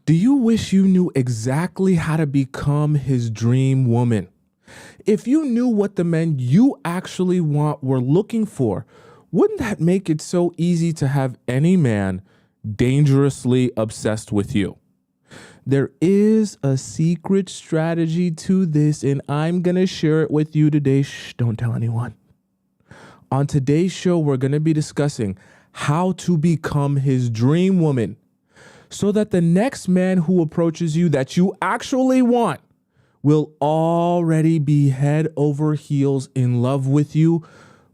Do you wish you knew exactly how to become his dream woman? If you knew what the men you actually want were looking for, wouldn't that make it so easy to have any man dangerously obsessed with you? There is a secret strategy to this, and I'm going to share it with you today. Shh, don't tell anyone. On today's show, we're going to be discussing how to become his dream woman so that the next man who approaches you that you actually want will already be head over heels in love with you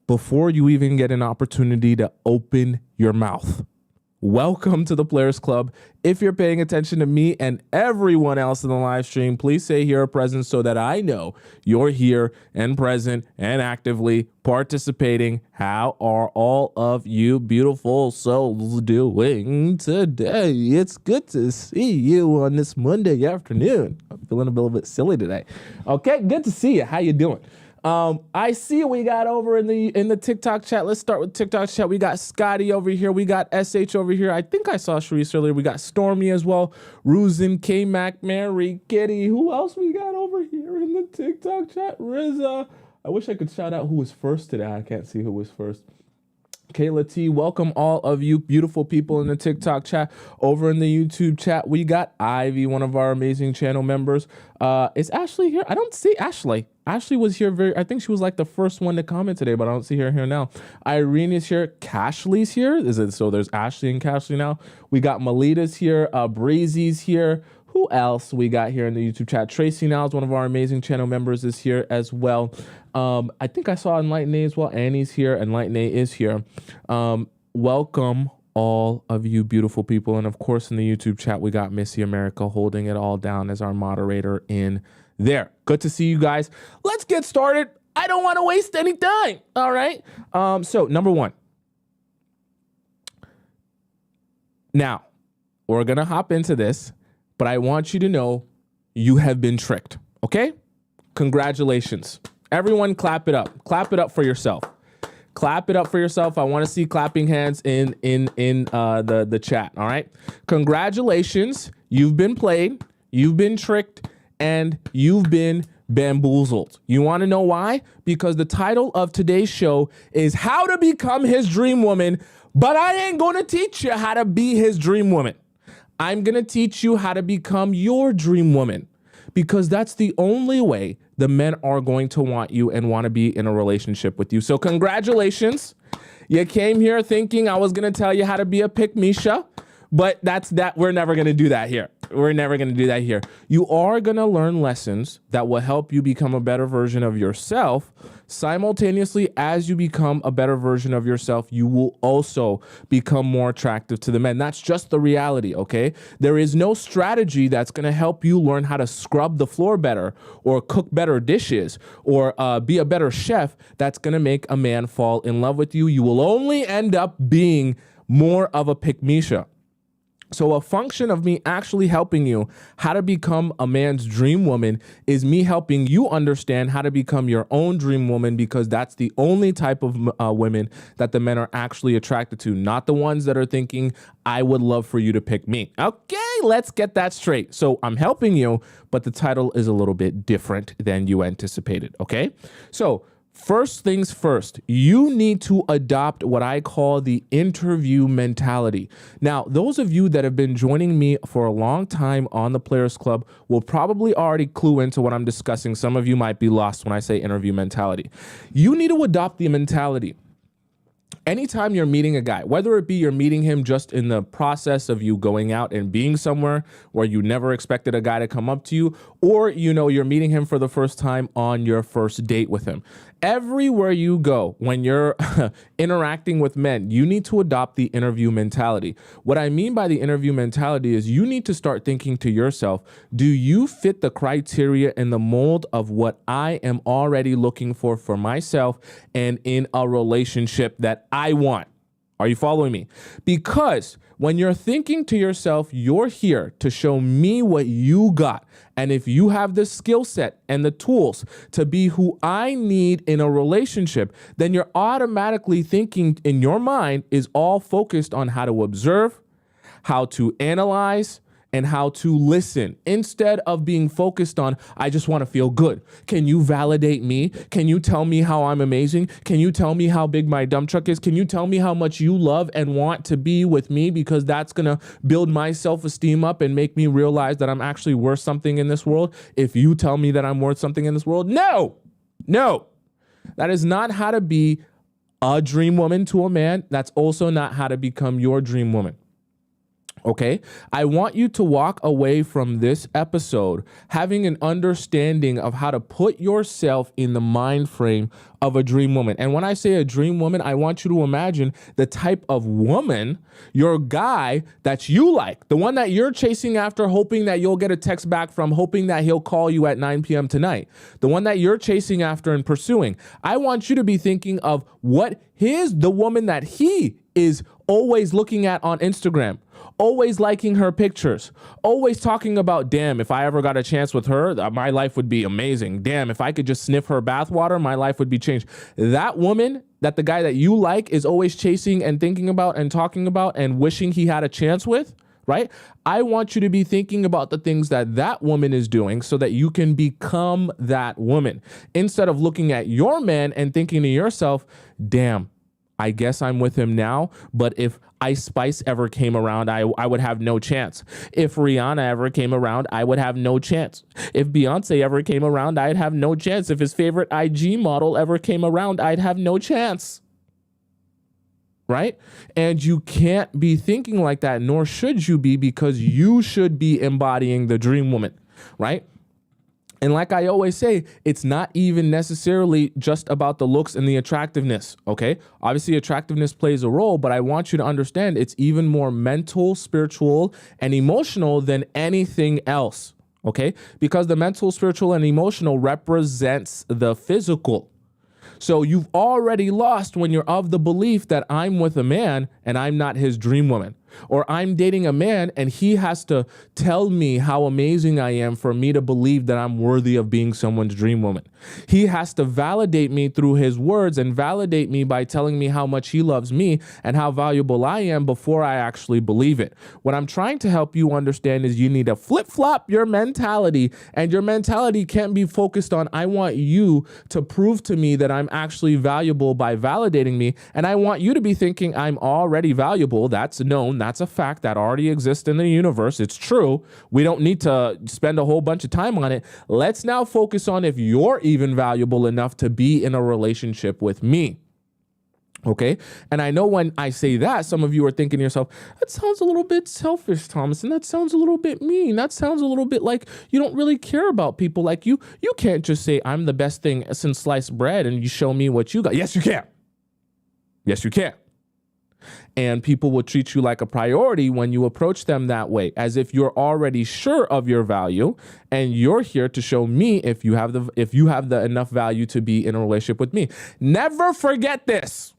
before you even get an opportunity to open your mouth. Welcome to the Players Club. If you're paying attention to me and everyone else in the live stream, please say here present so that I know you're here and present and actively participating. How are all of you beautiful souls doing today? It's good to see you on this Monday afternoon. I'm feeling a little bit silly today. Okay, good to see you. How you doing? I see we got over in the TikTok chat. Let's start with TikTok chat. We got Scotty over here. We got SH over here. I think I saw Sharice earlier. We got Stormy as well. Ruzin, K-Mac, Mary, Kitty. Who else we got over here in the TikTok chat? Riza. I wish I could shout out who was first today. I can't see who was first. Kayla T, welcome all of you beautiful people in the TikTok chat. Over in the YouTube chat, we got Ivy, one of our amazing channel members. Is Ashley here? I don't see Ashley. Ashley was here I think she was like the first one to comment today, but I don't see her here now. Irene is here. Cashley's here. So there's Ashley and Cashley now. We got Melita's here. Breezy's here. Who else we got here in the YouTube chat? Tracy now is one of our amazing channel members is here as well. I think I saw Enlighten A as well. Annie's here. Enlighten A is here. Welcome all of you beautiful people. And of course, in the YouTube chat, we got Missy America holding it all down as our moderator in there. Good to see you guys. Let's get started. I don't want to waste any time. All right. So number one. Now, we're going to hop into this. But I want you to know you have been tricked, okay? Congratulations. Everyone clap it up. Clap it up for yourself. Clap it up for yourself. I want to see clapping hands in the chat, all right? Congratulations. You've been played, you've been tricked, and you've been bamboozled. You want to know why? Because the title of today's show is How to Become His Dream Woman, but I ain't going to teach you how to be his dream woman. I'm going to teach you how to become your dream woman because that's the only way the men are going to want you and want to be in a relationship with you. So congratulations. You came here thinking I was going to tell you how to be a pick-me-sha, but we're never going to do that here. We're never going to do that here. You are going to learn lessons that will help you become a better version of yourself. Simultaneously, as you become a better version of yourself, you will also become more attractive to the men. That's just the reality, okay? There is no strategy that's going to help you learn how to scrub the floor better or cook better dishes or be a better chef that's going to make a man fall in love with you. You will only end up being more of a pick-me-sha. So a function of me actually helping you how to become a man's dream woman is me helping you understand how to become your own dream woman, because that's the only type of women that the men are actually attracted to, not the ones that are thinking, I would love for you to pick me. Okay, let's get that straight. So I'm helping you, but the title is a little bit different than you anticipated, okay? So first things first, you need to adopt what I call the interview mentality. Now, those of you that have been joining me for a long time on the Players Club will probably already clue into what I'm discussing. Some of you might be lost when I say interview mentality. You need to adopt the mentality. Anytime you're meeting a guy, whether it be you're meeting him just in the process of you going out and being somewhere where you never expected a guy to come up to you, or you're meeting him for the first time on your first date with him. Everywhere you go, when you're interacting with men, you need to adopt the interview mentality. What I mean by the interview mentality is you need to start thinking to yourself, do you fit the criteria and the mold of what I am already looking for myself and in a relationship that I want? Are you following me? Because when you're thinking to yourself, you're here to show me what you got. And if you have the skill set and the tools to be who I need in a relationship, then you're automatically thinking in your mind is all focused on how to observe, how to analyze, and how to listen instead of being focused on, I just want to feel good. Can you validate me? Can you tell me how I'm amazing? Can you tell me how big my dump truck is? Can you tell me how much you love and want to be with me? Because that's going to build my self-esteem up and make me realize that I'm actually worth something in this world. If you tell me that I'm worth something in this world, no, that is not how to be a dream woman to a man. That's also not how to become your dream woman. Okay, I want you to walk away from this episode having an understanding of how to put yourself in the mind frame of a dream woman. And when I say a dream woman, I want you to imagine the type of woman, your guy that you like, the one that you're chasing after, hoping that you'll get a text back from, hoping that he'll call you at 9 p.m. tonight, the one that you're chasing after and pursuing. I want you to be thinking of the woman that he is always looking at on Instagram, always liking her pictures, always talking about, damn, if I ever got a chance with her, my life would be amazing. Damn, if I could just sniff her bathwater, my life would be changed. That woman that the guy that you like is always chasing and thinking about and talking about and wishing he had a chance with, right? I want you to be thinking about the things that woman is doing so that you can become that woman, instead of looking at your man and thinking to yourself, damn, I guess I'm with him now, but if Ice Spice ever came around, I would have no chance. If Rihanna ever came around, I would have no chance. If Beyonce ever came around, I'd have no chance. If his favorite IG model ever came around, I'd have no chance. Right? And you can't be thinking like that, nor should you be, because you should be embodying the dream woman, right? And like I always say, it's not even necessarily just about the looks and the attractiveness, okay? Obviously, attractiveness plays a role, but I want you to understand it's even more mental, spiritual, and emotional than anything else, okay? Because the mental, spiritual, and emotional represents the physical. So you've already lost when you're of the belief that I'm with a man and I'm not his dream woman. Or I'm dating a man and he has to tell me how amazing I am for me to believe that I'm worthy of being someone's dream woman. He has to validate me through his words and validate me by telling me how much he loves me and how valuable I am before I actually believe it. What I'm trying to help you understand is you need to flip-flop your mentality, and your mentality can't be focused on, I want you to prove to me that I'm actually valuable by validating me, and I want you to be thinking I'm already valuable. That's known. That's a fact that already exists in the universe. It's true. We don't need to spend a whole bunch of time on it. Let's now focus on if you're even valuable enough to be in a relationship with me. Okay. And I know when I say that, some of you are thinking to yourself, that sounds a little bit selfish, Thomas, and that sounds a little bit mean. That sounds a little bit like you don't really care about people like you. You can't just say, I'm the best thing since sliced bread and you show me what you got. Yes, you can. Yes, you can. And people will treat you like a priority when you approach them that way, as if you're already sure of your value and you're here to show me if you have the enough value to be in a relationship with me. Never forget this.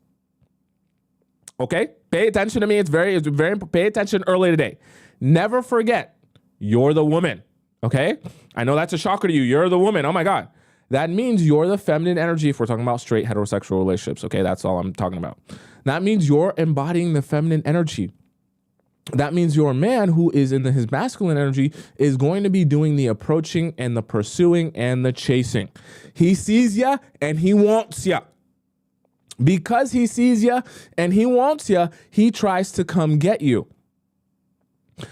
Okay? Pay attention to me. It's very pay attention early today. Never forget, you're the woman. Okay? I know that's a shocker to you. You're the woman. Oh my God. That means you're the feminine energy if we're talking about straight heterosexual relationships. Okay? That's all I'm talking about. That means you're embodying the feminine energy. That means your man who is in his masculine energy is going to be doing the approaching and the pursuing and the chasing. He sees ya and he wants ya. Because he sees ya and he wants ya, he tries to come get you.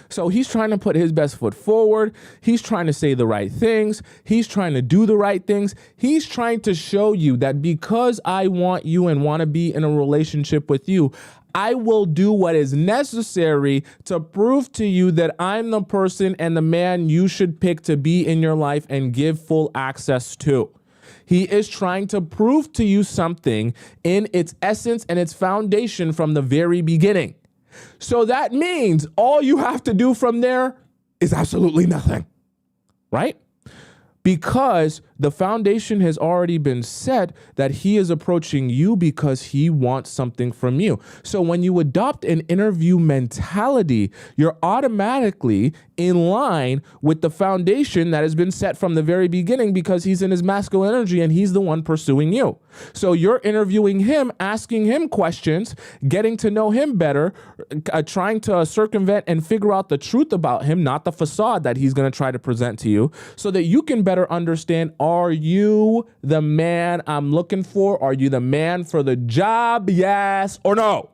So he's trying to put his best foot forward. He's trying to say the right things. He's trying to do the right things. He's trying to show you that because I want you and want to be in a relationship with you, I will do what is necessary to prove to you that I'm the person and the man you should pick to be in your life and give full access to. He is trying to prove to you something in its essence and its foundation from the very beginning. So that means all you have to do from there is absolutely nothing, right? Because the foundation has already been set that he is approaching you because he wants something from you. So when you adopt an interview mentality, you're automatically in line with the foundation that has been set from the very beginning because he's in his masculine energy and he's the one pursuing you. So you're interviewing him, asking him questions, getting to know him better, trying to circumvent and figure out the truth about him, not the facade that he's going to try to present to you, so that you can better understand, are you the man I'm looking for? Are you the man for the job? Yes or no?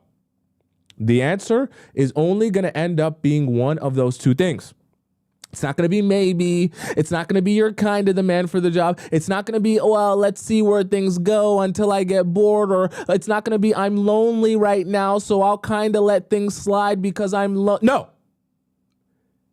The answer is only going to end up being one of those two things. It's not going to be maybe. It's not going to be you're kind of the man for the job. It's not going to be, well, let's see where things go until I get bored. Or it's not going to be, I'm lonely right now, so I'll kind of let things slide because I'm no.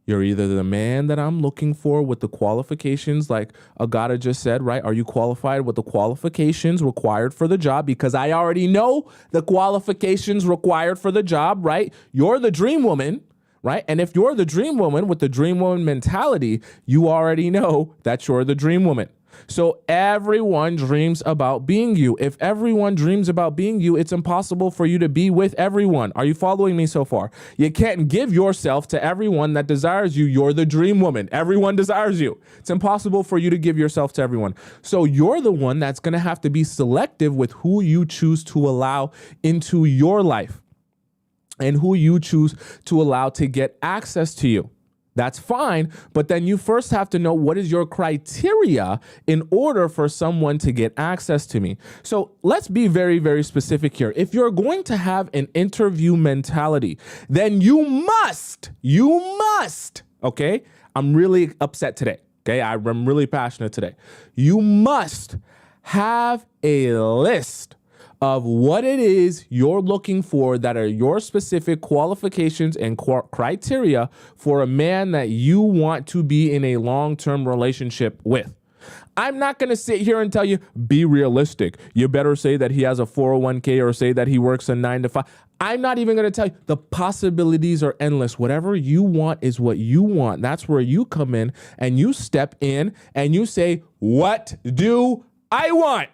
You're either the man that I'm looking for with the qualifications, like Agata just said, right? Are you qualified with the qualifications required for the job? Because I already know the qualifications required for the job, right? You're the dream woman, right? And if you're the dream woman with the dream woman mentality, you already know that you're the dream woman. So everyone dreams about being you. If everyone dreams about being you, it's impossible for you to be with everyone. Are you following me so far? You can't give yourself to everyone that desires you. You're the dream woman. Everyone desires you. It's impossible for you to give yourself to everyone. So you're the one that's going to have to be selective with who you choose to allow into your life and who you choose to allow to get access to you. That's fine, but then you first have to know what is your criteria in order for someone to get access to me. So let's be very, very specific here. If you're going to have an interview mentality, then you must, okay? I'm really upset today, okay? I'm really passionate today. You must have a list of what it is you're looking for that are your specific qualifications and criteria for a man that you want to be in a long-term relationship with. I'm not going to sit here and tell you, be realistic. You better say that he has a 401k or say that he works a 9 to 5. I'm not even going to tell you. The possibilities are endless. Whatever you want is what you want. That's where you come in and you step in and you say, what do I want?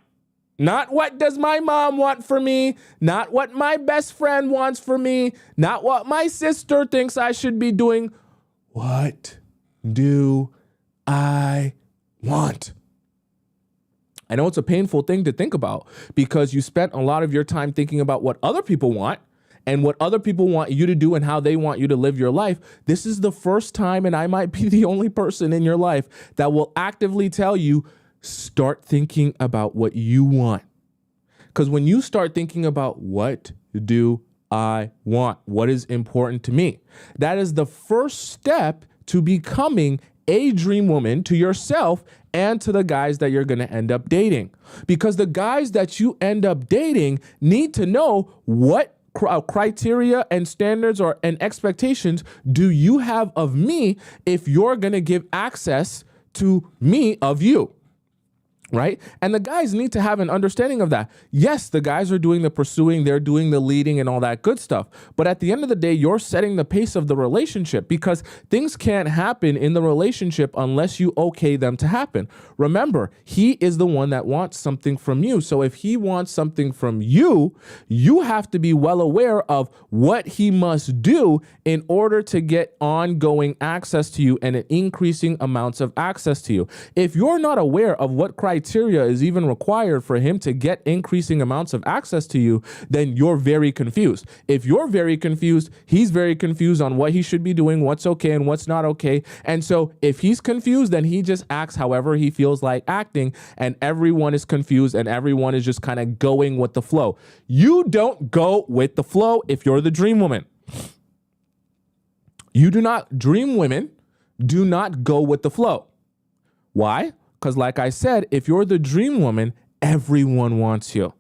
Not what does my mom want for me, not what my best friend wants for me, not what my sister thinks I should be doing. What do I want? I know it's a painful thing to think about because you spent a lot of your time thinking about what other people want and what other people want you to do and how they want you to live your life. This is the first time, and I might be the only person in your life that will actively tell you, start thinking about what you want. Because when you start thinking about what do I want, what is important to me, that is the first step to becoming a dream woman to yourself and to the guys that you're going to end up dating. Because the guys that you end up dating need to know what criteria and standards and expectations do you have of me if you're going to give access to me of you. Right? And the guys need to have an understanding of that. Yes, the guys are doing the pursuing, they're doing the leading and all that good stuff. But at the end of the day, you're setting the pace of the relationship because things can't happen in the relationship unless you okay them to happen. Remember, he is the one that wants something from you. So if he wants something from you, you have to be well aware of what he must do in order to get ongoing access to you and increasing amounts of access to you. If you're not aware of what criteria is even required for him to get increasing amounts of access to you, then you're very confused. If you're very confused, he's very confused on what he should be doing, what's okay and what's not okay. And so if he's confused, then he just acts however he feels like acting, and everyone is confused and everyone is just kind of going with the flow. You don't go with the flow if you're the dream woman. Dream women do not go with the flow. Why? Because like I said, if you're the dream woman, everyone wants you.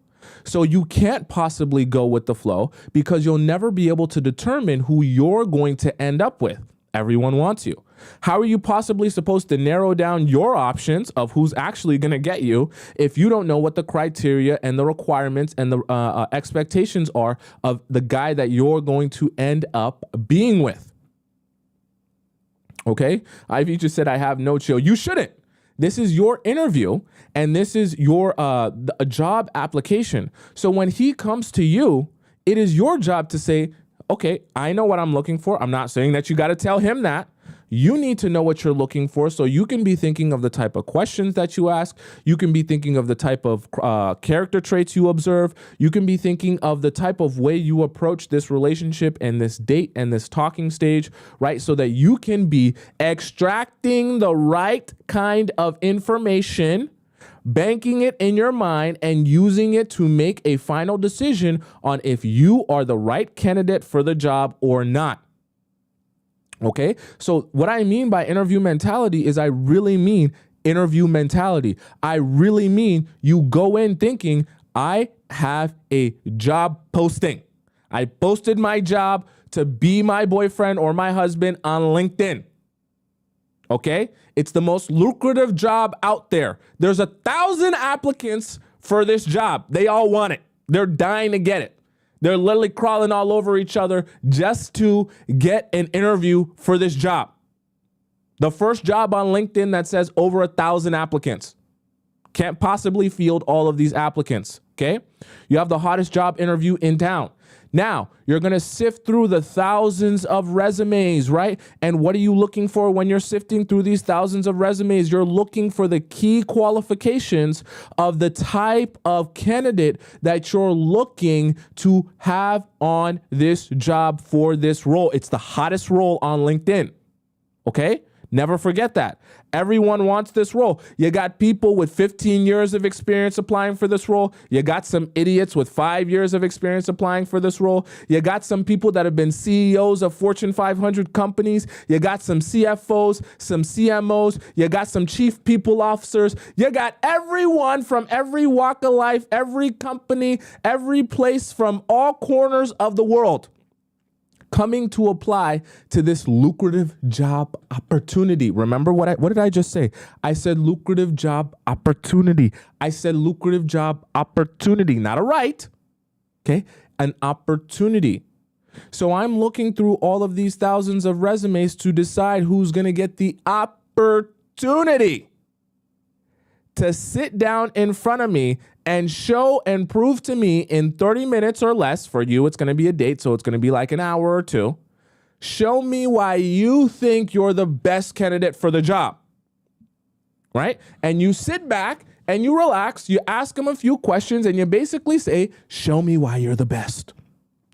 So you can't possibly go with the flow because you'll never be able to determine who you're going to end up with. Everyone wants you. How are you possibly supposed to narrow down your options of who's actually going to get you if you don't know what the criteria and the requirements and the expectations are of the guy that you're going to end up being with? Okay? Ivy just said, I have no chill. You shouldn't. This is your interview, and this is your a job application. So when he comes to you, it is your job to say, okay, I know what I'm looking for. I'm not saying that you got to tell him that. You need to know what you're looking for, so you can be thinking of the type of questions that you ask. You can be thinking of the type of character traits you observe. You can be thinking of the type of way you approach this relationship and this date and this talking stage, right? So that you can be extracting the right kind of information, banking it in your mind, and using it to make a final decision on if you are the right candidate for the job or not. Okay, so what I mean by interview mentality is I really mean interview mentality. I really mean you go in thinking, I have a job posting. I posted my job to be my boyfriend or my husband on LinkedIn. Okay, it's the most lucrative job out there. There's 1,000 applicants for this job. They all want it. They're dying to get it. They're literally crawling all over each other just to get an interview for this job. The first job on LinkedIn that says over 1,000 applicants. Can't possibly field all of these applicants, okay? You have the hottest job interview in town. Now, you're going to sift through the thousands of resumes, right? And what are you looking for when you're sifting through these thousands of resumes? You're looking for the key qualifications of the type of candidate that you're looking to have on this job for this role. It's the hottest role on LinkedIn, okay? Never forget that. Everyone wants this role. You got people with 15 years of experience applying for this role. You got some idiots with 5 years of experience applying for this role. You got some people that have been CEOs of Fortune 500 companies. You got some CFOs, some CMOs. You got some chief people officers. You got everyone from every walk of life, every company, every place from all corners of the world coming to apply to this lucrative job opportunity. Remember what did I just say? I said lucrative job opportunity. I said lucrative job opportunity, not a right, okay? An opportunity. So I'm looking through all of these thousands of resumes to decide who's going to get the opportunity to sit down in front of me and show and prove to me in 30 minutes or less. For you, it's going to be a date, so it's going to be like an hour or two. Show me why you think you're the best candidate for the job, right? And you sit back and you relax, you ask them a few questions, and you basically say, show me why you're the best.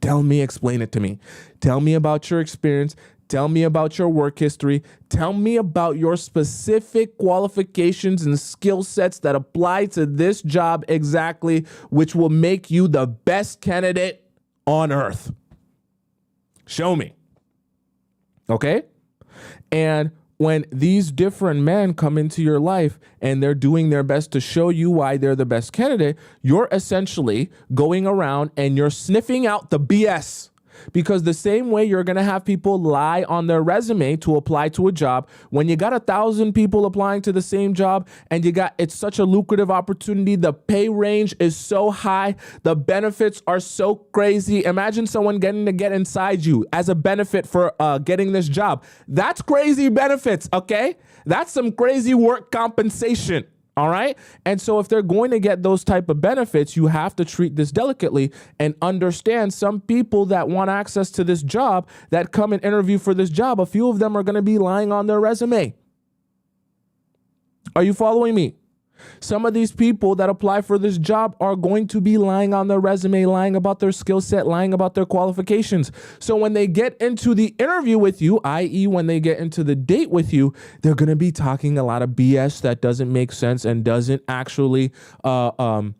Tell me, explain it to me. Tell me about your experience. Tell me about your work history. Tell me about your specific qualifications and skill sets that apply to this job exactly, which will make you the best candidate on earth. Show me. Okay? And when these different men come into your life and they're doing their best to show you why they're the best candidate, you're essentially going around and you're sniffing out the BS. Because the same way you're going to have people lie on their resume to apply to a job, when you got 1,000 people applying to the same job and it's such a lucrative opportunity, the pay range is so high, the benefits are so crazy. Imagine someone getting to get inside you as a benefit for getting this job. That's crazy benefits, okay? That's some crazy work compensation. All right. And so if they're going to get those type of benefits, you have to treat this delicately and understand some people that want access to this job that come and interview for this job. A few of them are going to be lying on their resume. Are you following me? Some of these people that apply for this job are going to be lying on their resume, lying about their skill set, lying about their qualifications. So when they get into the interview with you, i.e. when they get into the date with you, they're going to be talking a lot of BS that doesn't make sense and doesn't actually, isn't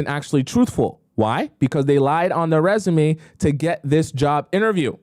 actually truthful. Why? Because they lied on their resume to get this job interview.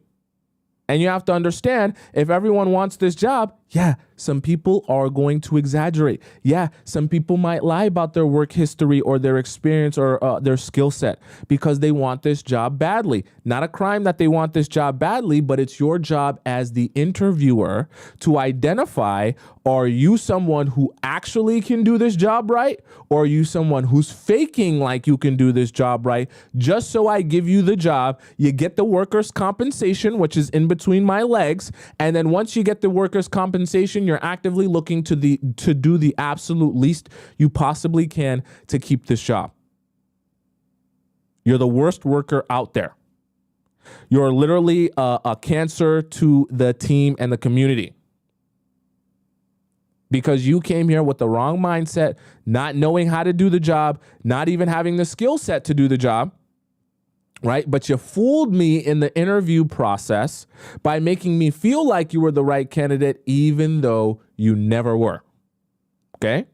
And you have to understand, if everyone wants this job, yeah, some people are going to exaggerate. Yeah, some people might lie about their work history or their experience or their skill set because they want this job badly. Not a crime that they want this job badly, but it's your job as the interviewer to identify Are you someone who actually can do this job right? Or are you someone who's faking like you can do this job right? Just so I give you the job, you get the workers' compensation, which is in between my legs. And then once you get the workers' compensation, you're actively looking to do the absolute least you possibly can to keep this job. You're the worst worker out there. You're literally a cancer to the team and the community. Because you came here with the wrong mindset, not knowing how to do the job, not even having the skill set to do the job, right? But you fooled me in the interview process by making me feel like you were the right candidate, even though you never were, okay?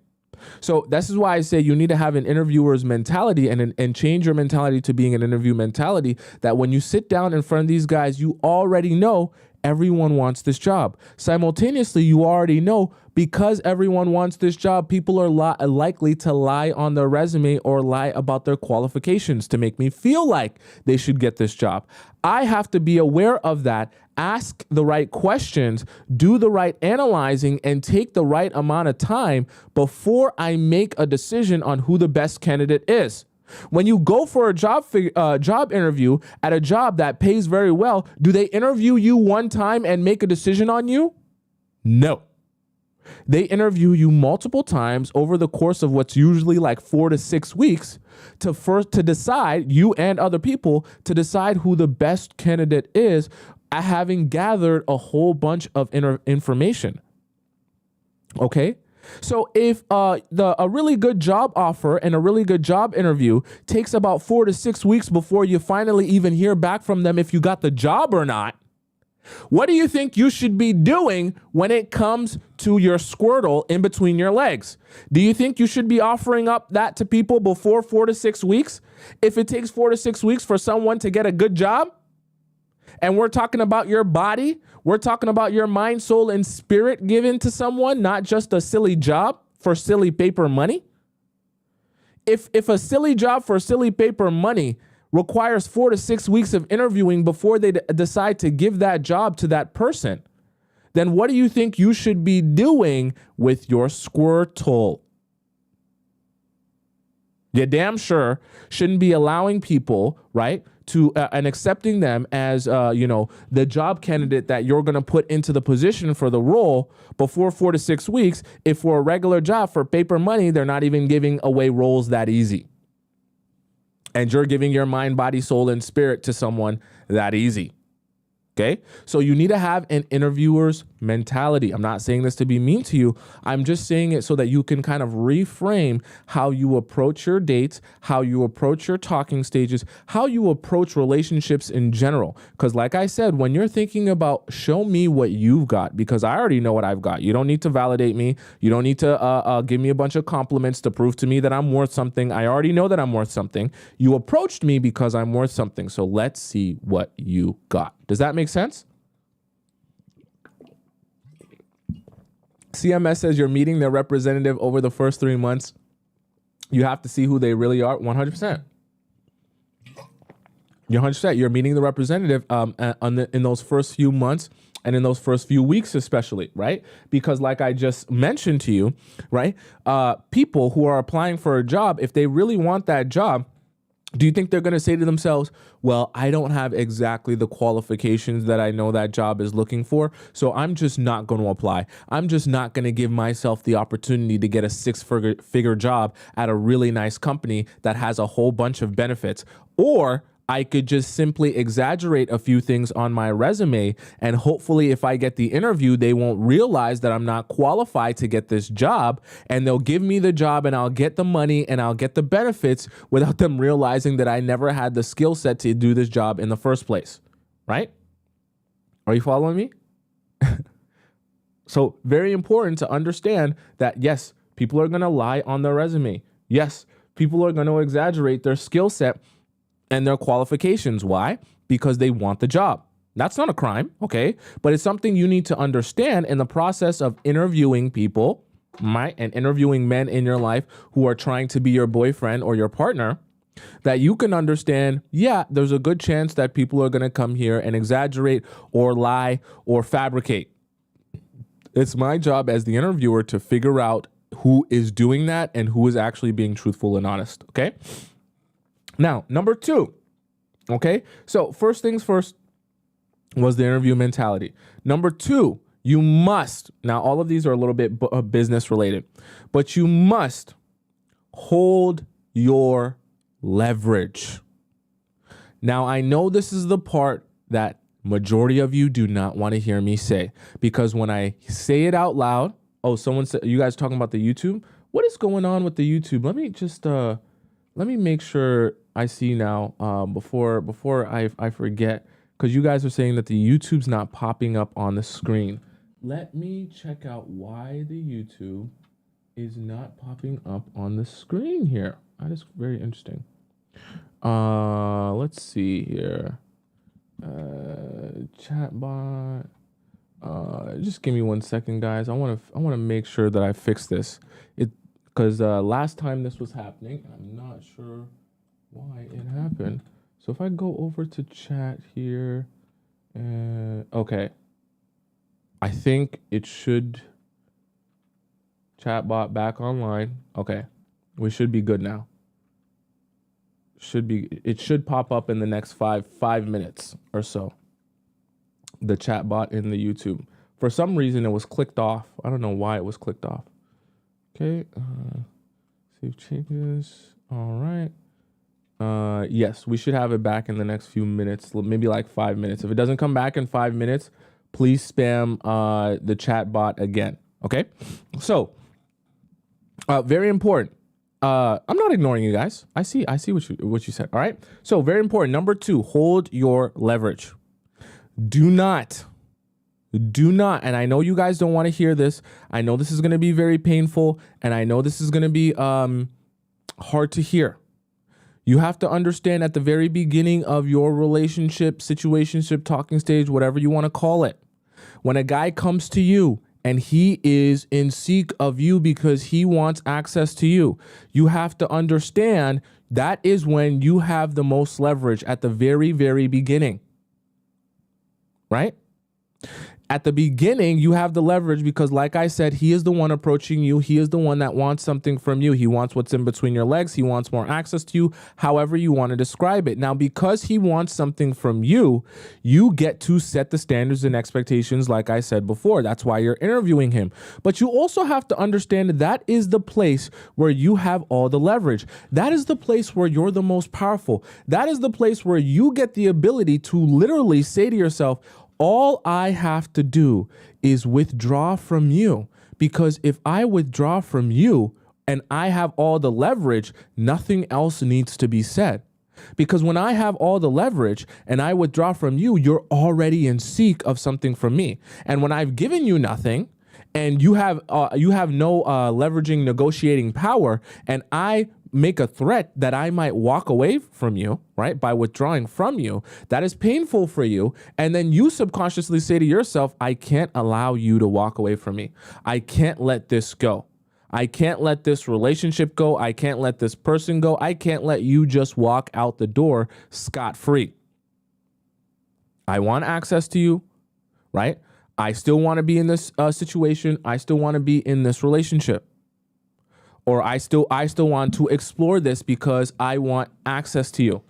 So this is why I say you need to have an interviewer's mentality and change your mentality to being an interview mentality, that when you sit down in front of these guys, you already know everyone wants this job. Simultaneously, you already know because everyone wants this job, people are likely to lie on their resume or lie about their qualifications to make me feel like they should get this job. I have to be aware of that, ask the right questions, do the right analyzing, and take the right amount of time before I make a decision on who the best candidate is. When you go for a job interview at a job that pays very well, do they interview you one time and make a decision on you? No. They interview you multiple times over the course of what's usually like 4 to 6 weeks to decide, you and other people, to decide who the best candidate is, having gathered a whole bunch of information. Okay? So if a really good job offer and a really good job interview takes about 4 to 6 weeks before you finally even hear back from them if you got the job or not, what do you think you should be doing when it comes to your Squirtle in between your legs? Do you think you should be offering up that to people before 4 to 6 weeks? If it takes 4 to 6 weeks for someone to get a good job, and we're talking about your body, we're talking about your mind, soul, and spirit given to someone, not just a silly job for silly paper money. If a silly job for silly paper money requires 4 to 6 weeks of interviewing before they decide to give that job to that person, then what do you think you should be doing with your Squirtle? You damn sure shouldn't be allowing people, right, to and accepting them as, the job candidate that you're going to put into the position for the role before 4 to 6 weeks. If for a regular job for paper money, they're not even giving away roles that easy. And you're giving your mind, body, soul, and spirit to someone that easy. Okay? So you need to have an interviewer's mentality. I'm not saying this to be mean to you. I'm just saying it so that you can kind of reframe how you approach your dates, how you approach your talking stages, how you approach relationships in general. Because like I said, when you're thinking about show me what you've got, because I already know what I've got. You don't need to validate me. You don't need to give me a bunch of compliments to prove to me that I'm worth something. I already know that I'm worth something. You approached me because I'm worth something. So let's see what you got. Does that make sense? CMS says you're meeting their representative over the first 3 months. You have to see who they really are. 100%. You're 100%. You're meeting the representative in those first few months and in those first few weeks, especially, right? Because like I just mentioned to you, right? People who are applying for a job, if they really want that job, do you think they're going to say to themselves, well, I don't have exactly the qualifications that I know that job is looking for, so I'm just not going to apply. I'm just not going to give myself the opportunity to get a six-figure job at a really nice company that has a whole bunch of benefits. Or I could just simply exaggerate a few things on my resume, and hopefully if I get the interview, they won't realize that I'm not qualified to get this job, and they'll give me the job and I'll get the money and I'll get the benefits without them realizing that I never had the skill set to do this job in the first place, right? Are you following me? So very important to understand that, yes, people are going to lie on their resume. Yes, people are going to exaggerate their skill set and their qualifications. Why? Because they want the job. That's not a crime, okay? But it's something you need to understand in the process of interviewing people, right? And interviewing men in your life who are trying to be your boyfriend or your partner, that you can understand, yeah, there's a good chance that people are going to come here and exaggerate or lie or fabricate. It's my job as the interviewer to figure out who is doing that and who is actually being truthful and honest. Okay. Now, number 2. Okay. So first things first was the interview mentality. Number 2, you must, now all of these are a little bit business related, but you must hold your leverage. Now, I know this is the part that majority of you do not want to hear me say, because when I say it out loud, oh, someone said, you guys talking about the YouTube? What is going on with the YouTube? Let me just, let me make sure I see now, before I forget, because you guys are saying that the YouTube's not popping up on the screen. Let me check out why the YouTube is not popping up on the screen here. That is very interesting. Let's see here. Chatbot. Just give me 1 second, guys. I want to make sure that I fix this. Because last time this was happening, I'm not sure why it happened. So if I go over to chat here, okay, I think it should. Chatbot back online. Okay, we should be good now. It should pop up in the next five minutes or so. The chatbot in the YouTube. For some reason, it was clicked off. I don't know why it was clicked off. Okay, save changes. All right. Yes, we should have it back in the next few minutes, maybe like 5 minutes. If it doesn't come back in 5 minutes, please spam the chat bot again. Okay, so very important. I'm not ignoring you guys. I see what you said. All right. So very important. Number 2, hold your leverage. Do not. And I know you guys don't want to hear this. I know this is going to be very painful, and I know this is going to be hard to hear. You have to understand at the very beginning of your relationship, situationship, talking stage, whatever you want to call it, when a guy comes to you and he is in seek of you because he wants access to you, you have to understand that is when you have the most leverage, at the very, very beginning, right? At the beginning, you have the leverage because, like I said, he is the one approaching you. He is the one that wants something from you. He wants what's in between your legs. He wants more access to you, however you want to describe it. Now, because he wants something from you, you get to set the standards and expectations, like I said before. That's why you're interviewing him. But you also have to understand that is the place where you have all the leverage. That is the place where you're the most powerful. That is the place where you get the ability to literally say to yourself, all I have to do is withdraw from you, because if I withdraw from you and I have all the leverage, nothing else needs to be said. Because when I have all the leverage and I withdraw from you, you're already in seek of something from me. And when I've given you nothing and you have no leveraging negotiating power, and I make a threat that I might walk away from you, right, by withdrawing from you, that is painful for you. And then you subconsciously say to yourself, I can't allow you to walk away from me. I can't let this go. I can't let this relationship go. I can't let this person go. I can't let you just walk out the door scot-free. I want access to you, right? I still want to be in this situation. I still want to be in this relationship. Or I still want to explore this because I want access to you.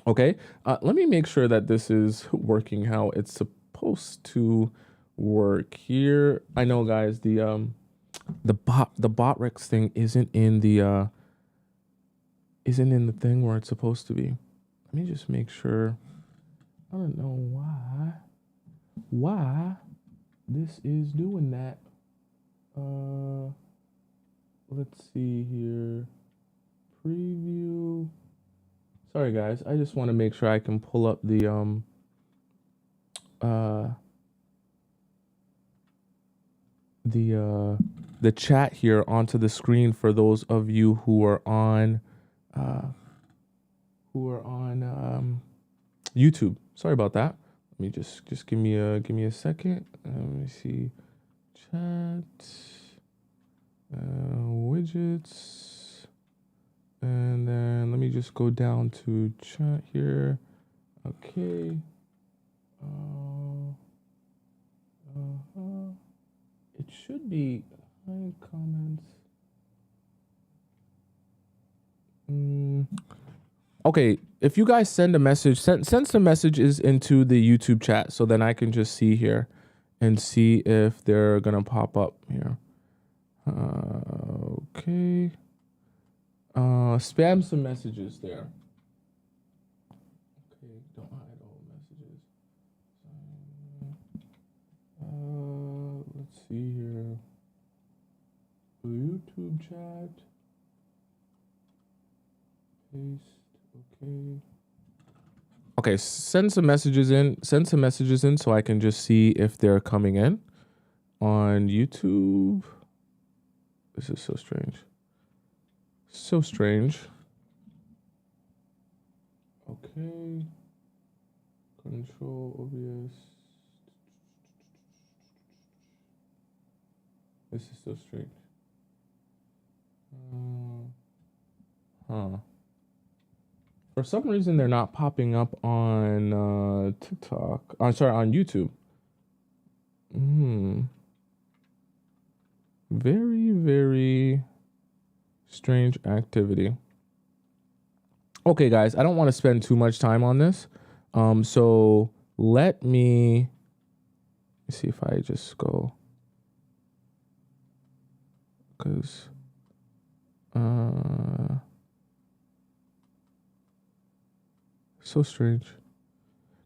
Okay, let me make sure that this is working how it's supposed to work here. I know, guys, the botrex thing isn't in the thing where it's supposed to be. Let me just make sure. I don't know why this is doing that. Let's see here. Preview. Sorry, guys. I just want to make sure I can pull up the chat here onto the screen for those of you who are on YouTube. Sorry about that. Let me just give me a second. Let me see. Chat. Widgets, and then let me just go down to chat here. Okay. should be hide comments. Okay, if you guys send a message, send some messages into the YouTube chat so then I can just see here and see if they're gonna pop up here. Okay. Spam some messages there. Okay, don't hide all messages. Let's see here. YouTube chat. Paste. Okay. Okay, send some messages in. Send some messages in so I can just see if they're coming in on YouTube. This is so strange. So strange. Okay. Control OBS. This is so strange. For some reason, they're not popping up on TikTok. I'm sorry, on YouTube. Very, very strange activity. Okay, guys, I don't want to spend too much time on this. So let me see if I just go, because so strange,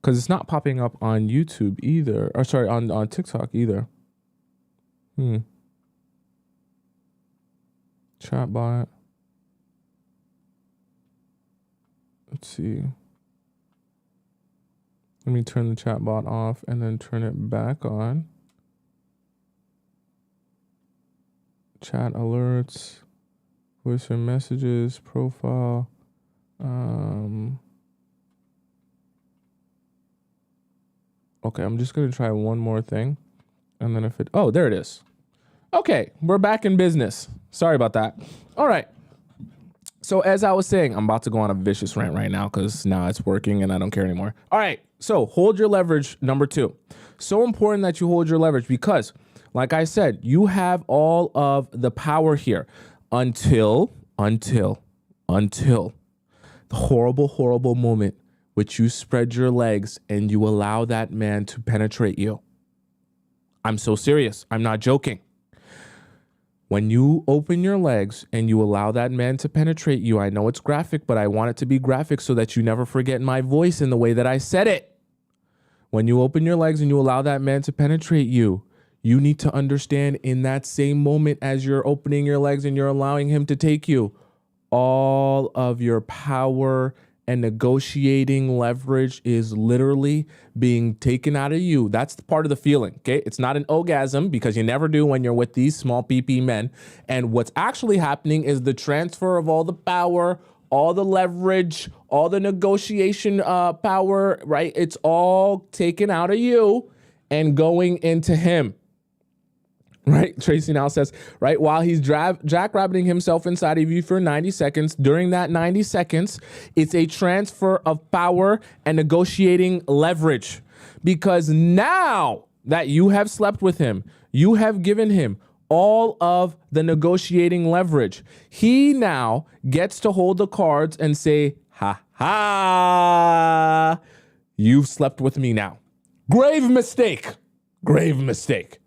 because it's not popping up on YouTube either, or sorry, on TikTok either. Chatbot. Let's see. Let me turn the chatbot off and then turn it back on. Chat alerts, voice and messages, profile. Okay, I'm just gonna try one more thing. And then if it, oh, there it is. Okay, we're back in business. Sorry about that. All right. So as I was saying, I'm about to go on a vicious rant right now because now it's working and I don't care anymore. All right, so hold your leverage, number 2. So important that you hold your leverage because, like I said, you have all of the power here until the horrible, horrible moment which you spread your legs and you allow that man to penetrate you. I'm so serious. I'm not joking. When you open your legs and you allow that man to penetrate you, I know it's graphic, but I want it to be graphic so that you never forget my voice in the way that I said it. When you open your legs and you allow that man to penetrate you, you need to understand in that same moment as you're opening your legs and you're allowing him to take you, all of your power and negotiating leverage is literally being taken out of you. That's the part of the feeling, okay? It's not an orgasm because you never do when you're with these small PP men. And what's actually happening is the transfer of all the power, all the leverage, all the negotiation power, right? It's all taken out of you and going into him. Right? Tracy now says, right, while he's jackrabbiting himself inside of you for 90 seconds, during that 90 seconds, it's a transfer of power and negotiating leverage. Because now that you have slept with him, you have given him all of the negotiating leverage. He now gets to hold the cards and say, ha ha, you've slept with me now. Grave mistake. Grave mistake.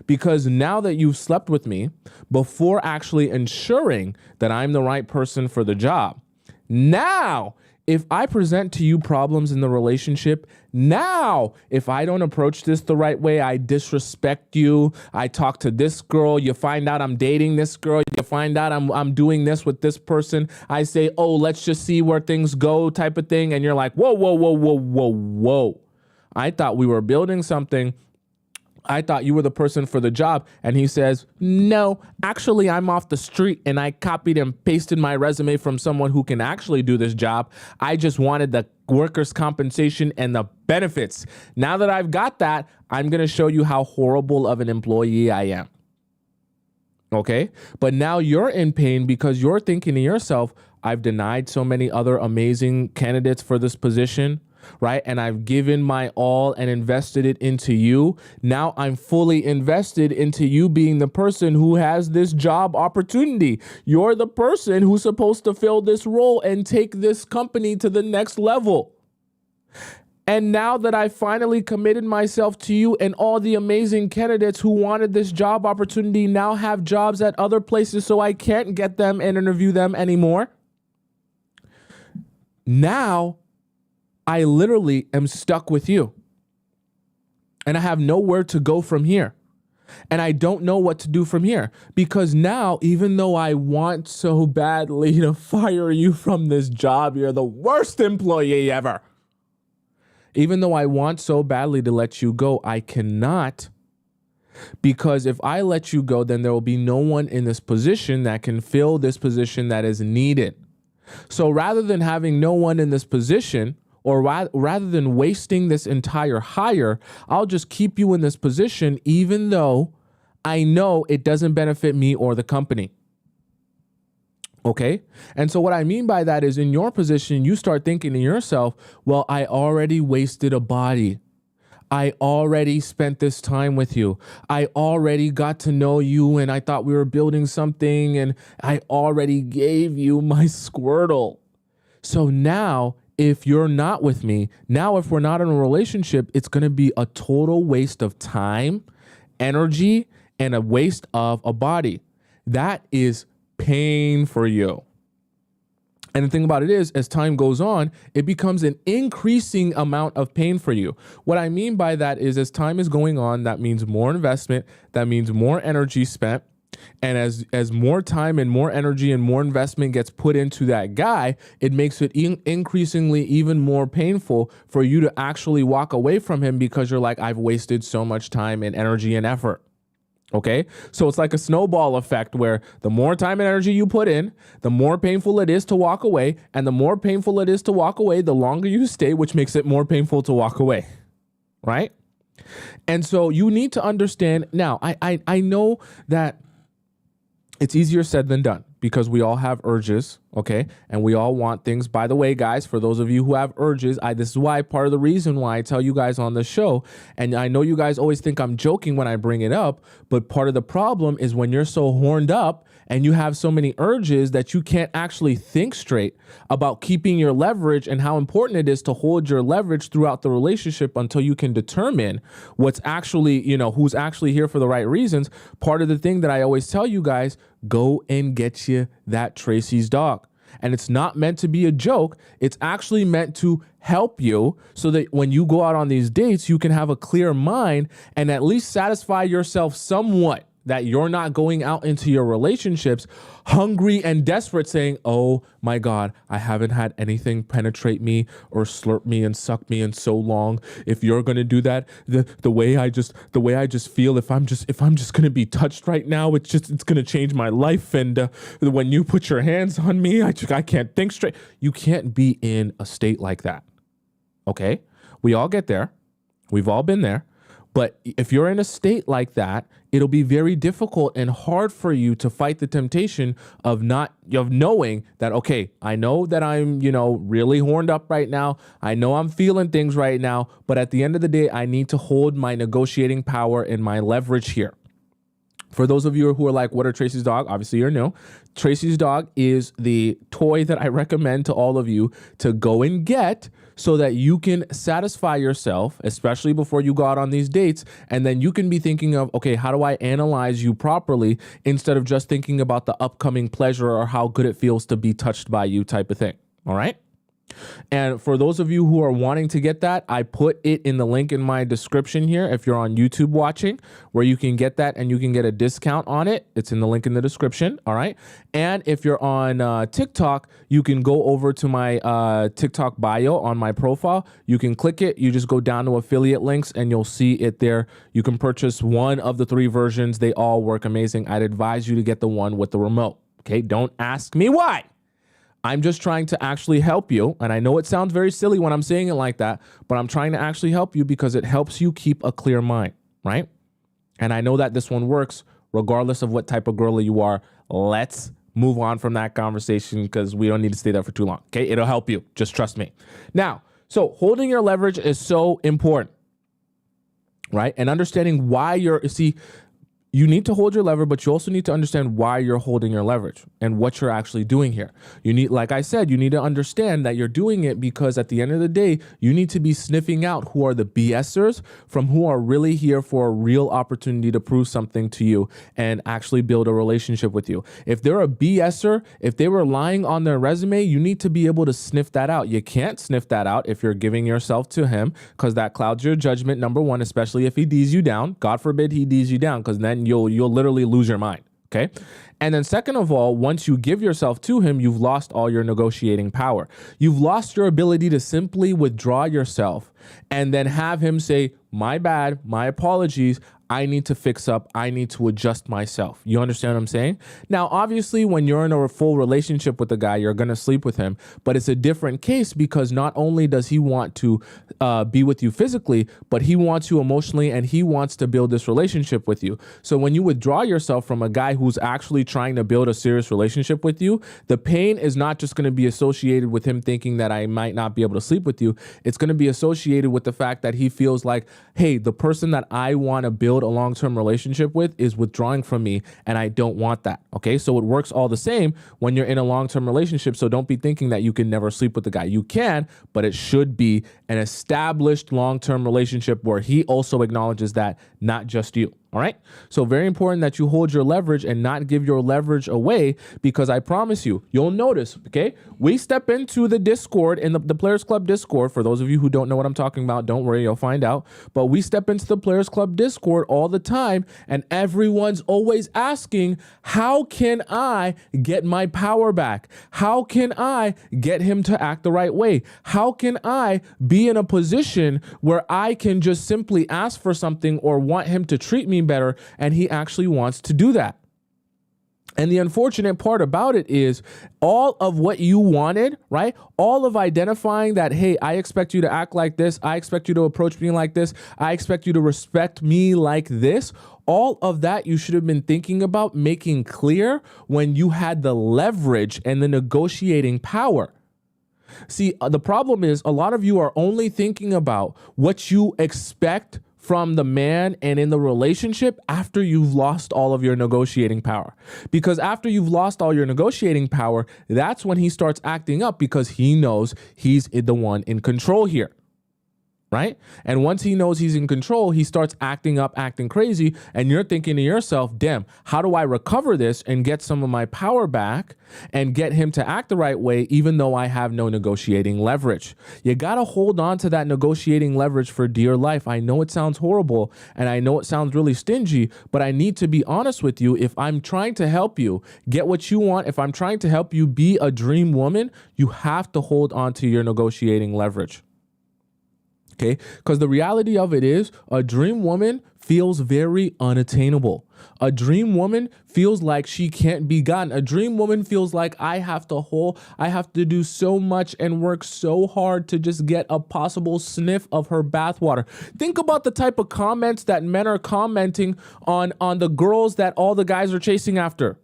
Because now that you've slept with me, before actually ensuring that I'm the right person for the job, now, if I present to you problems in the relationship, now, if I don't approach this the right way, I disrespect you, I talk to this girl, you find out I'm dating this girl, you find out I'm doing this with this person, I say, oh, let's just see where things go type of thing, and you're like, whoa, whoa, whoa, whoa, whoa, whoa. I thought we were building something. I thought you were the person for the job. And he says, no, actually, I'm off the street and I copied and pasted my resume from someone who can actually do this job. I just wanted the workers' compensation and the benefits. Now that I've got that, I'm going to show you how horrible of an employee I am. Okay? But now you're in pain because you're thinking to yourself, I've denied so many other amazing candidates for this position. right? And I've given my all and invested it into you. Now I'm fully invested into you being the person who has this job opportunity. You're the person who's supposed to fill this role and take this company to the next level. And now that I finally committed myself to you, and all the amazing candidates who wanted this job opportunity now have jobs at other places, so I can't get them and interview them anymore. Now I literally am stuck with you, and I have nowhere to go from here. And I don't know what to do from here, because now, even though I want so badly to fire you from this job, you're the worst employee ever. Even though I want so badly to let you go, I cannot, because if I let you go, then there will be no one in this position that can fill this position that is needed. So rather than having no one in this position, or rather than wasting this entire hire, I'll just keep you in this position, even though I know it doesn't benefit me or the company. Okay. And so what I mean by that is, in your position, you start thinking to yourself, well, I already wasted a body. I already spent this time with you. I already got to know you, and I thought we were building something, and I already gave you my Squirtle. So now, if you're not with me, now if we're not in a relationship, it's going to be a total waste of time, energy, and a waste of a body. That is pain for you. And the thing about it is, as time goes on, it becomes an increasing amount of pain for you. What I mean by that is, as time is going on, that means more investment, that means more energy spent. And as more time and more energy and more investment gets put into that guy, it makes it increasingly even more painful for you to actually walk away from him, because you're like, I've wasted so much time and energy and effort. Okay, so it's like a snowball effect, where the more time and energy you put in, the more painful it is to walk away. And the more painful it is to walk away, the longer you stay, which makes it more painful to walk away. Right? And so you need to understand. Now, I know that it's easier said than done, because we all have urges, okay? And we all want things. By the way, guys, for those of you who have urges, this is why, part of the reason why I tell you guys on the show, and I know you guys always think I'm joking when I bring it up, but part of the problem is when you're so horned up and you have so many urges that you can't actually think straight about keeping your leverage, and how important it is to hold your leverage throughout the relationship until you can determine what's actually, who's actually here for the right reasons. Part of the thing that I always tell you guys, go and get you that Tracy's dog. And it's not meant to be a joke. It's actually meant to help you, so that when you go out on these dates, you can have a clear mind and at least satisfy yourself somewhat, that you're not going out into your relationships hungry and desperate, saying, oh my God, I haven't had anything penetrate me or slurp me and suck me in so long. If you're going to do that, the way I just feel, if I'm just going to be touched right now, it's going to change my life. And when you put your hands on me, I can't think straight. You can't be in a state like that. Okay. We all get there. We've all been there. But if you're in a state like that, it'll be very difficult and hard for you to fight the temptation of knowing that, okay, I know that I'm, really horned up right now. I know I'm feeling things right now, but at the end of the day, I need to hold my negotiating power and my leverage here. For those of you who are like, what are Tracy's dog? Obviously, you're new. Tracy's dog is the toy that I recommend to all of you to go and get, so that you can satisfy yourself, especially before you go out on these dates. And then you can be thinking of, okay, how do I analyze you properly, instead of just thinking about the upcoming pleasure or how good it feels to be touched by you type of thing. All right. And for those of you who are wanting to get that, I put it in the link in my description here. If you're on YouTube watching, where you can get that and you can get a discount on it, it's in the link in the description. All right. And if you're on TikTok, you can go over to my TikTok bio on my profile. You can click it. You just go down to affiliate links and you'll see it there. You can purchase one of the 3 versions. They all work amazing. I'd advise you to get the one with the remote. Okay. Don't ask me why. I'm just trying to actually help you. And I know it sounds very silly when I'm saying it like that, but I'm trying to actually help you because it helps you keep a clear mind, right? And I know that this one works regardless of what type of girl you are. Let's move on from that conversation because we don't need to stay there for too long. Okay. It'll help you. Just trust me. Now, So holding your leverage is so important, right? And understanding why you need to hold your lever, but you also need to understand why you're holding your leverage and what you're actually doing here. You need, like I said, you need to understand that you're doing it because at the end of the day, you need to be sniffing out who are the BSers from who are really here for a real opportunity to prove something to you and actually build a relationship with you. If they're a BSer, if they were lying on their resume, you need to be able to sniff that out. You can't sniff that out if you're giving yourself to him, because that clouds your judgment, number one, especially if he D's you down. God forbid he D's you down, because then you'll literally lose your mind. Okay. And then second of all, once you give yourself to him, you've lost all your negotiating power. You've lost your ability to simply withdraw yourself and then have him say, my bad, my apologies. I need to fix up. I need to adjust myself. You understand what I'm saying? Now, obviously, when you're in a full relationship with a guy, you're going to sleep with him. But it's a different case because not only does he want to be with you physically, but he wants you emotionally and he wants to build this relationship with you. So when you withdraw yourself from a guy who's actually trying to build a serious relationship with you, the pain is not just going to be associated with him thinking that I might not be able to sleep with you. It's going to be associated with the fact that he feels like, hey, the person that I want to build a long-term relationship with is withdrawing from me and I don't want that. Okay. So it works all the same when you're in a long-term relationship. So don't be thinking that you can never sleep with the guy. You can, but it should be an established long-term relationship where he also acknowledges that, not just you. All right. So very important that you hold your leverage and not give your leverage away, because I promise you, you'll notice, okay, we step into the Discord, in the Players Club Discord. For those of you who don't know what I'm talking about, don't worry, you'll find out. But we step into the Players Club Discord all the time, and everyone's always asking, how can I get my power back? How can I get him to act the right way? How can I be in a position where I can just simply ask for something or want him to treat me better, and he actually wants to do that? And the unfortunate part about it is all of what you wanted, right? All of identifying that, hey, I expect you to act like this. I expect you to approach me like this. I expect you to respect me like this. All of that you should have been thinking about making clear when you had the leverage and the negotiating power. See, the problem is a lot of you are only thinking about what you expect from the man and in the relationship after you've lost all of your negotiating power. Because after you've lost all your negotiating power, that's when he starts acting up, because he knows he's the one in control here. Right? And once he knows he's in control, he starts acting up, acting crazy. And you're thinking to yourself, damn, how do I recover this and get some of my power back and get him to act the right way, even though I have no negotiating leverage? You got to hold on to that negotiating leverage for dear life. I know it sounds horrible and I know it sounds really stingy, but I need to be honest with you. If I'm trying to help you get what you want, if I'm trying to help you be a dream woman, you have to hold on to your negotiating leverage. Okay, because the reality of it is a dream woman feels very unattainable. A dream woman feels like she can't be gotten. A dream woman feels like I have to do so much and work so hard to just get a possible sniff of her bathwater. Think about the type of comments that men are commenting on the girls that all the guys are chasing after.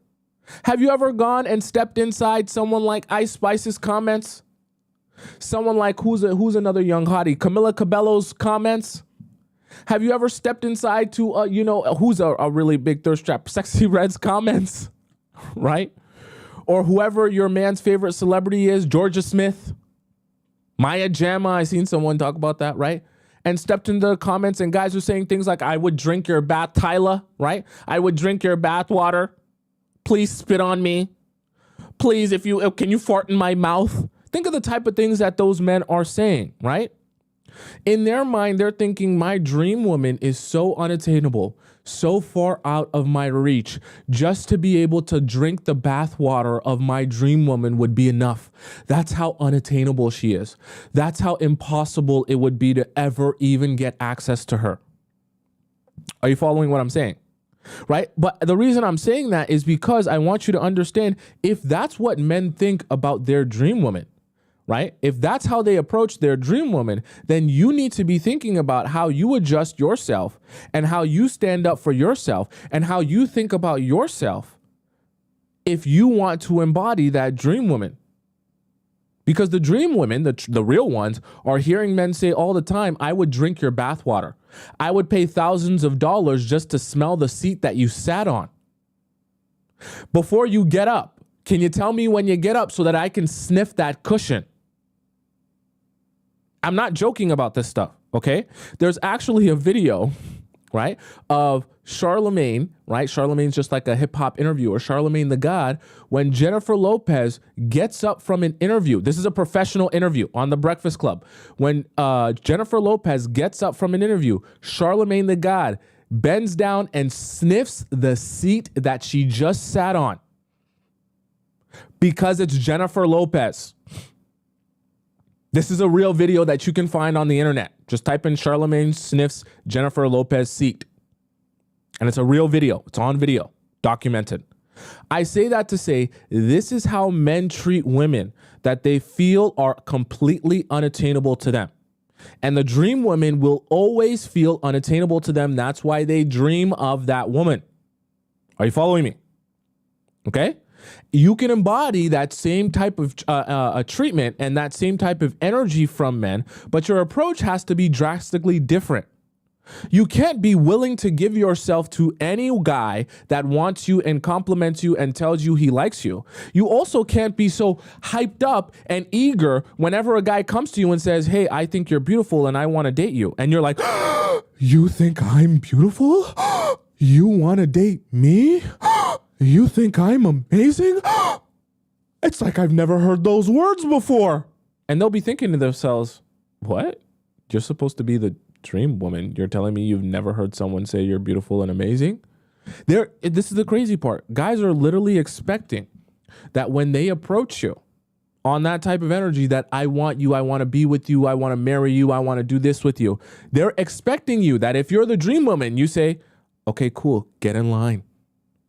Have you ever gone and stepped inside someone like Ice Spice's comments? Someone like who's another young hottie, Camila Cabello's comments? Have you ever stepped inside to who's a really big thirst trap, Sexy Red's comments, right? Or whoever your man's favorite celebrity is, Georgia Smith, Maya Jama. I seen someone talk about that, right? And stepped into the comments and guys were saying things like, I would drink your bath, Tyla, right? I would drink your bath water. Please spit on me. Please, can you fart in my mouth? Think of the type of things that those men are saying, right? In their mind, they're thinking my dream woman is so unattainable, so far out of my reach. Just to be able to drink the bathwater of my dream woman would be enough. That's how unattainable she is. That's how impossible it would be to ever even get access to her. Are you following what I'm saying? Right? But the reason I'm saying that is because I want you to understand, if that's what men think about their dream woman, right? If that's how they approach their dream woman, then you need to be thinking about how you adjust yourself and how you stand up for yourself and how you think about yourself if you want to embody that dream woman. Because the dream women, the real ones, are hearing men say all the time, I would drink your bathwater. I would pay thousands of dollars just to smell the seat that you sat on. Before you get up, can you tell me when you get up so that I can sniff that cushion? I'm not joking about this stuff, okay? There's actually a video, right, of Charlemagne, right? Charlemagne's just like a hip hop interviewer, Charlemagne the God, when Jennifer Lopez gets up from an interview. This is a professional interview on The Breakfast Club. When Jennifer Lopez gets up from an interview, Charlemagne the God bends down and sniffs the seat that she just sat on because it's Jennifer Lopez. This is a real video that you can find on the internet. Just type in Charlemagne sniffs Jennifer Lopez seat. And it's a real video. It's on video, documented. I say that to say this is how men treat women that they feel are completely unattainable to them. And the dream women will always feel unattainable to them. That's why they dream of that woman. Are you following me? Okay? You can embody that same type of treatment and that same type of energy from men, but your approach has to be drastically different. You can't be willing to give yourself to any guy that wants you and compliments you and tells you he likes you. You also can't be so hyped up and eager whenever a guy comes to you and says, hey, I think you're beautiful and I want to date you. And you're like, you think I'm beautiful? You want to date me? You think I'm amazing? It's like I've never heard those words before. And they'll be thinking to themselves, what? You're supposed to be the dream woman. You're telling me you've never heard someone say you're beautiful and amazing? This is the crazy part. Guys are literally expecting that when they approach you on that type of energy that I want you, I want to be with you, I want to marry you, I want to do this with you. They're expecting you that if you're the dream woman, you say, okay, cool, get in line.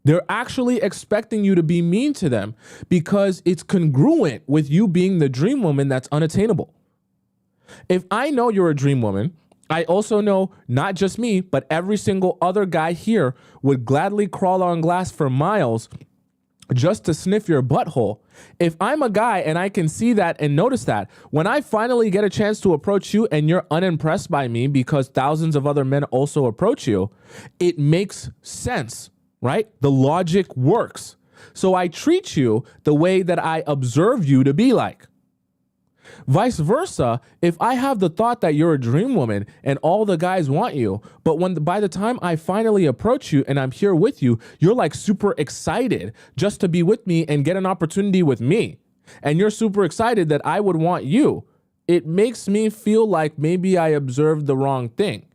They're actually expecting you to be mean to them because it's congruent with you being the dream woman that's unattainable. If I know you're a dream woman, I also know not just me, but every single other guy here would gladly crawl on glass for miles just to sniff your butthole. If I'm a guy and I can see that and notice that, when I finally get a chance to approach you and you're unimpressed by me because thousands of other men also approach you, it makes sense, right? The logic works. So I treat you the way that I observe you to be like. Vice versa, if I have the thought that you're a dream woman and all the guys want you, but by the time I finally approach you and I'm here with you, you're like super excited just to be with me and get an opportunity with me. And you're super excited that I would want you. It makes me feel like maybe I observed the wrong thing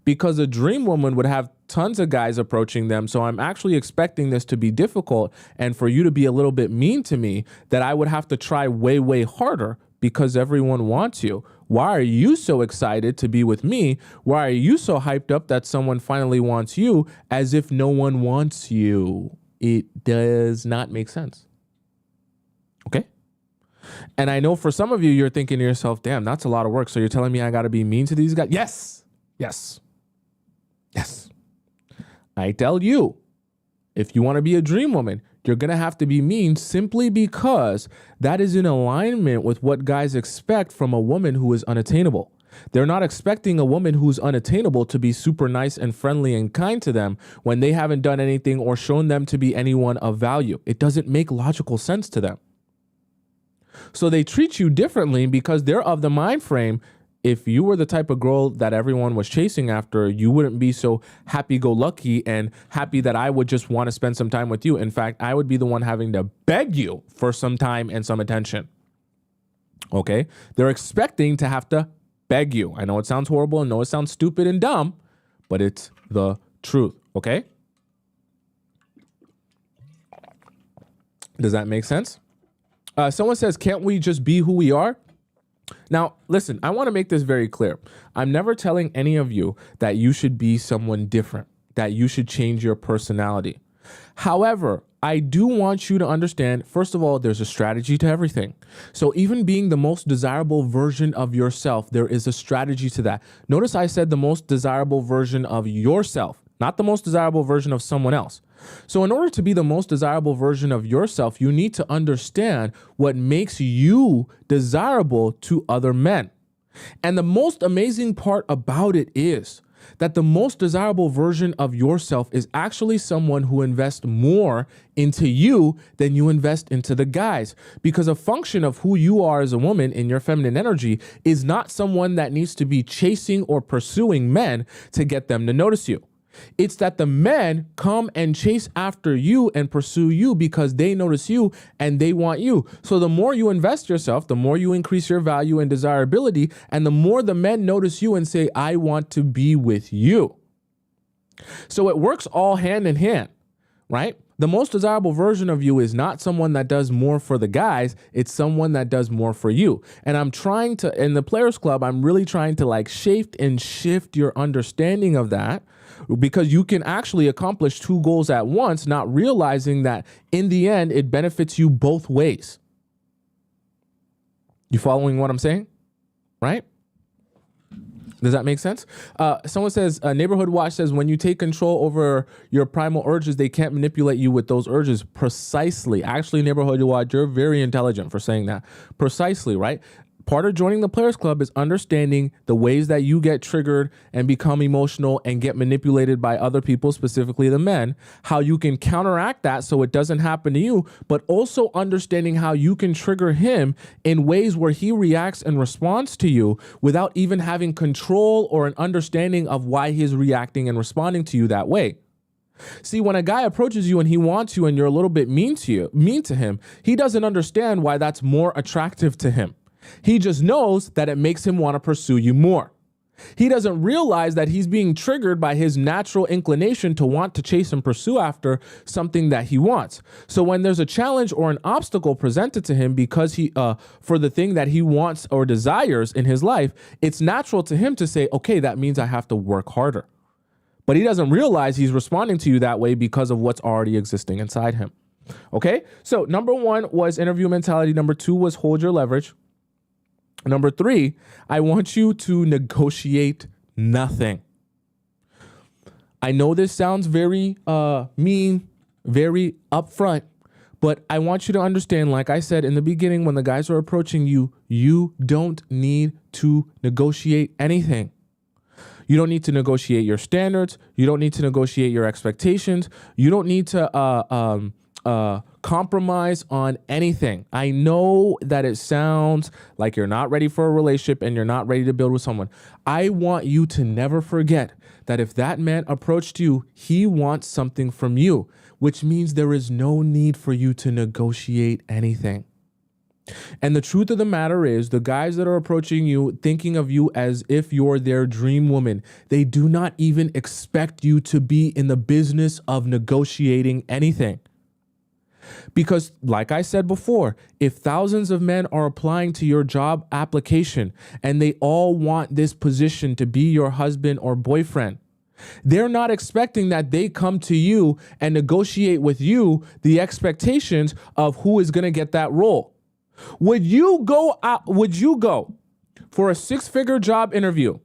because a dream woman would have tons of guys approaching them. So I'm actually expecting this to be difficult and for you to be a little bit mean to me that I would have to try way, way harder because everyone wants you. Why are you so excited to be with me? Why are you so hyped up that someone finally wants you as if no one wants you? It does not make sense. Okay? And I know for some of you, you're thinking to yourself, damn, that's a lot of work. So you're telling me I got to be mean to these guys? Yes. Yes. Yes. I tell you, if you want to be a dream woman, you're going to have to be mean simply because that is in alignment with what guys expect from a woman who is unattainable. They're not expecting a woman who's unattainable to be super nice and friendly and kind to them when they haven't done anything or shown them to be anyone of value. It doesn't make logical sense to them. So they treat you differently because they're of the mind frame. If you were the type of girl that everyone was chasing after, you wouldn't be so happy-go-lucky and happy that I would just want to spend some time with you. In fact, I would be the one having to beg you for some time and some attention. Okay? They're expecting to have to beg you. I know it sounds horrible. I know it sounds stupid and dumb, but it's the truth. Okay? Does that make sense? Someone says, can't we just be who we are? Now, listen, I want to make this very clear. I'm never telling any of you that you should be someone different, that you should change your personality. However, I do want you to understand, first of all, there's a strategy to everything. So even being the most desirable version of yourself, there is a strategy to that. Notice I said the most desirable version of yourself, not the most desirable version of someone else. So in order to be the most desirable version of yourself, you need to understand what makes you desirable to other men. And the most amazing part about it is that the most desirable version of yourself is actually someone who invests more into you than you invest into the guys. Because a function of who you are as a woman in your feminine energy is not someone that needs to be chasing or pursuing men to get them to notice you. It's that the men come and chase after you and pursue you because they notice you and they want you. So the more you invest yourself, the more you increase your value and desirability, and the more the men notice you and say, I want to be with you. So it works all hand in hand, right? The most desirable version of you is not someone that does more for the guys. It's someone that does more for you. And I'm trying to, in the Players Club, I'm really trying to like shape and shift your understanding of that, because you can actually accomplish two goals at once, not realizing that in the end, it benefits you both ways. You following what I'm saying? Right? Does that make sense? Someone says, Neighborhood Watch says, when you take control over your primal urges, they can't manipulate you with those urges. Precisely. Actually, Neighborhood Watch, you're very intelligent for saying that. Precisely, right? Part of joining the Players Club is understanding the ways that you get triggered and become emotional and get manipulated by other people, specifically the men, how you can counteract that so it doesn't happen to you, but also understanding how you can trigger him in ways where he reacts and responds to you without even having control or an understanding of why he's reacting and responding to you that way. See, when a guy approaches you and he wants you and you're a little bit mean to him, he doesn't understand why that's more attractive to him. He just knows that it makes him want to pursue you more. He doesn't realize that he's being triggered by his natural inclination to want to chase and pursue after something that he wants. So when there's a challenge or an obstacle presented to him because for the thing that he wants or desires in his life, it's natural to him to say, okay, that means I have to work harder. But he doesn't realize he's responding to you that way because of what's already existing inside him. Okay, so number one was interview mentality. Number two was hold your leverage. Number three, I want you to negotiate nothing. I know this sounds very mean, very upfront, but I want you to understand, like I said in the beginning, when the guys are approaching you, you don't need to negotiate anything. You don't need to negotiate your standards. You don't need to negotiate your expectations. You don't need to compromise on anything. I know that it sounds like you're not ready for a relationship and you're not ready to build with someone. I want you to never forget that if that man approached you, he wants something from you, which means there is no need for you to negotiate anything. And the truth of the matter is, the guys that are approaching you, thinking of you as if you're their dream woman, they do not even expect you to be in the business of negotiating anything. Because like I said before, if thousands of men are applying to your job application and they all want this position to be your husband or boyfriend, they're not expecting that they come to you and negotiate with you the expectations of who is going to get that role. Would you go for a six-figure job interview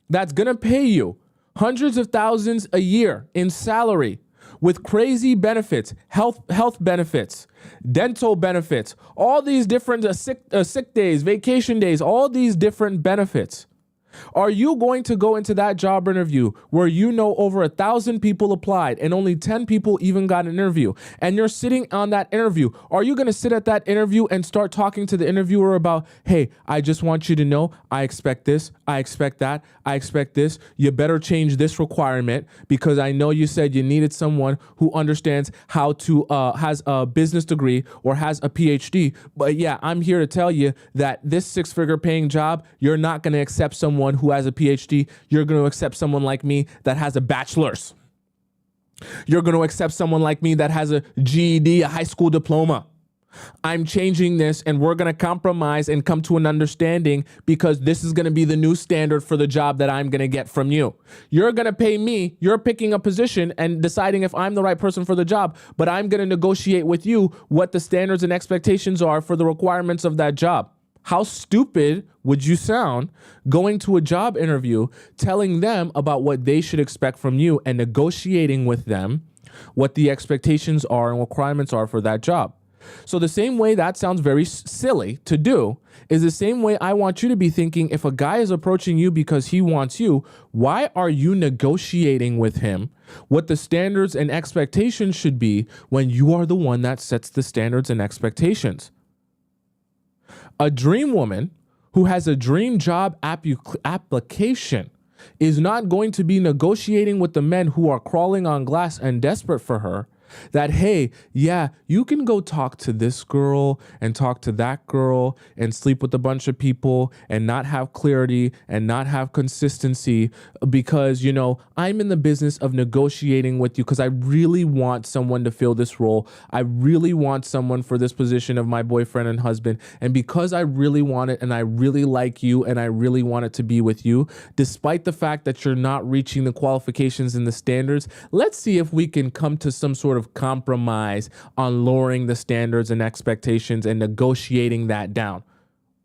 that's going to pay you hundreds of thousands a year in salary, with crazy benefits, health benefits, dental benefits, all these different sick days, vacation days, all these different benefits? Are you going to go into that job interview where you know over 1,000 people applied and only 10 people even got an interview, and you're sitting on that interview? Are you going to sit at that interview and start talking to the interviewer about, hey, I just want you to know, I expect this, I expect that, I expect this. You better change this requirement because I know you said you needed someone who understands how to, has a business degree or has a PhD. But yeah, I'm here to tell you that this six-figure paying job, you're not going to accept someone who has a PhD. You're going to accept someone like me that has a bachelor's. You're going to accept someone like me that has a GED, a high school diploma. I'm changing this and we're going to compromise and come to an understanding because this is going to be the new standard for the job that I'm going to get from you. You're going to pay me. You're picking a position and deciding if I'm the right person for the job, but I'm going to negotiate with you what the standards and expectations are for the requirements of that job. How stupid would you sound going to a job interview, telling them about what they should expect from you and negotiating with them what the expectations are and requirements are for that job. So the same way that sounds very silly to do is the same way I want you to be thinking. If a guy is approaching you because he wants you, why are you negotiating with him what the standards and expectations should be when you are the one that sets the standards and expectations? A dream woman who has a dream job application is not going to be negotiating with the men who are crawling on glass and desperate for her that, hey, yeah, you can go talk to this girl and talk to that girl and sleep with a bunch of people and not have clarity and not have consistency because, you know, I'm in the business of negotiating with you because I really want someone to fill this role. I really want someone for this position of my boyfriend and husband. And because I really want it and I really like you and I really want it to be with you, despite the fact that you're not reaching the qualifications and the standards, let's see if we can come to some sort of compromise on lowering the standards and expectations and negotiating that down.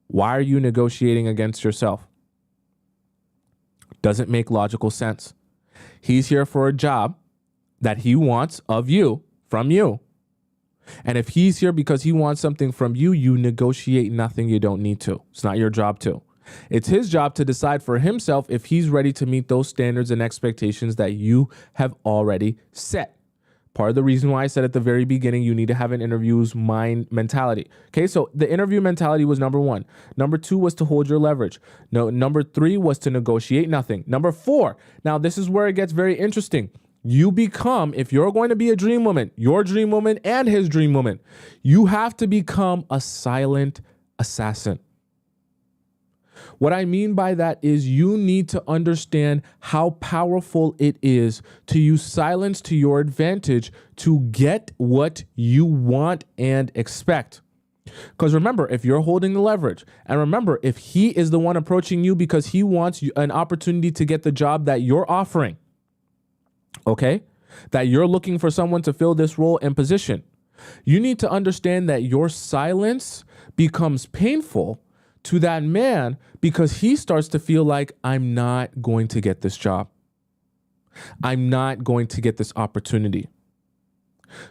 Why are you negotiating against yourself? Doesn't make logical sense. He's here for a job that he wants of you, from you. And if he's here because he wants something from you, you negotiate nothing you don't need to. It's not your job to. It's his job to decide for himself if he's ready to meet those standards and expectations that you have already set. Part of the reason why I said at the very beginning, you need to have an interview's mind mentality. Okay, so the interview mentality was number 1. Number 2 was to hold your leverage. No, number 3 was to negotiate nothing. Number 4, now this is where it gets very interesting. You become, if you're going to be a dream woman, your dream woman and his dream woman, you have to become a silent assassin. What I mean by that is you need to understand how powerful it is to use silence to your advantage to get what you want and expect. Because remember, if you're holding the leverage, and remember, if he is the one approaching you because he wants an opportunity to get the job that you're offering, okay, that you're looking for someone to fill this role and position, you need to understand that your silence becomes painful to that man because he starts to feel like, I'm not going to get this job. I'm not going to get this opportunity.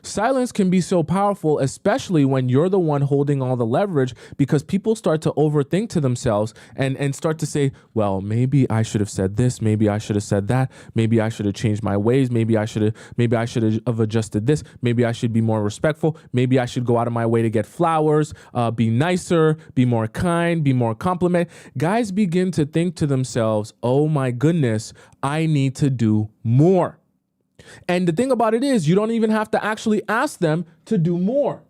Silence can be so powerful, especially when you're the one holding all the leverage, because people start to overthink to themselves and start to say, well, maybe I should have said this. Maybe I should have said that. Maybe I should have changed my ways. Maybe I should have adjusted this. Maybe I should be more respectful. Maybe I should go out of my way to get flowers, be nicer, be more kind, be more compliment. Guys begin to think to themselves, oh my goodness, I need to do more. And the thing about it is, you don't even have to actually ask them to do more.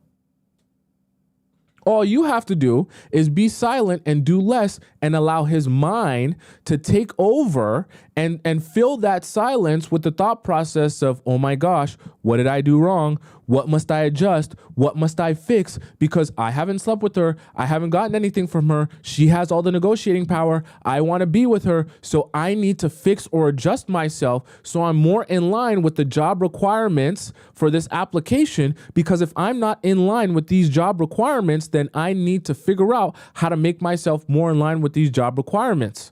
All you have to do is be silent and do less and allow his mind to take over and fill that silence with the thought process of, oh my gosh, what did I do wrong? What must I adjust? What must I fix? Because I haven't slept with her. I haven't gotten anything from her. She has all the negotiating power. I want to be with her. So I need to fix or adjust myself so I'm more in line with the job requirements for this application. Because if I'm not in line with these job requirements, then I need to figure out how to make myself more in line with these job requirements.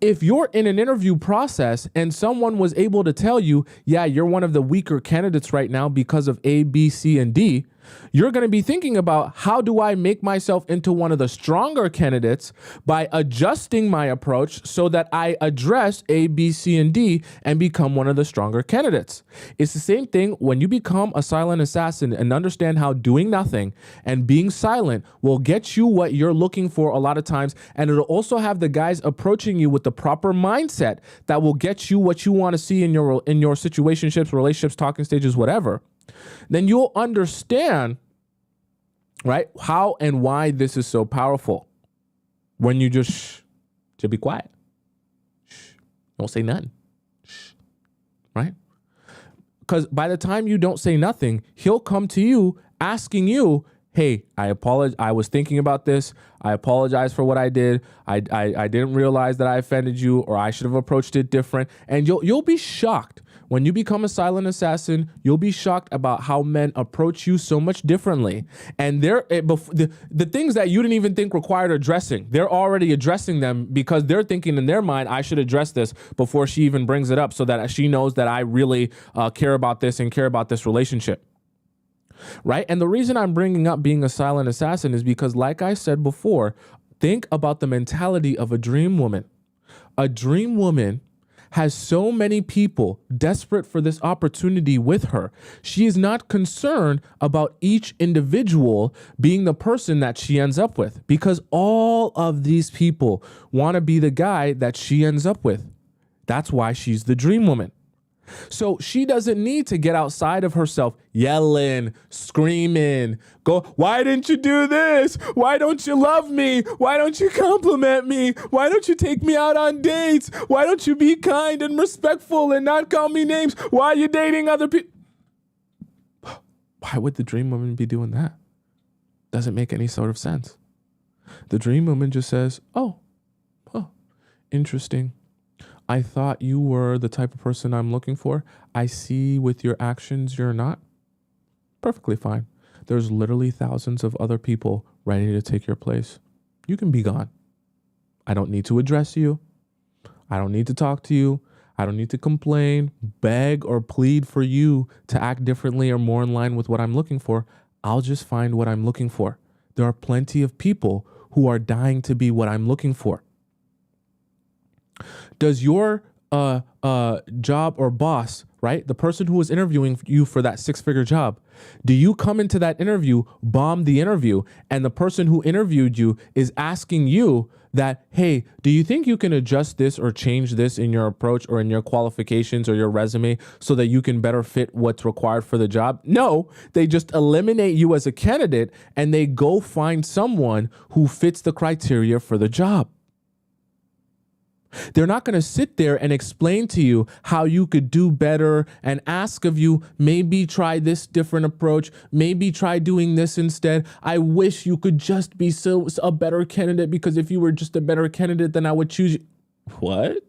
If you're in an interview process and someone was able to tell you, yeah, you're one of the weaker candidates right now because of A, B, C, and D, you're going to be thinking about, how do I make myself into one of the stronger candidates by adjusting my approach so that I address A, B, C, and D and become one of the stronger candidates. It's the same thing when you become a silent assassin and understand how doing nothing and being silent will get you what you're looking for a lot of times. And it'll also have the guys approaching you with the proper mindset that will get you what you want to see in your situationships, relationships, talking stages, whatever. Then you'll understand, right, how and why this is so powerful. When you just be quiet. Don't say nothing. Right? Because by the time you don't say nothing, he'll come to you asking you, hey, I apologize. I was thinking about this. I apologize for what I did. I didn't realize that I offended you, or I should have approached it different. And you'll be shocked When you become a silent assassin, you'll be shocked about how men approach you so much differently. And the things that you didn't even think required addressing, they're already addressing them because they're thinking in their mind, I should address this before she even brings it up so that she knows that I really care about this and care about this relationship. Right? And the reason I'm bringing up being a silent assassin is because, like I said before, think about the mentality of a dream woman. A dream woman has so many people desperate for this opportunity with her. She is not concerned about each individual being the person that she ends up with, because all of these people want to be the guy that she ends up with. That's why she's the dream woman. So she doesn't need to get outside of herself yelling, screaming, go, why didn't you do this? Why don't you love me? Why don't you compliment me? Why don't you take me out on dates? Why don't you be kind and respectful and not call me names? Why are you dating other people? Why would the dream woman be doing that? Doesn't make any sort of sense. The dream woman just says, oh, interesting. I thought you were the type of person I'm looking for. I see with your actions you're not. Perfectly fine. There's literally thousands of other people ready to take your place. You can be gone. I don't need to address you. I don't need to talk to you. I don't need to complain, beg, or plead for you to act differently or more in line with what I'm looking for. I'll just find what I'm looking for. There are plenty of people who are dying to be what I'm looking for. Does your job or boss, right, the person who is interviewing you for that 6-figure job, do you come into that interview, bomb the interview, and the person who interviewed you is asking you that, hey, do you think you can adjust this or change this in your approach or in your qualifications or your resume so that you can better fit what's required for the job? No, they just eliminate you as a candidate and they go find someone who fits the criteria for the job. They're not going to sit there and explain to you how you could do better and ask of you, maybe try this different approach, maybe try doing this instead. I wish you could just be a better candidate, because if you were just a better candidate, then I would choose you. What?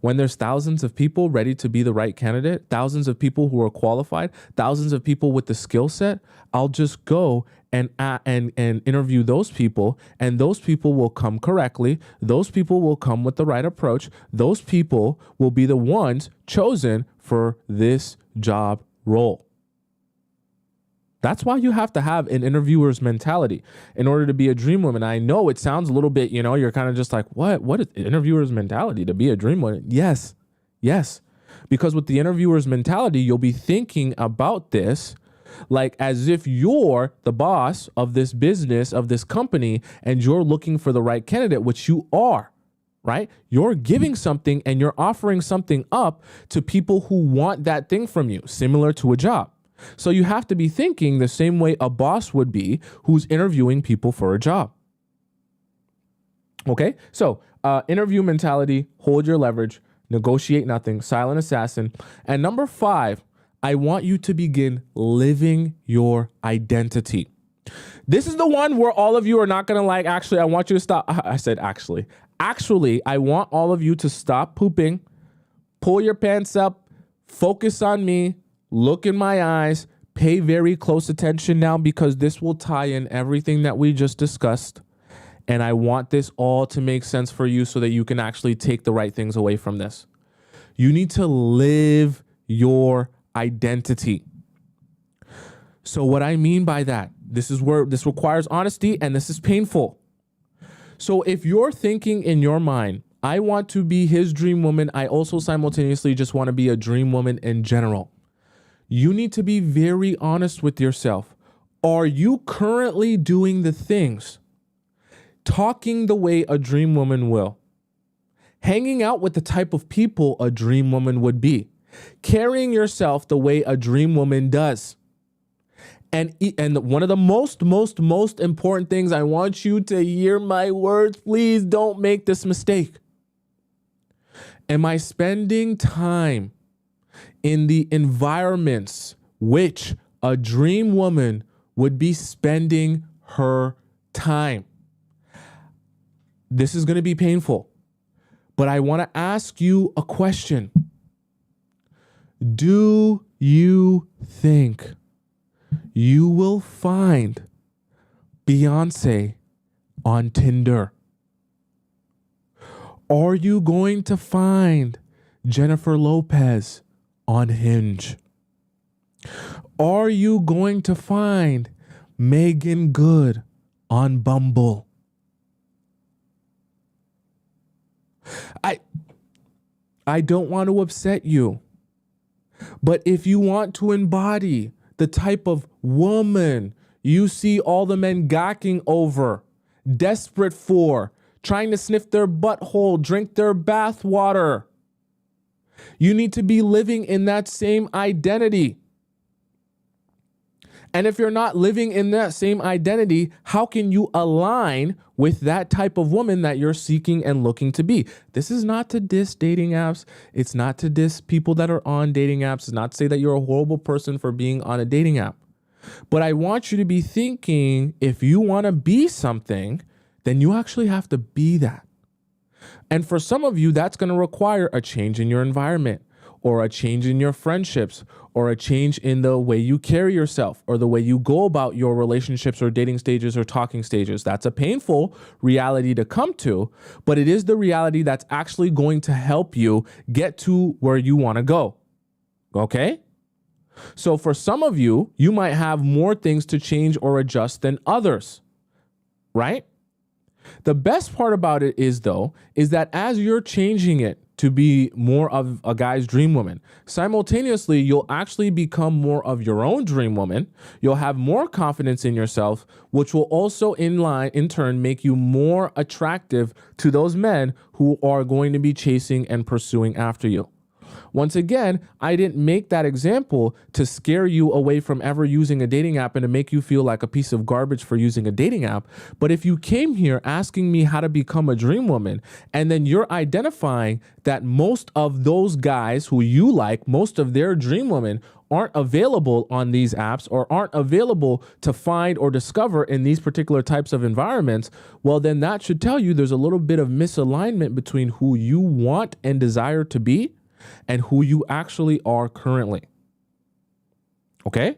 When there's thousands of people ready to be the right candidate, thousands of people who are qualified, thousands of people with the skill set, I'll just go and interview those people, and those people will come correctly. Those people will come with the right approach. Those people will be the ones chosen for this job role. That's why you have to have an interviewer's mentality in order to be a dream woman. I know it sounds a little bit, you're kind of just like, what is interviewer's mentality to be a dream woman? Yes. Because with the interviewer's mentality, you'll be thinking about this like as if you're the boss of this business, of this company, and you're looking for the right candidate, which you are, right? You're giving something and you're offering something up to people who want that thing from you, similar to a job. So you have to be thinking the same way a boss would be who's interviewing people for a job. Okay, so interview mentality, hold your leverage, negotiate nothing, silent assassin. And number 5, I want you to begin living your identity. This is the one where all of you are not going to like, actually, I want you to stop. I said actually. Actually, I want all of you to stop pooping, pull your pants up, focus on me, look in my eyes, pay very close attention now, because this will tie in everything that we just discussed. And I want this all to make sense for you so that you can actually take the right things away from this. You need to live your identity. So what I mean by that, this is where this requires honesty, and this is painful. So if you're thinking in your mind, I want to be his dream woman, I also simultaneously just want to be a dream woman in general, you need to be very honest with yourself. Are you currently doing the things, talking the way a dream woman will, hanging out with the type of people a dream woman would be, carrying yourself the way a dream woman does? And one of the most important things, I want you to hear my words. Please don't make this mistake. Am I spending time in the environments which a dream woman would be spending her time? This is going to be painful, but I want to ask you a question. Do you think you will find Beyonce on Tinder? Are you going to find Jennifer Lopez on Hinge? Are you going to find Megan Good on Bumble? I don't want to upset you, but if you want to embody the type of woman you see all the men gawking over, desperate for, trying to sniff their butthole, drink their bath water, you need to be living in that same identity. And if you're not living in that same identity, how can you align with that type of woman that you're seeking and looking to be? This is not to diss dating apps. It's not to diss people that are on dating apps. It's not to say that you're a horrible person for being on a dating app. But I want you to be thinking, if you want to be something, then you actually have to be that. And for some of you, that's going to require a change in your environment, or a change in your friendships, or a change in the way you carry yourself, or the way you go about your relationships or dating stages or talking stages. That's a painful reality to come to, but it is the reality that's actually going to help you get to where you want to go. Okay? So for some of you, you might have more things to change or adjust than others, right? The best part about it is, though, is that as you're changing it to be more of a guy's dream woman, simultaneously, you'll actually become more of your own dream woman. You'll have more confidence in yourself, which will also in turn make you more attractive to those men who are going to be chasing and pursuing after you. Once again, I didn't make that example to scare you away from ever using a dating app and to make you feel like a piece of garbage for using a dating app. But if you came here asking me how to become a dream woman, and then you're identifying that most of those guys who you like, most of their dream women aren't available on these apps or aren't available to find or discover in these particular types of environments, well, then that should tell you there's a little bit of misalignment between who you want and desire to be and who you actually are currently. Okay?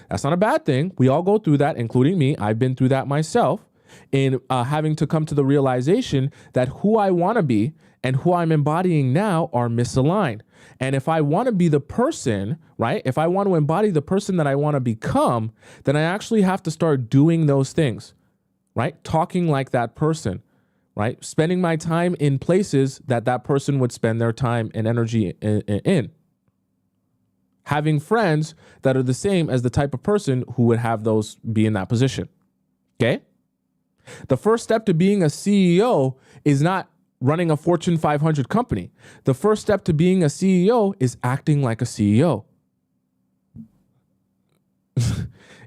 That's not a bad thing. We all go through that, including me. I've been through that myself in having to come to the realization that who I want to be and who I'm embodying now are misaligned. And if I want to be the person, right? If I want to embody the person that I want to become, then I actually have to start doing those things, right? Talking like that person, right? Spending my time in places that that person would spend their time and energy in. Having friends that are the same as the type of person who would have those be in that position. Okay? The first step to being a CEO is not running a Fortune 500 company. The first step to being a CEO is acting like a CEO.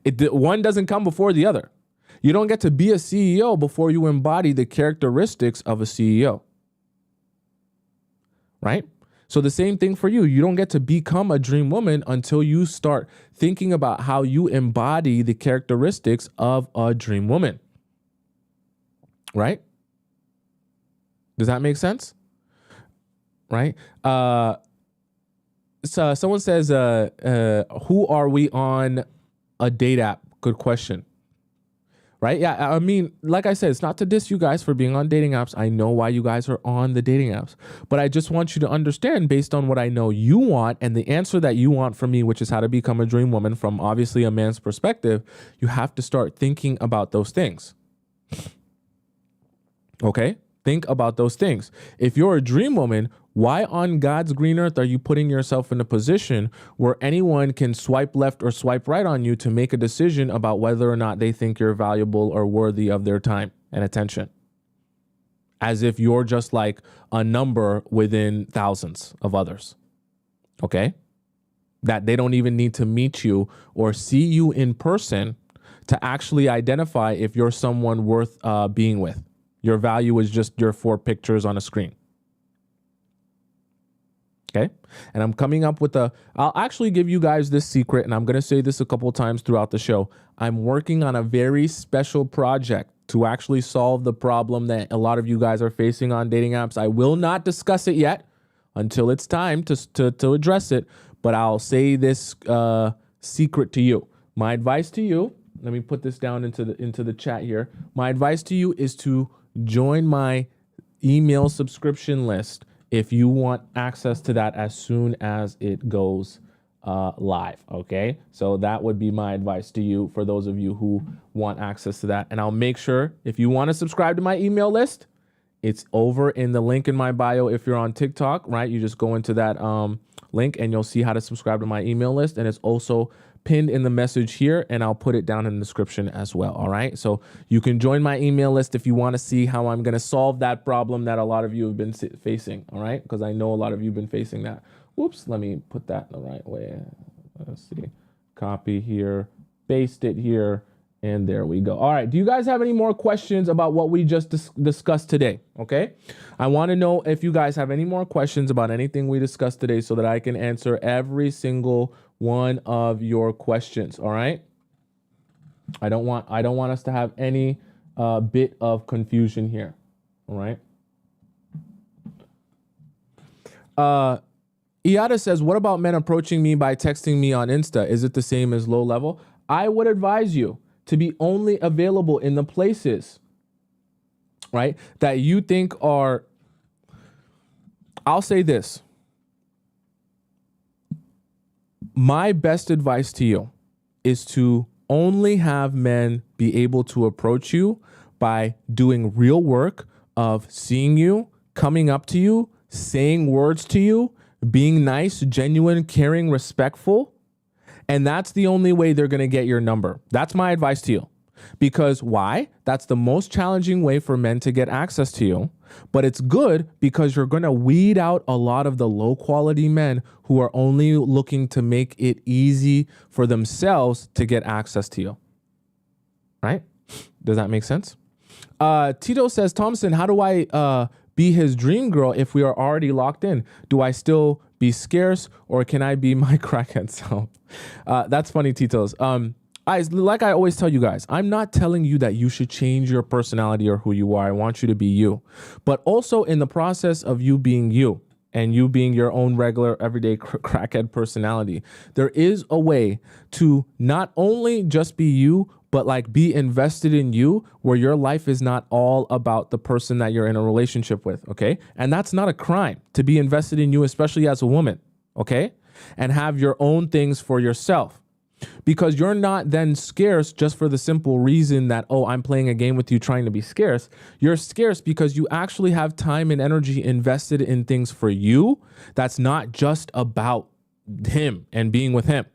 One doesn't come before the other. You don't get to be a CEO before you embody the characteristics of a CEO, right? So the same thing for you. You don't get to become a dream woman until you start thinking about how you embody the characteristics of a dream woman, right? Does that make sense? Right? So someone says, who are we on a date app? Good question. Right? Yeah. I mean, like I said, it's not to diss you guys for being on dating apps. I know why you guys are on the dating apps, but I just want you to understand, based on what I know you want and the answer that you want from me, which is how to become a dream woman from obviously a man's perspective, you have to start thinking about those things. Okay? Think about those things. If you're a dream woman, why on God's green earth are you putting yourself in a position where anyone can swipe left or swipe right on you to make a decision about whether or not they think you're valuable or worthy of their time and attention? As if you're just like a number within thousands of others. Okay? That they don't even need to meet you or see you in person to actually identify if you're someone worth being with. Your value is just your 4 pictures on a screen. Okay. And I'm coming up with I'll actually give you guys this secret, and I'm going to say this a couple of times throughout the show. I'm working on a very special project to actually solve the problem that a lot of you guys are facing on dating apps. I will not discuss it yet until it's time to address it, but I'll say this secret to you. My advice to you, let me put this down into the chat here. My advice to you is to join my email subscription list if you want access to that as soon as it goes live. Okay, so that would be my advice to you for those of you who want access to that. And I'll make sure, if you want to subscribe to my email list, it's over in the link in my bio. If you're on TikTok, right, you just go into that link and you'll see how to subscribe to my email list. And it's also pinned in the message here, and I'll put it down in the description as well. All right, so you can join my email list if you want to see how I'm going to solve that problem that a lot of you have been facing. All right, because I know a lot of you have been facing that. Whoops, let me put that in the right way. Let's see, copy here, paste it here, and there we go. All right, do you guys have any more questions about what we just discussed today? Okay, I want to know if you guys have any more questions about anything we discussed today so that I can answer every single one of your questions. All right, I don't want us to have any bit of confusion here. All right. Iada says, what about men approaching me by texting me on Insta? Is it the same as low level? I would advise you to be only available in the places, right, that you think are, I'll say this. My best advice to you is to only have men be able to approach you by doing real work of seeing you, coming up to you, saying words to you, being nice, genuine, caring, respectful. And that's the only way they're going to get your number. That's my advice to you. Because why? That's the most challenging way for men to get access to you. But it's good because you're going to weed out a lot of the low quality men who are only looking to make it easy for themselves to get access to you. Right? Does that make sense? Tito says, Tomisin, how do I be his dream girl if we are already locked in? Do I still be scarce, or can I be my crackhead self? That's funny, Tito's. Like I always tell you guys, I'm not telling you that you should change your personality or who you are. I want you to be you. But also in the process of you being you and you being your own regular everyday crackhead personality, there is a way to not only just be you, but like be invested in you, where your life is not all about the person that you're in a relationship with, okay? And that's not a crime to be invested in you, especially as a woman, okay? And have your own things for yourself. Because you're not then scarce just for the simple reason that, oh, I'm playing a game with you trying to be scarce. You're scarce because you actually have time and energy invested in things for you that's not just about him and being with him.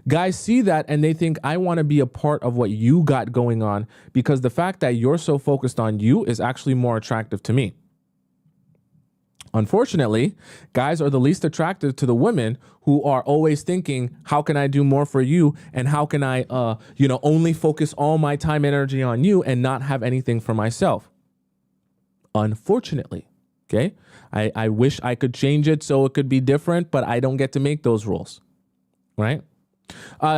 Guys see that and they think, I want to be a part of what you got going on, because the fact that you're so focused on you is actually more attractive to me. Unfortunately, guys are the least attractive to the women who are always thinking, how can I do more for you? And how can I, only focus all my time and energy on you and not have anything for myself? Unfortunately, okay? I wish I could change it so it could be different, but I don't get to make those rules, right?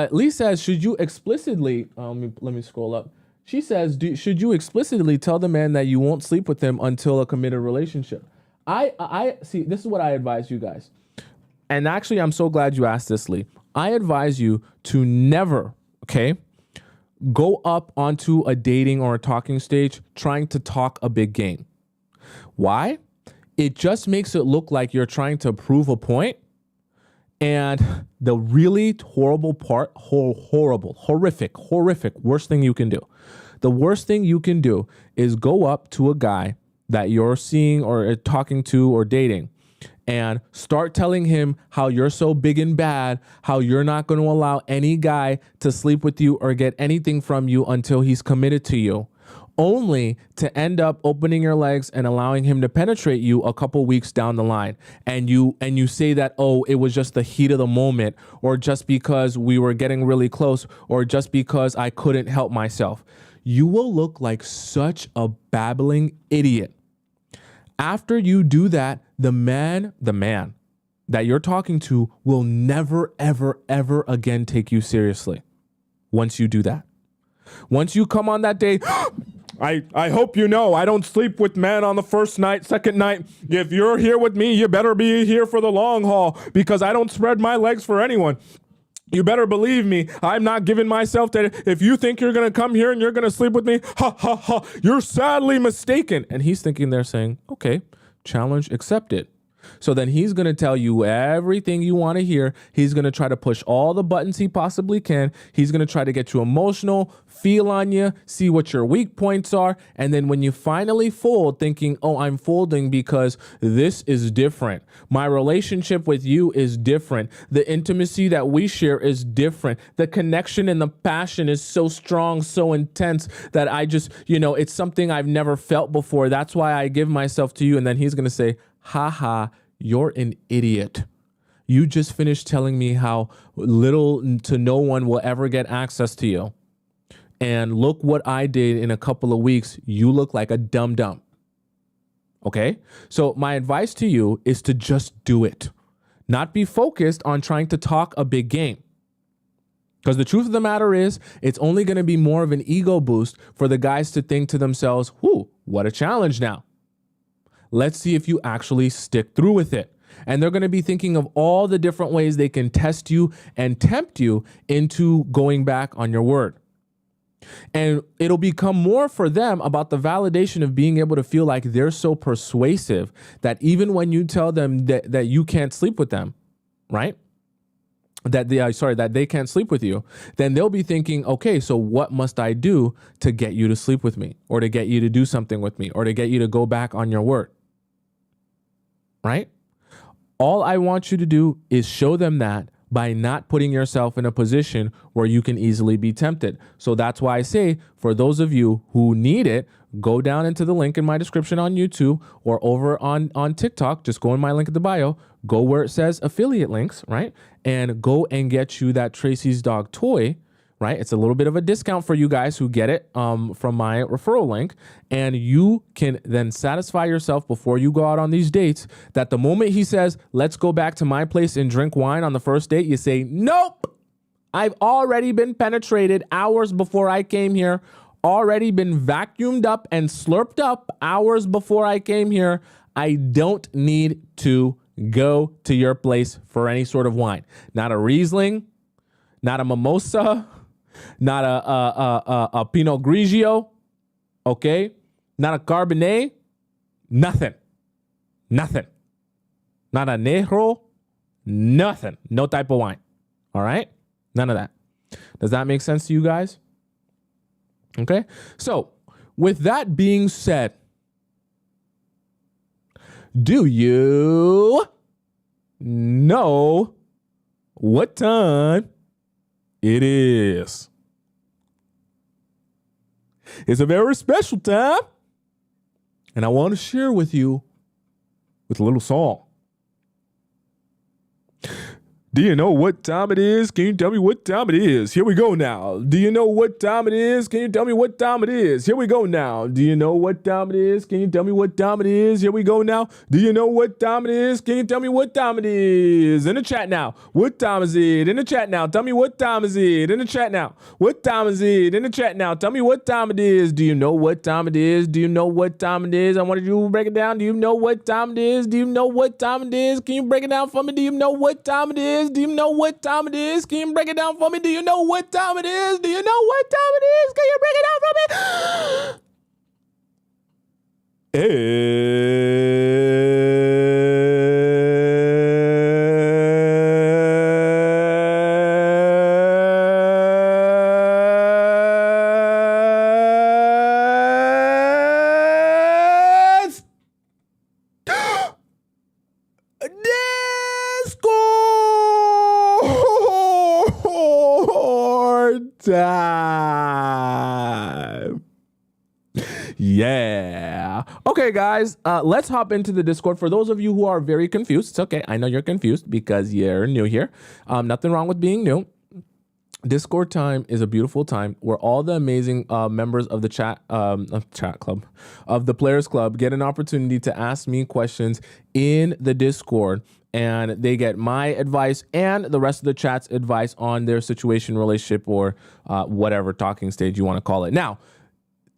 Lee says, should you explicitly, let me scroll up. She says, should you explicitly tell the man that you won't sleep with him until a committed relationship? I see, this is what I advise you guys. And actually, I'm so glad you asked this, Lee. I advise you to never, okay, go up onto a dating or a talking stage trying to talk a big game. Why? It just makes it look like you're trying to prove a point. And the really horrible part, horrific, worst thing you can do. The worst thing you can do is go up to a guy that you're seeing or talking to or dating and start telling him how you're so big and bad, how you're not going to allow any guy to sleep with you or get anything from you until he's committed to you, only to end up opening your legs and allowing him to penetrate you a couple weeks down the line. And you say that, oh, it was just the heat of the moment, or just because we were getting really close, or just because I couldn't help myself. You will look like such a babbling idiot. After you do that, the man that you're talking to will never, ever, ever again take you seriously. Once you do that. Once you come on that date, I hope you know I don't sleep with men on the first night, second night. If you're here with me, you better be here for the long haul because I don't spread my legs for anyone. You better believe me. I'm not giving myself that. If you think you're going to come here and you're going to sleep with me, ha, ha, ha, you're sadly mistaken. And he's thinking they're saying, okay, challenge accepted. So then he's going to tell you everything you want to hear. He's going to try to push all the buttons he possibly can. He's going to try to get you emotional, feel on you, see what your weak points are. And then when you finally fold, thinking, oh, I'm folding because this is different. My relationship with you is different. The intimacy that we share is different. The connection and the passion is so strong, so intense that I just, it's something I've never felt before. That's why I give myself to you. And then he's going to say, ha ha, you're an idiot. You just finished telling me how little to no one will ever get access to you. And look what I did in a couple of weeks. You look like a dum-dum. Okay? So my advice to you is to just do it. Not be focused on trying to talk a big game. Because the truth of the matter is, it's only going to be more of an ego boost for the guys to think to themselves, whoo, what a challenge now. Let's see if you actually stick through with it. And they're going to be thinking of all the different ways they can test you and tempt you into going back on your word. And it'll become more for them about the validation of being able to feel like they're so persuasive that even when you tell them that you can't sleep with them, right? That they can't sleep with you, then they'll be thinking, okay, so what must I do to get you to sleep with me or to get you to do something with me or to get you to go back on your word? Right? All I want you to do is show them that by not putting yourself in a position where you can easily be tempted. So that's why I say, for those of you who need it, go down into the link in my description on YouTube or over on TikTok. Just go in my link in the bio, go where it says affiliate links, right? And go and get you that Tracy's Dog toy, right? It's a little bit of a discount for you guys who get it from my referral link. And you can then satisfy yourself before you go out on these dates that the moment he says, let's go back to my place and drink wine on the first date, you say, nope, I've already been penetrated hours before I came here, already been vacuumed up and slurped up hours before I came here. I don't need to go to your place for any sort of wine. Not a Riesling, not a Mimosa, not a Pinot Grigio, okay? Not a Cabernet, nothing. Not a Negro, nothing. No type of wine, all right? None of that. Does that make sense to you guys? Okay, so with that being said, do you know what time it is? It's a very special time, and I want to share with you with a little song. Do you know what time it is? Can you tell me what time it is? Here we go now. Do you know what time it is? Can you tell me what time it is? Here we go now. Do you know what time it is? Can you tell me what time it is? Here we go now. Do you know what time it is? Can you tell me what time it is? In the chat now. What time is it? In the chat now. Tell me what time is it? In the chat now. What time is it? In the chat now. Tell me what time it is. Do you know what time it is? Do you know what time it is? I wanted you to break it down. Do you know what time it is? Do you know what time it is? Can you break it down for me? Do you know what time it is? Do you know what time it is? Can you break it down for me? Do you know what time it is? Do you know what time it is? Can you break it down for me? Time. Yeah. Okay, guys, let's hop into the Discord. For those of you who are very confused, it's okay. I know you're confused because you're new here. Nothing wrong with being new. Discord time is a beautiful time where all the amazing members of the chat club, of the Players Club, get an opportunity to ask me questions in the Discord. And they get my advice and the rest of the chat's advice on their situation, relationship, or whatever talking stage you want to call it. Now,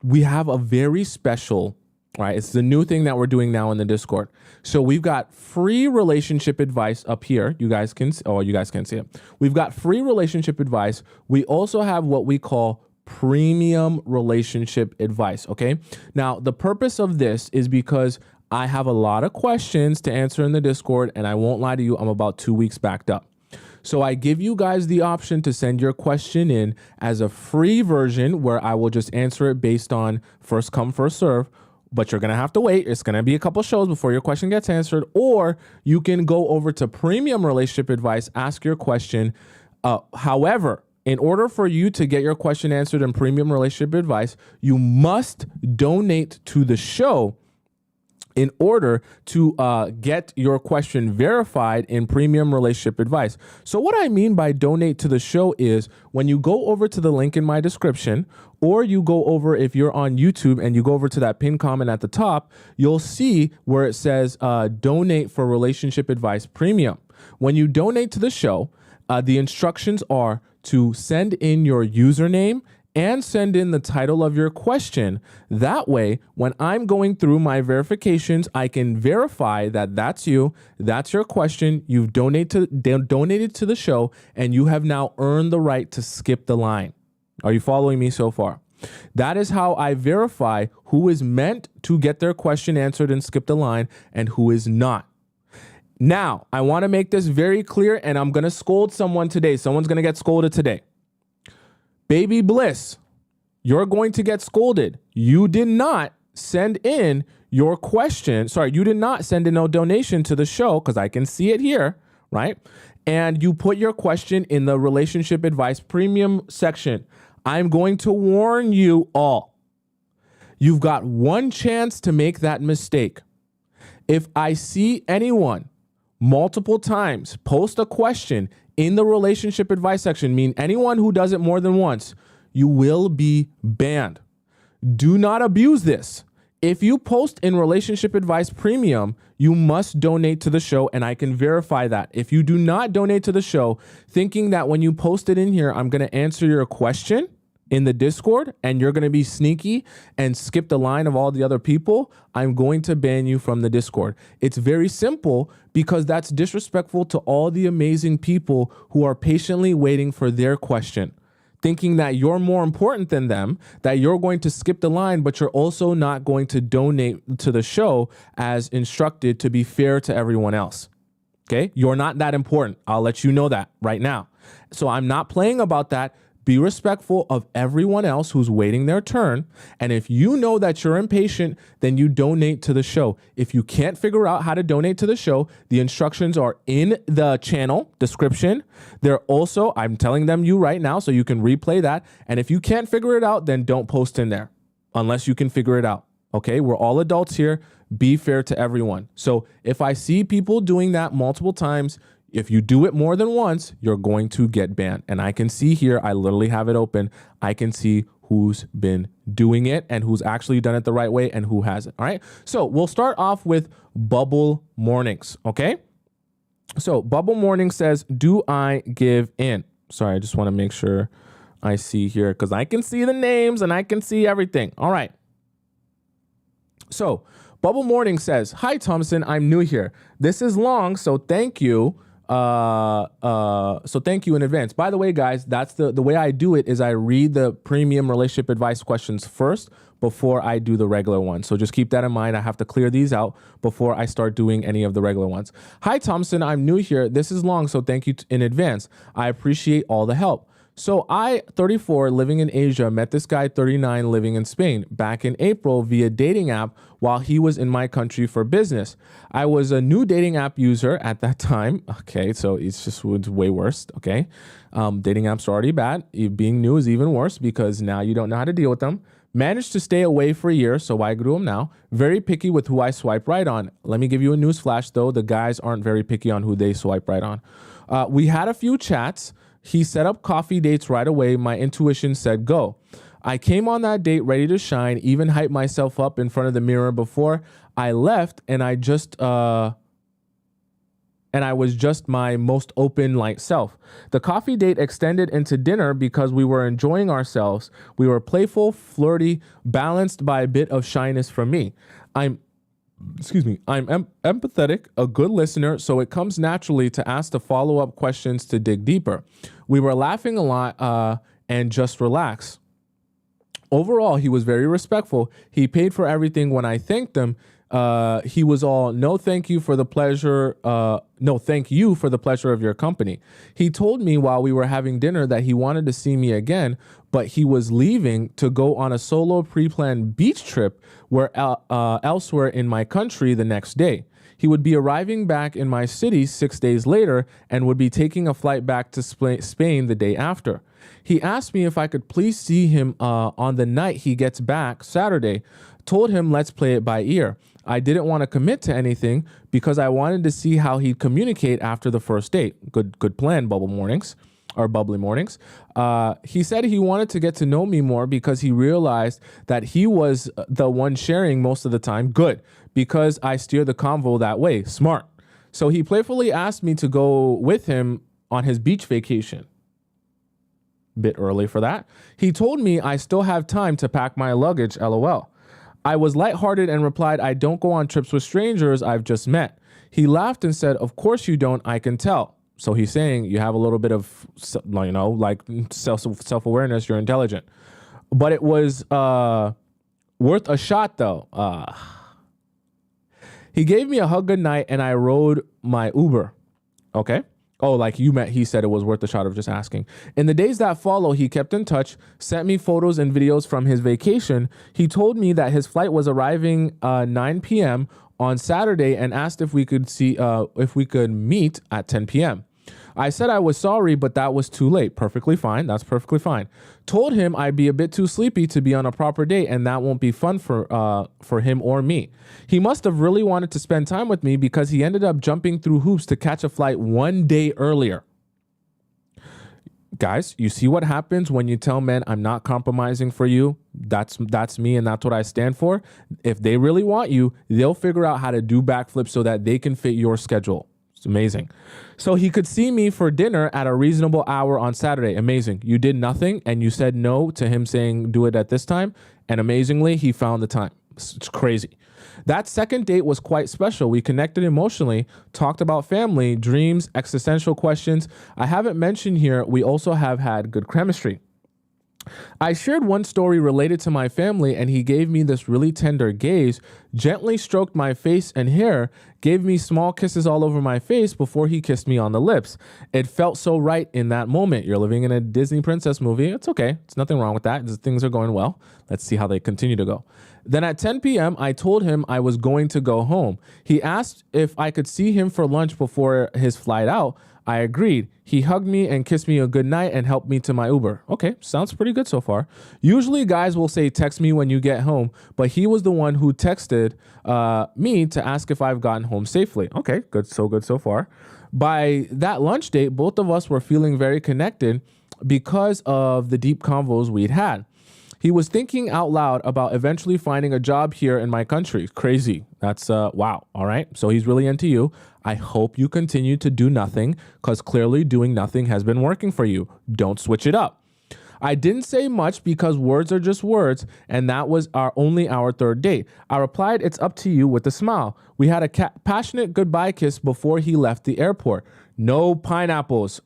we have a very special, right? It's the new thing that we're doing now in the Discord. So we've got free relationship advice up here. You guys can see it. We've got free relationship advice. We also have what we call premium relationship advice. Okay. Now, the purpose of this is because I have a lot of questions to answer in the Discord, and I won't lie to you, I'm about 2 weeks backed up. So I give you guys the option to send your question in as a free version where I will just answer it based on first come, first serve. But you're going to have to wait. It's going to be a couple shows before your question gets answered. Or you can go over to premium relationship advice, ask your question. However, in order for you to get your question answered in premium relationship advice, you must donate to the show in order to get your question verified in premium relationship advice. So what I mean by donate to the show is when you go over to the link in my description, or you go over, if you're on YouTube and you go over to that pinned comment at the top, you'll see where it says donate for relationship advice premium. When you donate to the show, the instructions are to send in your username and send in the title of your question. That way, when I'm going through my verifications, I can verify that that's you, that's your question, you've donated to the show, and you have now earned the right to skip the line. Are you following me so far? That is how I verify who is meant to get their question answered and skip the line and who is not. Now, I want to make this very clear, and I'm going to scold someone today. Someone's going to get scolded today. Baby Bliss, you're going to get scolded. You did not send in your question. Sorry, you did not send in no donation to the show because I can see it here, right? And you put your question in the relationship advice premium section. I'm going to warn you all. You've got one chance to make that mistake. If I see anyone multiple times post a question in the relationship advice section, mean anyone who does it more than once, you will be banned. Do not abuse this. If you post in relationship advice premium, you must donate to the show, and I can verify that. If you do not donate to the show, thinking that when you post it in here, I'm going to answer your question in the Discord and you're going to be sneaky and skip the line of all the other people, I'm going to ban you from the Discord. It's very simple because that's disrespectful to all the amazing people who are patiently waiting for their question, thinking that you're more important than them, that you're going to skip the line, but you're also not going to donate to the show as instructed to be fair to everyone else. Okay? You're not that important. I'll let you know that right now. So I'm not playing about that. Be respectful of everyone else who's waiting their turn. And if you know that you're impatient, then you donate to the show. If you can't figure out how to donate to the show, the instructions are in the channel description. They're also, I'm telling them you right now, so you can replay that. And if you can't figure it out, then don't post in there unless you can figure it out. Okay, we're all adults here. Be fair to everyone. So if I see people doing that multiple times, if you do it more than once, you're going to get banned. And I can see here, I literally have it open. I can see who's been doing it and who's actually done it the right way and who hasn't. All right. So we'll start off with Bubble Mornings. Okay. So Bubble Morning says, do I give in? Sorry, I just want to make sure I see here because I can see the names and I can see everything. All right. So Bubble Morning says, hi, Tomisin, I'm new here. This is long, so thank you. So thank you in advance. By the way, guys, that's the way I do it is I read the premium relationship advice questions first before I do the regular ones. So just keep that in mind. I have to clear these out before I start doing any of the regular ones. Hi, Tomisin, I'm new here. This is long, so thank you in advance. I appreciate all the help. So I, 34, living in Asia, met this guy, 39, living in Spain, back in April via dating app while he was in my country for business. I was a new dating app user at that time. Okay, so it's way worse, okay? Dating apps are already bad. Being new is even worse because now you don't know how to deal with them. Managed to stay away for a year, so I grew them now. Very picky with who I swipe right on. Let me give you a news flash, though. The guys aren't very picky on who they swipe right on. We had a few chats. He set up coffee dates right away. My intuition said go. I came on that date ready to shine, even hyped myself up in front of the mirror before I left, and I just and I was just my most open, light self. The coffee date extended into dinner because we were enjoying ourselves. We were playful, flirty, balanced by a bit of shyness from me. I'm empathetic, a good listener, so it comes naturally to ask the follow-up questions to dig deeper. We were laughing a lot and just relax. Overall, he was very respectful. He paid for everything. When I thanked him, he was all, no, thank you for the pleasure. No, thank you for the pleasure of your company. He told me while we were having dinner that he wanted to see me again, but he was leaving to go on a solo pre-planned beach trip elsewhere in my country the next day. He would be arriving back in my city 6 days later and would be taking a flight back to Spain the day after. He asked me if I could please see him on the night he gets back, Saturday. Told him let's play it by ear. I didn't want to commit to anything because I wanted to see how he'd communicate after the first date. Good plan, bubbly mornings. He said he wanted to get to know me more because he realized that he was the one sharing most of the time. Good, because I steer the convo that way. Smart. So he playfully asked me to go with him on his beach vacation. Bit early for that. He told me I still have time to pack my luggage, LOL. I was lighthearted and replied, I don't go on trips with strangers I've just met. He laughed and said, of course you don't, I can tell. So he's saying you have a little bit of, like self-awareness, you're intelligent. But it was worth a shot though. He gave me a hug goodnight and I rode my Uber. Okay. Oh, like you met, he said it was worth the shot of just asking. In the days that follow, he kept in touch, sent me photos and videos from his vacation. He told me that his flight was arriving 9 p.m. on Saturday and asked if we could meet at 10 p.m. I said I was sorry, but that was too late. Perfectly fine. That's perfectly fine. Told him I'd be a bit too sleepy to be on a proper date and that won't be fun for him or me. He must have really wanted to spend time with me because he ended up jumping through hoops to catch a flight 1 day earlier. Guys, you see what happens when you tell men I'm not compromising for you? That's me and that's what I stand for. If they really want you, they'll figure out how to do backflips so that they can fit your schedule. It's amazing. So he could see me for dinner at a reasonable hour on Saturday. Amazing. You did nothing and you said no to him saying do it at this time. And amazingly, he found the time. It's crazy. That second date was quite special. We connected emotionally, talked about family, dreams, existential questions. I haven't mentioned here, we also have had good chemistry. I shared one story related to my family and he gave me this really tender gaze, gently stroked my face and hair, gave me small kisses all over my face before he kissed me on the lips. It felt so right in that moment. You're living in a Disney princess movie. It's okay. It's nothing wrong with that. Things are going well. Let's see how they continue to go. Then at 10 p.m., I told him I was going to go home. He asked if I could see him for lunch before his flight out. I agreed. He hugged me and kissed me a good night and helped me to my Uber. Okay, sounds pretty good so far. Usually guys will say, text me when you get home, but he was the one who texted me to ask if I've gotten home safely. Okay, good so far. By that lunch date, both of us were feeling very connected because of the deep convos we'd had. He was thinking out loud about eventually finding a job here in my country. Crazy. That's wow. All right. So he's really into you. I hope you continue to do nothing because clearly doing nothing has been working for you. Don't switch it up. I didn't say much because words are just words, and that was only our third date. I replied, it's up to you with a smile. We had a passionate goodbye kiss before he left the airport. No pineapples.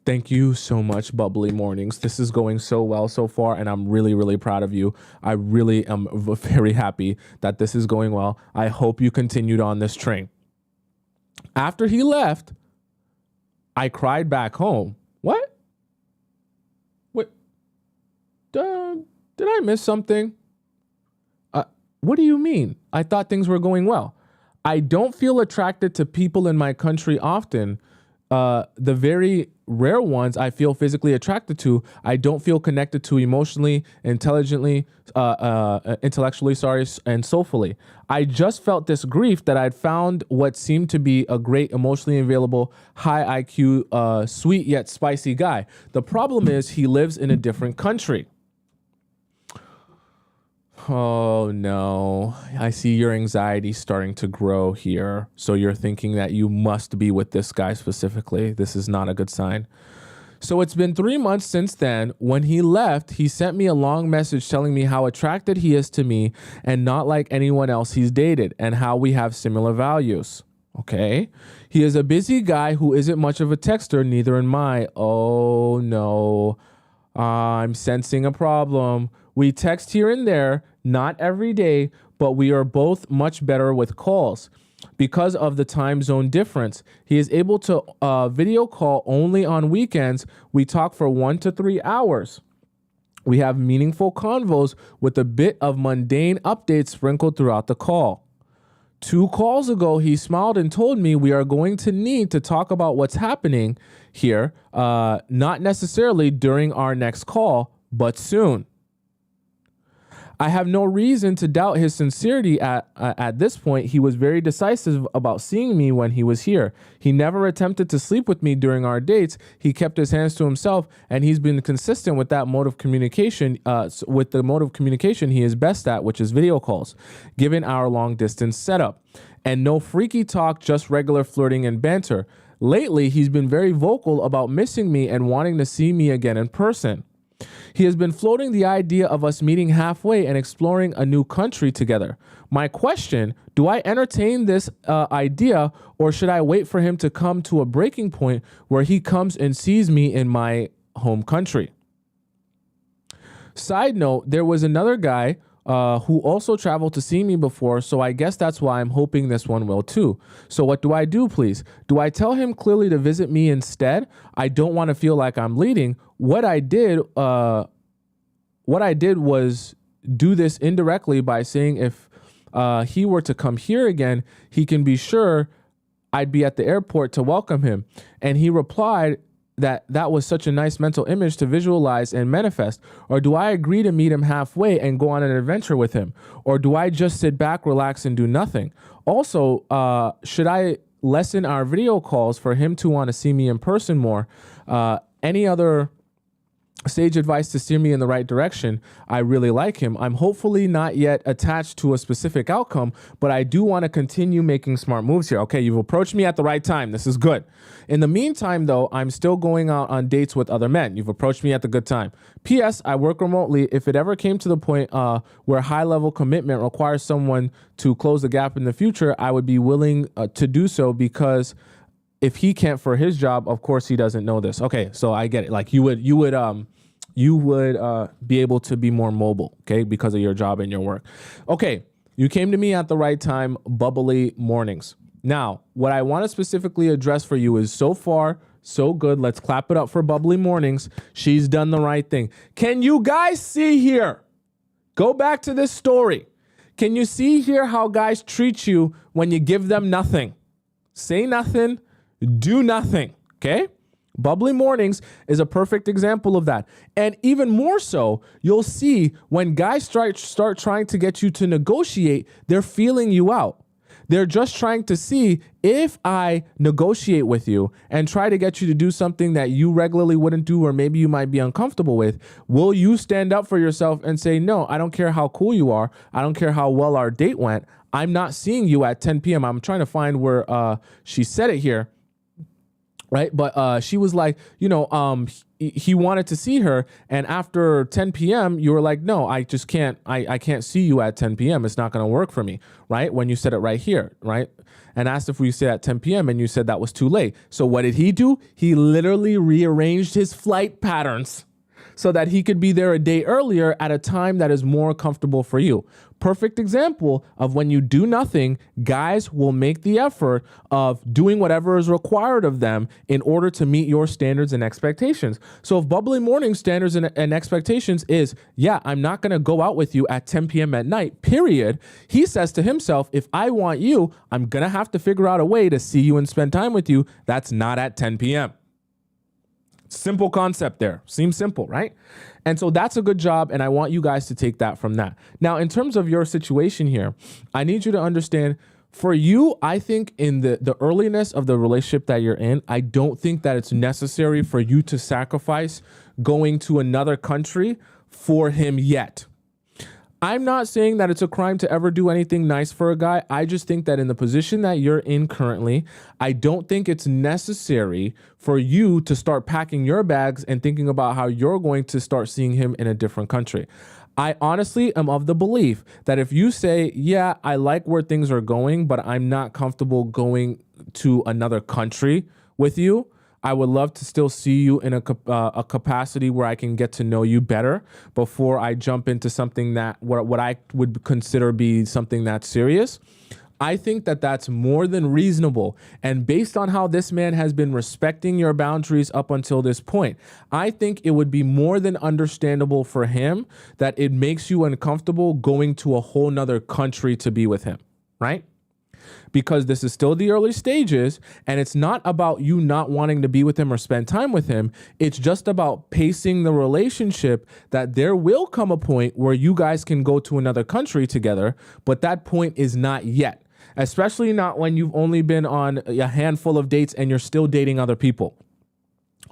Thank you so much, Bubbly Mornings. This is going so well so far, and I'm really, really proud of you. I really am very happy that this is going well. I hope you continued on this train. After he left, I cried back home. What? Did I miss something? What do you mean? I thought things were going well. I don't feel attracted to people in my country often. The very rare ones I feel physically attracted to, I don't feel connected to emotionally, intellectually, and soulfully. I just felt this grief that I'd found what seemed to be a great, emotionally available, high IQ, sweet yet spicy guy. The problem is he lives in a different country. Oh no, I see your anxiety starting to grow here. So you're thinking that you must be with this guy specifically. This is not a good sign. So it's been 3 months since then. When he left, he sent me a long message telling me how attracted he is to me and not like anyone else he's dated and how we have similar values. Okay. He is a busy guy who isn't much of a texter, neither am I. Oh no. I'm sensing a problem. We text here and there, not every day, but we are both much better with calls. Because of the time zone difference, he is able to video call only on weekends. We talk for 1 to 3 hours. We have meaningful convos with a bit of mundane updates sprinkled throughout the call. 2 calls ago, he smiled and told me we are going to need to talk about what's happening here, not necessarily during our next call, but soon. I have no reason to doubt his sincerity at this point. He was very decisive about seeing me when he was here. He never attempted to sleep with me during our dates. He kept his hands to himself, and he's been consistent with that mode of communication, with the mode of communication he is best at, which is video calls, given our long distance setup. And no freaky talk, just regular flirting and banter. Lately, he's been very vocal about missing me and wanting to see me again in person. He has been floating the idea of us meeting halfway and exploring a new country together. My question, do I entertain this idea, or should I wait for him to come to a breaking point where he comes and sees me in my home country? Side note, there was another guy who also traveled to see me before, so I guess that's why I'm hoping this one will too. So what do I do, please? Do I tell him clearly to visit me instead? I don't want to feel like I'm leading. What I did was do this indirectly by saying if he were to come here again, he can be sure I'd be at the airport to welcome him. And he replied that was such a nice mental image to visualize and manifest. Or do I agree to meet him halfway and go on an adventure with him? Or do I just sit back, relax, and do nothing? Also, should I lessen our video calls for him to want to see me in person more? Any other sage advice to steer me in the right direction? I really like him. I'm hopefully not yet attached to a specific outcome, but I do want to continue making smart moves here. Okay, you've approached me at the right time. This is good. In the meantime, though, I'm still going out on dates with other men. You've approached me at the good time. P.S. I work remotely. If it ever came to the point where high-level commitment requires someone to close the gap in the future, I would be willing to do so, because if he can't for his job, of course he doesn't know this. Okay, so I get it. Like you would be able to be more mobile, okay, because of your job and your work. Okay, you came to me at the right time, bubbly mornings. Now, what I want to specifically address for you is so far, so good. Let's clap it up for bubbly mornings. She's done the right thing. Can you guys see here? Go back to this story. Can you see here how guys treat you when you give them nothing? Say nothing, do nothing, okay? Bubbly mornings is a perfect example of that. And even more so, you'll see when guys start trying to get you to negotiate, they're feeling you out. They're just trying to see, if I negotiate with you and try to get you to do something that you regularly wouldn't do, or maybe you might be uncomfortable with, will you stand up for yourself and say, no, I don't care how cool you are. I don't care how well our date went. I'm not seeing you at 10 p.m. I'm trying to find where she said it here. Right. But she was like, he wanted to see her. And after 10 p.m., you were like, no, I just can't. I can't see you at 10 p.m. It's not going to work for me. Right. When you said it right here. Right. And asked if we said at 10 p.m. and you said that was too late. So what did he do? He literally rearranged his flight patterns so that he could be there a day earlier at a time that is more comfortable for you. Perfect example of when you do nothing, guys will make the effort of doing whatever is required of them in order to meet your standards and expectations. So if bubbly morning standards and expectations is, yeah, I'm not going to go out with you at 10 p.m. at night, period. He says to himself, if I want you, I'm going to have to figure out a way to see you and spend time with you that's not at 10 p.m. Simple concept there. Seems simple, right? And so that's a good job, and I want you guys to take that from that. Now, in terms of your situation here, I need you to understand, for you, I think in the earliness of the relationship that you're in, I don't think that it's necessary for you to sacrifice going to another country for him yet. I'm not saying that it's a crime to ever do anything nice for a guy. I just think that in the position that you're in currently, I don't think it's necessary for you to start packing your bags and thinking about how you're going to start seeing him in a different country. I honestly am of the belief that if you say, yeah, I like where things are going, but I'm not comfortable going to another country with you, I would love to still see you in a capacity where I can get to know you better before I jump into something that what I would consider be something that's serious. I think that that's more than reasonable. And based on how this man has been respecting your boundaries up until this point, I think it would be more than understandable for him that it makes you uncomfortable going to a whole nother country to be with him, right? Because this is still the early stages, and it's not about you not wanting to be with him or spend time with him. It's just about pacing the relationship, that there will come a point where you guys can go to another country together, but that point is not yet, especially not when you've only been on a handful of dates and you're still dating other people.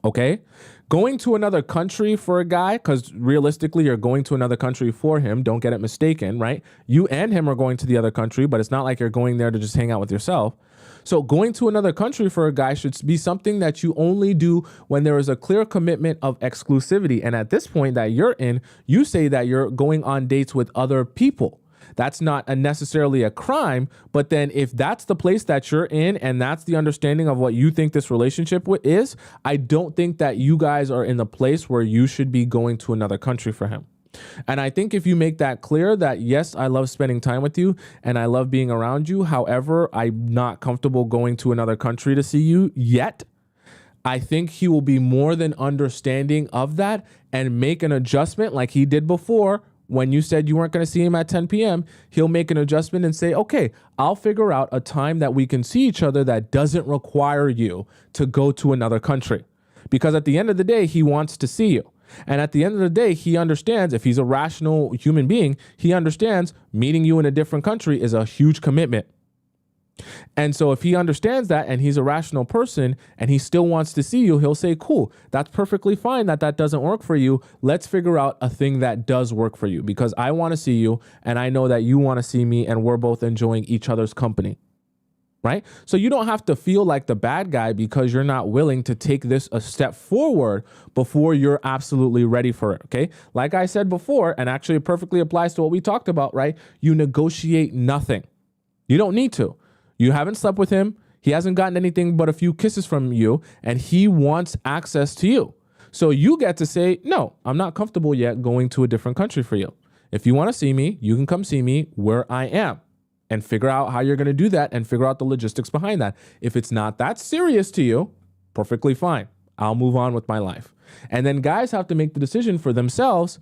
Okay? Going to another country for a guy, because realistically, you're going to another country for him. Don't get it mistaken, right? You and him are going to the other country, but it's not like you're going there to just hang out with yourself. So going to another country for a guy should be something that you only do when there is a clear commitment of exclusivity. And at this point that you're in, you say that you're going on dates with other people. That's not necessarily a crime, but then if that's the place that you're in and that's the understanding of what you think this relationship is, I don't think that you guys are in the place where you should be going to another country for him. And I think if you make that clear that, yes, I love spending time with you and I love being around you. However, I'm not comfortable going to another country to see you yet. I think he will be more than understanding of that and make an adjustment like he did before. When you said you weren't going to see him at 10 p.m., he'll make an adjustment and say, okay, I'll figure out a time that we can see each other that doesn't require you to go to another country. Because at the end of the day, he wants to see you. And at the end of the day, he understands, if he's a rational human being, he understands meeting you in a different country is a huge commitment. And so if he understands that and he's a rational person and he still wants to see you, he'll say, cool, that's perfectly fine that doesn't work for you. Let's figure out a thing that does work for you, because I want to see you and I know that you want to see me and we're both enjoying each other's company. Right? So you don't have to feel like the bad guy because you're not willing to take this a step forward before you're absolutely ready for it. Okay. Like I said before, and actually it perfectly applies to what we talked about, right? You negotiate nothing. You don't need to. You haven't slept with him. He hasn't gotten anything but a few kisses from you, and he wants access to you. So you get to say, no, I'm not comfortable yet going to a different country for you. If you want to see me, you can come see me where I am and figure out how you're going to do that and figure out the logistics behind that. If it's not that serious to you, perfectly fine. I'll move on with my life. And then guys have to make the decision for themselves.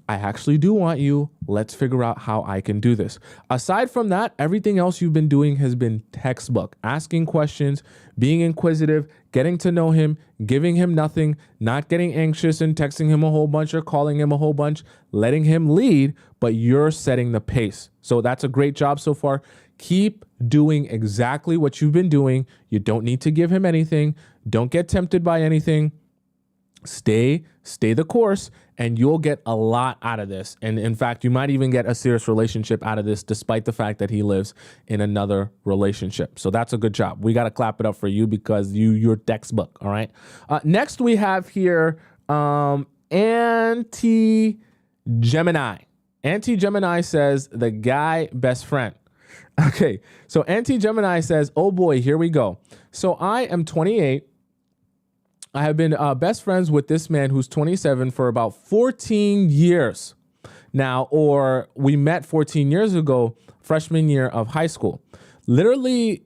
I actually do want you. Let's figure out how I can do this. Aside from that, everything else you've been doing has been textbook. Asking questions, being inquisitive, getting to know him, giving him nothing, not getting anxious and texting him a whole bunch or calling him a whole bunch, letting him lead, but you're setting the pace. So that's a great job so far. Keep doing exactly what you've been doing. You don't need to give him anything. Don't get tempted by anything. Stay the course, and you'll get a lot out of this. And in fact, you might even get a serious relationship out of this, despite the fact that he lives in another relationship. So that's a good job. We got to clap it up for you because you're textbook. All right. Next we have here Anti-Gemini. Anti-Gemini says the guy best friend. Okay. So Anti-Gemini says, oh boy, here we go. So I am 28. I have been best friends with this man who's 27 for about 14 years now, or we met 14 years ago, freshman year of high school. Literally,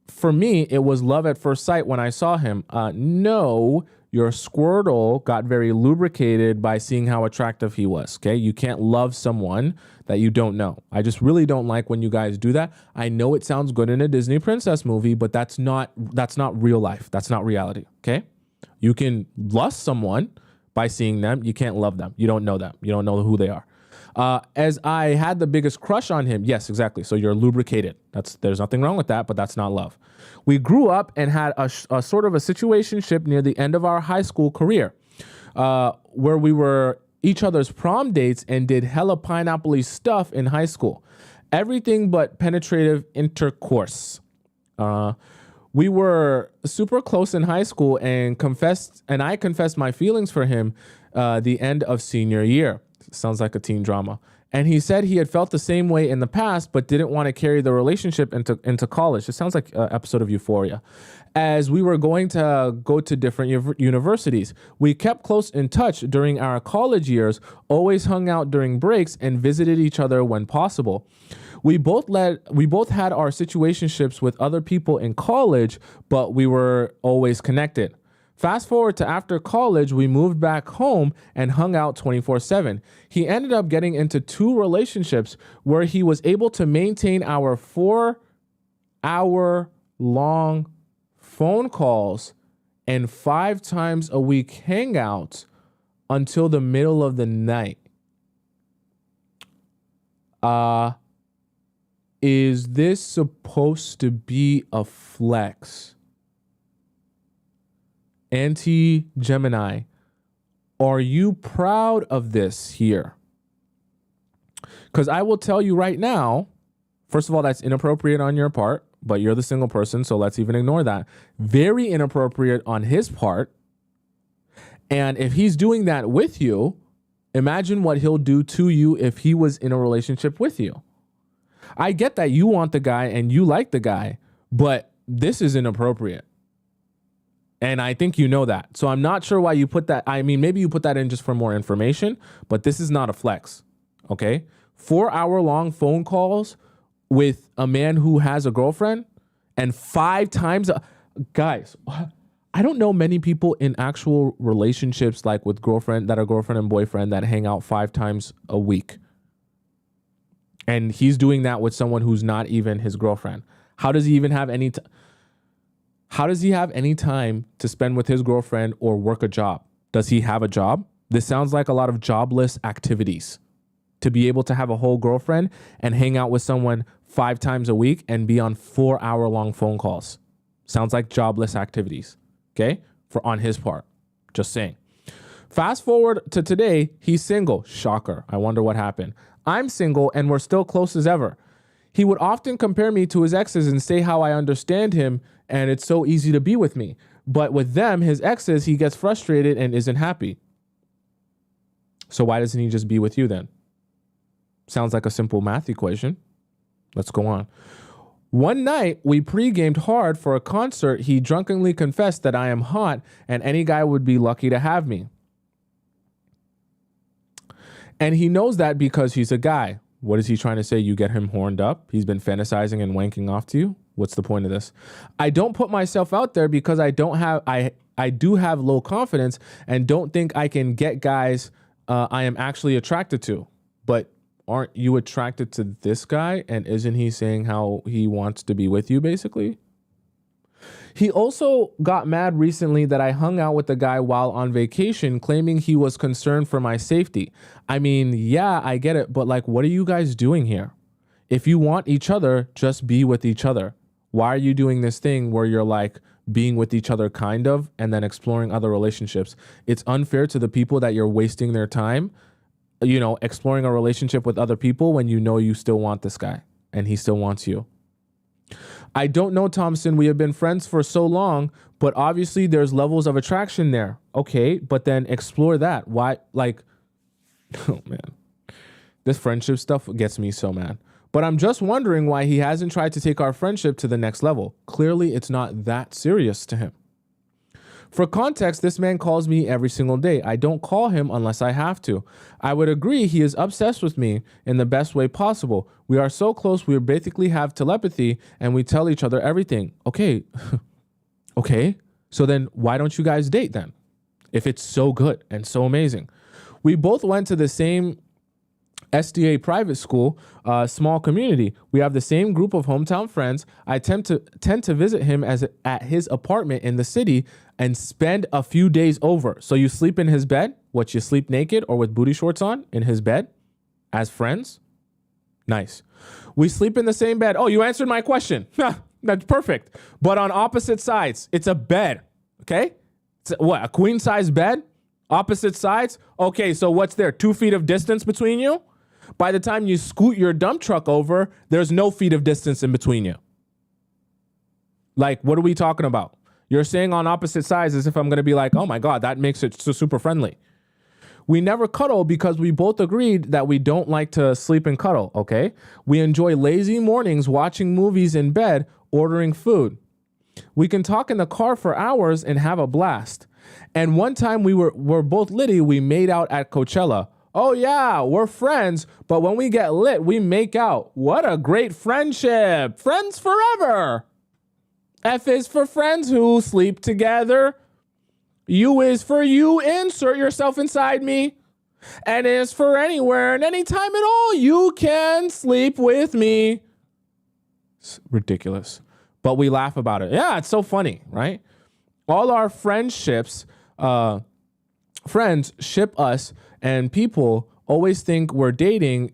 for me, it was love at first sight when I saw him. No, your Squirtle got very lubricated by seeing how attractive he was, okay? You can't love someone that you don't know. I just really don't like when you guys do that. I know it sounds good in a Disney princess movie, but that's not real life. That's not reality, okay? You can lust someone by seeing them. You can't love them. You don't know them. You don't know who they are. As I had the biggest crush on him. Yes, exactly. So you're lubricated. There's nothing wrong with that, but that's not love. We grew up and had a sort of a situationship near the end of our high school career, where we were each other's prom dates and did hella pineapple-y stuff in high school. Everything but penetrative intercourse. We were super close in high school and I confessed my feelings for him the end of senior year. Sounds like a teen drama. And he said he had felt the same way in the past, but didn't want to carry the relationship into college. It sounds like an episode of Euphoria. As we were going to go to different universities, we kept close in touch during our college years, always hung out during breaks, and visited each other when possible. We both had our situationships with other people in college, but we were always connected. Fast forward to after college, we moved back home and hung out 24/7. He ended up getting into 2 relationships where he was able to maintain our 4-hour-long phone calls and 5 times a week hangouts until the middle of the night. Is this supposed to be a flex? Anti-Gemini, are you proud of this here? Because I will tell you right now, first of all, that's inappropriate on your part, but you're the single person, so let's even ignore that. Very inappropriate on his part. And if he's doing that with you, imagine what he'll do to you if he was in a relationship with you. I get that you want the guy and you like the guy, but this is inappropriate. And I think you know that. So I'm not sure why you put that. I mean, maybe you put that in just for more information, but this is not a flex. Okay? 4-hour-long phone calls with a man who has a girlfriend and 5 times. Guys, I don't know many people in actual relationships like with girlfriend and boyfriend that hang out 5 times a week. And he's doing that with someone who's not even his girlfriend. How does he even have any How does he have any time to spend with his girlfriend or work a job? Does he have a job? This sounds like a lot of jobless activities. To be able to have a whole girlfriend and hang out with someone 5 times a week and be on 4-hour-long phone calls. Sounds like jobless activities, okay? On his part, just saying. Fast forward to today, he's single. Shocker. I wonder what happened. I'm single and we're still close as ever. He would often compare me to his exes and say how I understand him and it's so easy to be with me. But with them, his exes, he gets frustrated and isn't happy. So why doesn't he just be with you then? Sounds like a simple math equation. Let's go on. One night, we pre-gamed hard for a concert. He drunkenly confessed that I am hot and any guy would be lucky to have me. And he knows that because he's a guy. What is he trying to say? You get him horned up? He's been fantasizing and wanking off to you? What's the point of this? I don't put myself out there because I do have low confidence and don't think I can get guys I am actually attracted to. But aren't you attracted to this guy? And isn't he saying how he wants to be with you, basically? He also got mad recently that I hung out with the guy while on vacation, claiming he was concerned for my safety. I mean, yeah, I get it, but like, what are you guys doing here? If you want each other, just be with each other. Why are you doing this thing where you're like being with each other kind of and then exploring other relationships? It's unfair to the people that you're wasting their time, you know, exploring a relationship with other people when you know you still want this guy and he still wants you. I don't know, Tomisin. We have been friends for so long, but obviously there's levels of attraction there. Okay, but then explore that. Why? Like, oh man, this friendship stuff gets me so mad. But I'm just wondering why he hasn't tried to take our friendship to the next level. Clearly, it's not that serious to him. For context, this man calls me every single day. I don't call him unless I have to. I would agree he is obsessed with me in the best way possible. We are so close, we basically have telepathy and we tell each other everything. Okay. Okay. So then why don't you guys date then? If it's so good and so amazing. We both went to the same SDA private school, small community. We have the same group of hometown friends. I tend to visit him at his apartment in the city and spend a few days over. So you sleep in his bed? What, you sleep naked or with booty shorts on in his bed as friends? Nice. We sleep in the same bed. Oh, you answered my question. That's perfect. But on opposite sides. It's a bed. Okay? It's a queen size bed Opposite sides? Okay, so what's there? 2 feet of distance between you? By the time you scoot your dump truck over, there's no feet of distance in between you. Like, what are we talking about? You're saying on opposite sides as if I'm going to be like, oh my God, that makes it so super friendly. We never cuddle because we both agreed that we don't like to sleep and cuddle, okay? We enjoy lazy mornings watching movies in bed, ordering food. We can talk in the car for hours and have a blast. And one time we're both litty, we made out at Coachella. Oh yeah, we're friends, but when we get lit, we make out. What a great friendship. Friends forever. F is for friends who sleep together. U is for you, insert yourself inside me. N is for anywhere and anytime at all you can sleep with me. It's ridiculous. But we laugh about it. Yeah, it's so funny, right? All our friendships, friends ship us, and people always think we're dating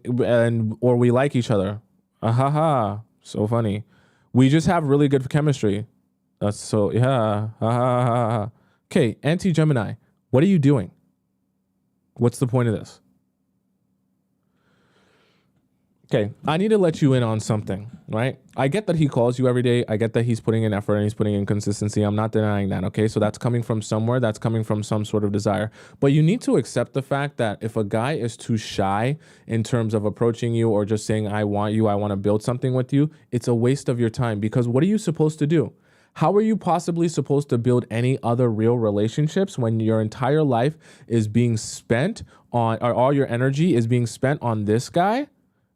or we like each other. So funny. We just have really good chemistry. That's so, yeah. Okay, anti-Gemini, what are you doing? What's the point of this? Okay, I need to let you in on something, right? I get that he calls you every day. I get that he's putting in effort and he's putting in consistency. I'm not denying that, okay? So that's coming from somewhere. That's coming from some sort of desire. But you need to accept the fact that if a guy is too shy in terms of approaching you or just saying, I want you, I want to build something with you, it's a waste of your time because what are you supposed to do? How are you possibly supposed to build any other real relationships when your entire life is being spent on, or all your energy is being spent on this guy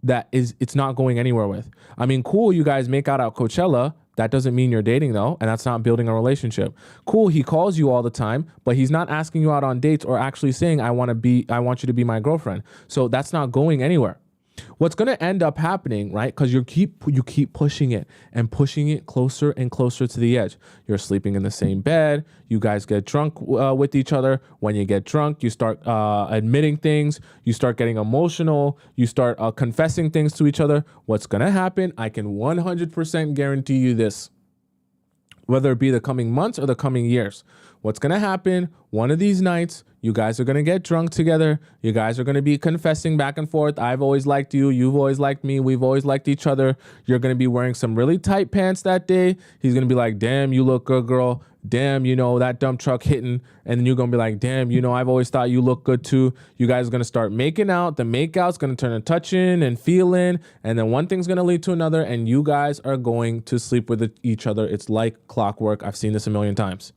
that it's not going anywhere with? I mean, cool, you guys make out at Coachella. That doesn't mean you're dating though, and that's not building a relationship. Cool, he calls you all the time, but he's not asking you out on dates or actually saying, I want you to be my girlfriend. So that's not going anywhere. What's going to end up happening, right? Because you keep pushing it and pushing it closer and closer to the edge. You're sleeping in the same bed. You guys get drunk with each other. When you get drunk, you start admitting things. You start getting emotional. You start confessing things to each other. What's going to happen? I can 100% guarantee you this. Whether it be the coming months or the coming years. What's going to happen, one of these nights, you guys are going to get drunk together. You guys are going to be confessing back and forth. I've always liked you. You've always liked me. We've always liked each other. You're going to be wearing some really tight pants that day. He's going to be like, damn, you look good, girl. Damn, that dump truck hitting. And then you're going to be like, damn, I've always thought you look good too. You guys are going to start making out. The makeout's going to turn to touching and feeling. And then one thing's going to lead to another. And you guys are going to sleep with each other. It's like clockwork. I've seen this a million times.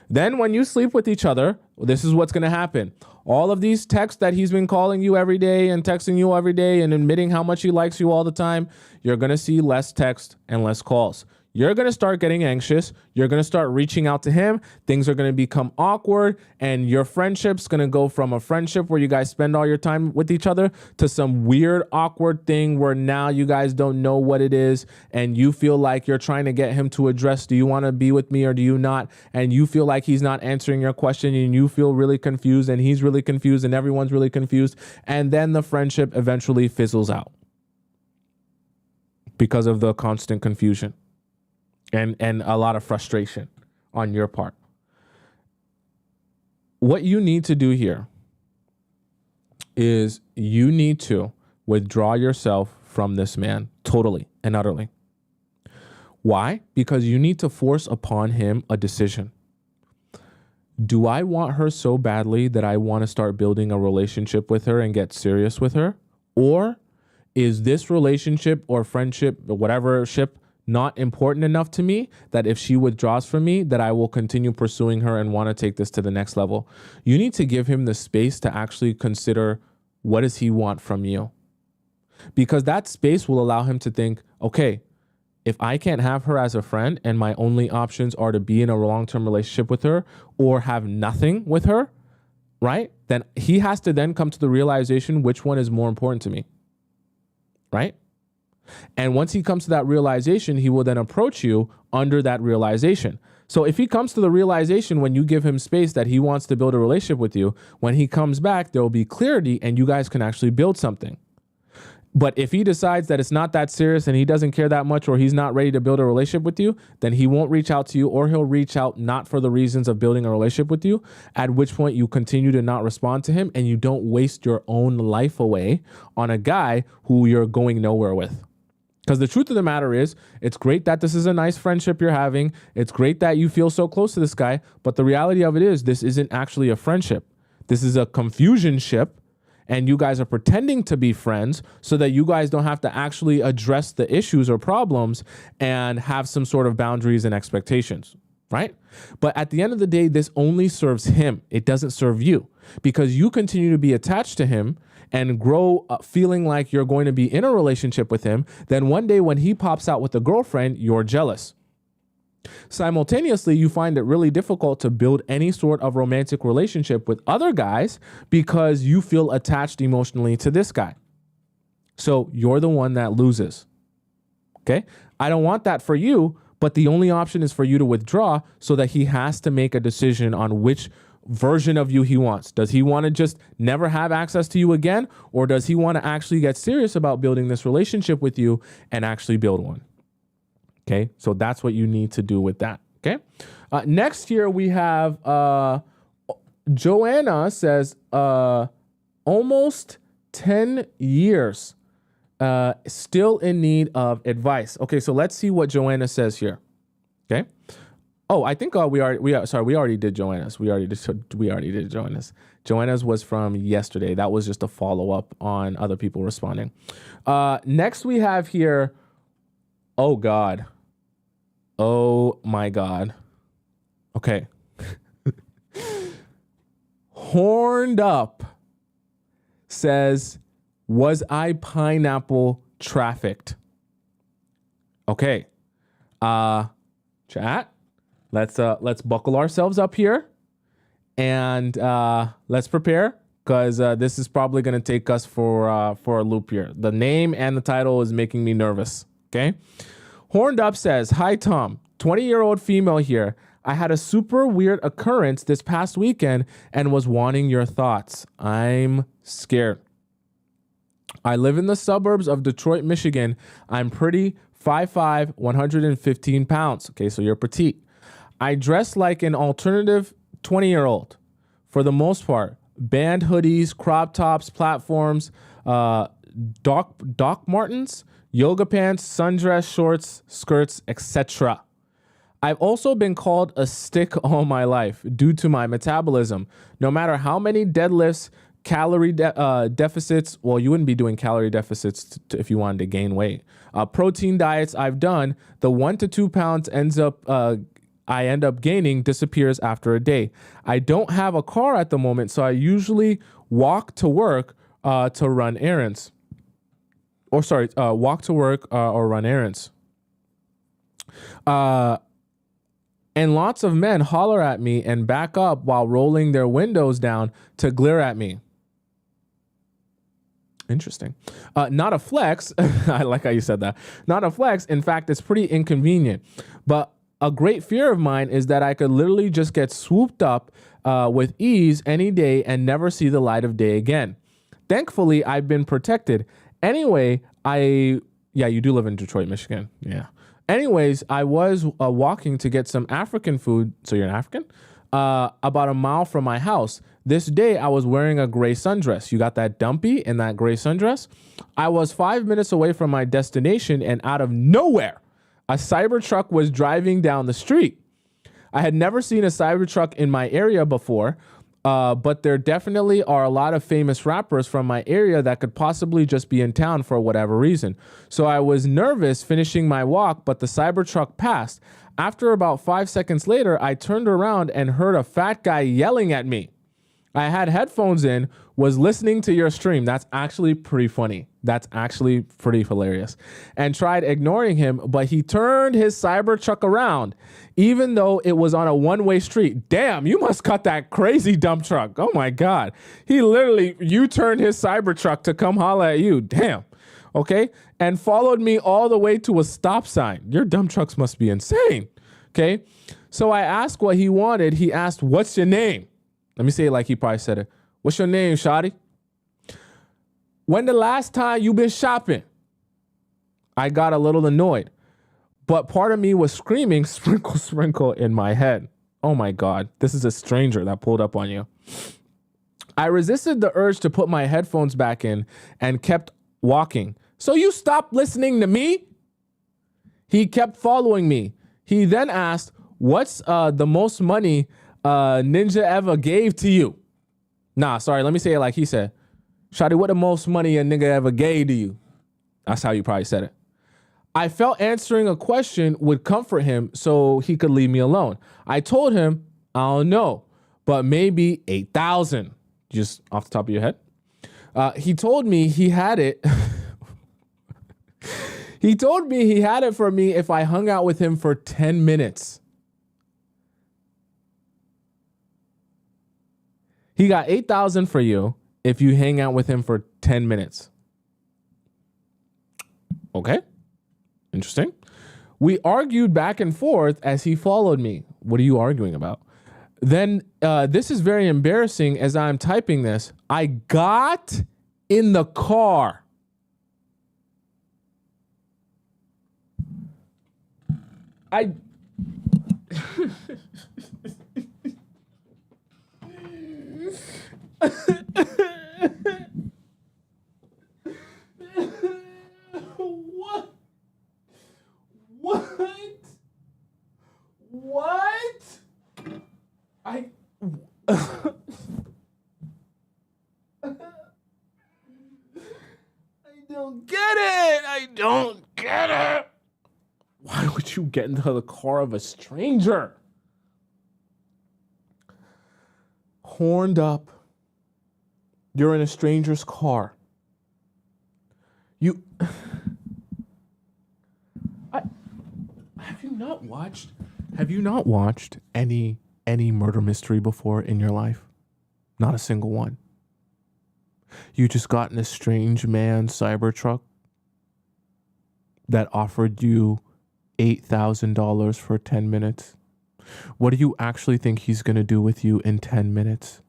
Then when you sleep with each other, this is what's going to happen. All of these texts that he's been calling you every day and texting you every day and admitting how much he likes you all the time, you're going to see less text and less calls. You're going to start getting anxious. You're going to start reaching out to him. Things are going to become awkward, and your friendship's going to go from a friendship where you guys spend all your time with each other to some weird, awkward thing where now you guys don't know what it is, and you feel like you're trying to get him to address, do you want to be with me or do you not? And you feel like he's not answering your question, and you feel really confused, and he's really confused, and everyone's really confused. And then the friendship eventually fizzles out because of the constant confusion. And a lot of frustration on your part. What you need to do here is you need to withdraw yourself from this man totally and utterly. Why? Because you need to force upon him a decision. Do I want her so badly that I want to start building a relationship with her and get serious with her? Or is this relationship or friendship or whatever ship not important enough to me that if she withdraws from me, that I will continue pursuing her and want to take this to the next level? You need to give him the space to actually consider what does he want from you? Because that space will allow him to think, okay, if I can't have her as a friend and my only options are to be in a long-term relationship with her or have nothing with her, right? Then he has to then come to the realization which one is more important to me, right? And once he comes to that realization, he will then approach you under that realization. So if he comes to the realization when you give him space that he wants to build a relationship with you, when he comes back, there will be clarity and you guys can actually build something. But if he decides that it's not that serious and he doesn't care that much, or he's not ready to build a relationship with you, then he won't reach out to you, or he'll reach out not for the reasons of building a relationship with you, at which point you continue to not respond to him and you don't waste your own life away on a guy who you're going nowhere with. Because the truth of the matter is, it's great that this is a nice friendship you're having. It's great that you feel so close to this guy. But the reality of it is, this isn't actually a friendship. This is a confusion ship. And you guys are pretending to be friends so that you guys don't have to actually address the issues or problems and have some sort of boundaries and expectations, right? But at the end of the day, this only serves him. It doesn't serve you, because you continue to be attached to him and grow feeling like you're going to be in a relationship with him. Then one day when he pops out with a girlfriend, you're jealous. Simultaneously, you find it really difficult to build any sort of romantic relationship with other guys because you feel attached emotionally to this guy. So you're the one that loses. Okay? I don't want that for you, but the only option is for you to withdraw so that he has to make a decision on which version of you he wants. Does he want to just never have access to you again? Or does he want to actually get serious about building this relationship with you and actually build one? Okay, so that's what you need to do with that. Okay, next here we have Joanna says almost 10 years, still in need of advice. Okay, so let's see what Joanna says here. Okay. Oh, I think we already did Joanna's. We already did Joanna's. Joanna's was from yesterday. That was just a follow up on other people responding. Next we have here. Oh God. Oh my God. Okay. Horned Up says, was I pineapple trafficked? Okay. Chat. Let's buckle ourselves up here and let's prepare, because this is probably going to take us for a loop here. The name and the title is making me nervous. Okay. Horned Up says, hi, Tom, 20-year-old female here. I had a super weird occurrence this past weekend and was wanting your thoughts. I'm scared. I live in the suburbs of Detroit, Michigan. I'm pretty, 5'5", 115 pounds. Okay, so you're petite. I dress like an alternative 20-year-old for the most part. Band hoodies, crop tops, platforms, Doc Martens, yoga pants, sundress, shorts, skirts, etc. I've also been called a stick all my life due to my metabolism. No matter how many deadlifts, calorie deficits, well, you wouldn't be doing calorie deficits if you wanted to gain weight. Protein diets I've done, the 1 to 2 pounds I end up gaining disappears after a day. I don't have a car at the moment, so I usually walk to work to run errands. Walk to work or run errands. And lots of men holler at me and back up while rolling their windows down to glare at me. Interesting. Not a flex. I like how you said that. Not a flex. In fact, it's pretty inconvenient. But a great fear of mine is that I could literally just get swooped up with ease any day and never see the light of day again. Thankfully, I've been protected. Anyway, you do live in Detroit, Michigan. Yeah. Anyways, I was walking to get some African food. So you're an African? About a mile from my house. This day, I was wearing a gray sundress. You got that dumpy in that gray sundress? I was 5 minutes away from my destination, and out of nowhere, a Cybertruck was driving down the street. I had never seen a Cybertruck in my area before, but there definitely are a lot of famous rappers from my area that could possibly just be in town for whatever reason. So I was nervous finishing my walk, but the Cybertruck passed. After about 5 seconds later, I turned around and heard a fat guy yelling at me. I had headphones in, was listening to your stream. That's actually pretty funny. That's actually pretty hilarious. And tried ignoring him, but he turned his Cybertruck around, even though it was on a one-way street. Damn, you must cut that crazy dump truck. Oh my God. He literally U-turned his Cybertruck to come holler at you. Damn. Okay. And followed me all the way to a stop sign. Your dump trucks must be insane. Okay. So I asked what he wanted. He asked, what's your name? Let me say it like he probably said it. What's your name, shawty? When the last time you been shopping? I got a little annoyed, but part of me was screaming, sprinkle, sprinkle in my head. Oh my God, this is a stranger that pulled up on you. I resisted the urge to put my headphones back in and kept walking. So you stopped listening to me? He kept following me. He then asked, what's the most money Ninja ever gave to you? Nah, sorry, let me say it like he said. Shawty, what the most money a nigga ever gave to you? That's how you probably said it. I felt answering a question would comfort him so he could leave me alone. I told him, I don't know, but maybe 8,000. Just off the top of your head. He told me he had it. He told me he had it for me if I hung out with him for 10 minutes. He got 8,000 for you if you hang out with him for 10 minutes. Okay. Interesting. We argued back and forth as he followed me. What are you arguing about? Then this is very embarrassing as I'm typing this. I got in the car. I What? I don't get it. I don't get it. Why would you get into the car of a stranger? Horned up. You're in a stranger's car. Have you not watched any murder mystery before in your life? Not a single one. You just got in a strange man Cybertruck that offered you $8,000 for 10 minutes. What do you actually think he's going to do with you in 10 minutes?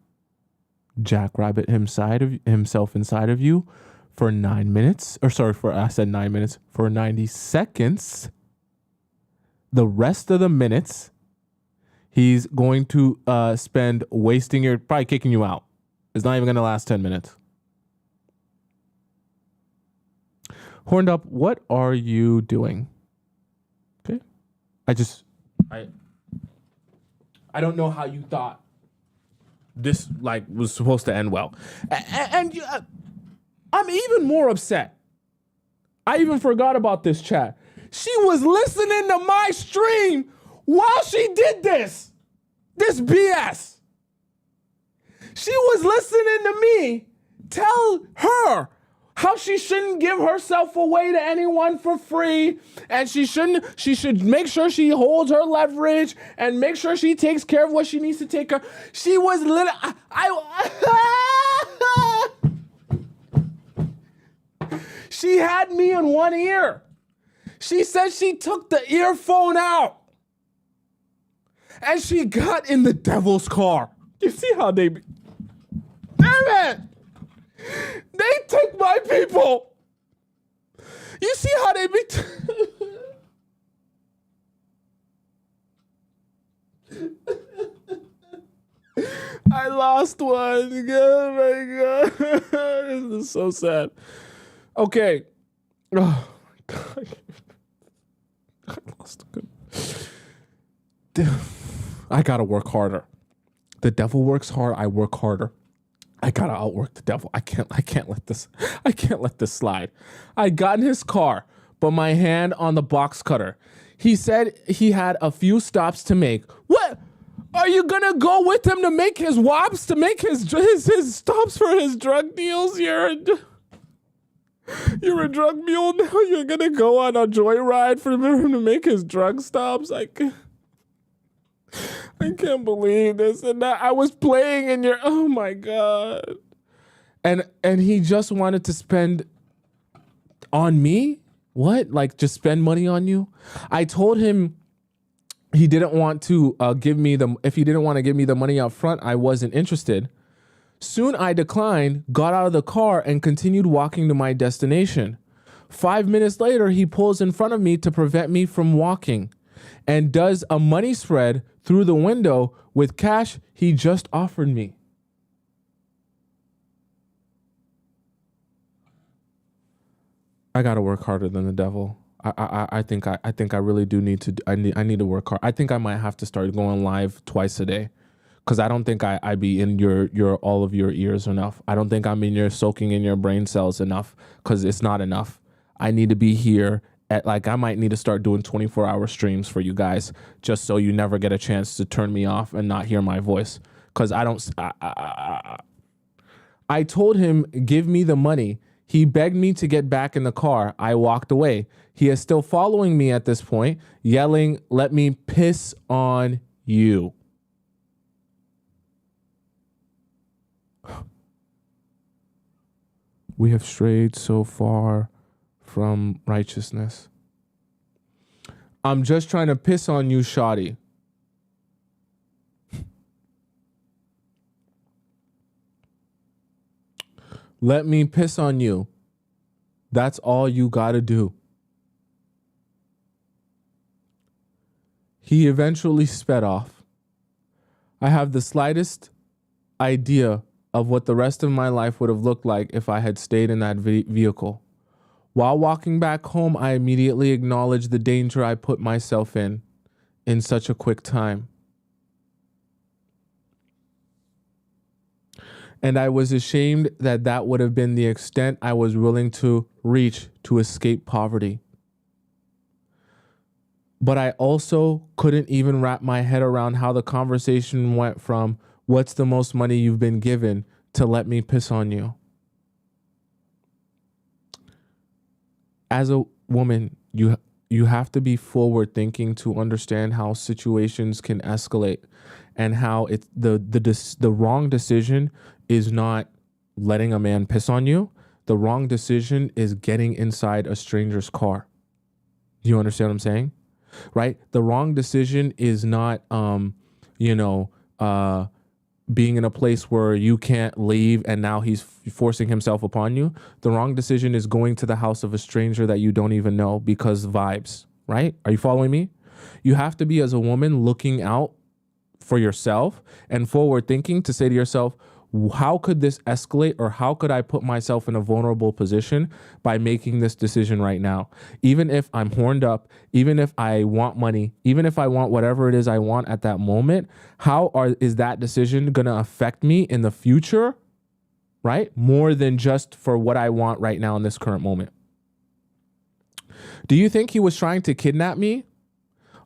Jackrabbit himself inside of you for 9 minutes? Or sorry, I said 9 minutes. For 90 seconds. The rest of the minutes, he's going to spend wasting probably kicking you out. It's not even going to last 10 minutes. Horned up, what are you doing? Okay. I don't know how you thought this was supposed to end well. And I'm even more upset. I even forgot about this chat. She was listening to my stream while she did this BS. She was listening to me tell her how she shouldn't give herself away to anyone for free, and she should make sure she holds her leverage and make sure she takes care of what she needs to take care. She was she had me in one ear. She said she took the earphone out and she got in the devil's car. You see how they be? Damn it! They take my people. You see how they be? I lost one. Oh my God. This is so sad. Okay. Oh my God. I lost a good. I gotta work harder. The devil works hard. I work harder. I gotta outwork the devil. I can't let this slide. I got in his car, but my hand on the box cutter. He said he had a few stops to make. What? Are you gonna go with him to make his wops, to make his stops for his drug deals? You're a drug mule now? You're gonna go on a joyride for him to make his drug stops? I can't believe this. And I was playing in your, oh my God. And he just wanted to spend on me? What? Like just spend money on you? I told him he didn't want to give me if he didn't want to give me the money up front, I wasn't interested. Soon I declined, got out of the car, and continued walking to my destination. 5 minutes later, he pulls in front of me to prevent me from walking and does a money spread through the window with cash he just offered me. I gotta work harder than the devil. I think I really do need to. I need to work hard. I think I might have to start going live twice a day, because I don't think I be in your all of your ears enough. I don't think I'm in your soaking in your brain cells enough, because it's not enough. I need to be here at, like, I might need to start doing 24-hour streams for you guys, just so you never get a chance to turn me off and not hear my voice. Because I told him, give me the money. He begged me to get back in the car. I walked away. He is still following me at this point, yelling, "Let me piss on you." We have strayed so far from righteousness. I'm just trying to piss on you, Shawty. Let me piss on you. That's all you gotta do. He eventually sped off. I have the slightest idea of what the rest of my life would have looked like if I had stayed in that vehicle. While walking back home, I immediately acknowledged the danger I put myself in such a quick time. And I was ashamed that that would have been the extent I was willing to reach to escape poverty. But I also couldn't even wrap my head around how the conversation went from "what's the most money you've been given" to "let me piss on you." As a woman, you have to be forward thinking to understand how situations can escalate, and how the wrong decision is not letting a man piss on you. The wrong decision is getting inside a stranger's car. Do you understand what I'm saying? Right? The wrong decision is not, being in a place where you can't leave and now he's forcing himself upon you. The wrong decision is going to the house of a stranger that you don't even know because vibes, right? Are you following me? You have to be, as a woman, looking out for yourself and forward thinking to say to yourself, how could this escalate, or how could I put myself in a vulnerable position by making this decision right now? Even if I'm horned up, even if I want money, even if I want whatever it is I want at that moment, is that decision going to affect me in the future, right? More than just for what I want right now in this current moment. Do you think he was trying to kidnap me?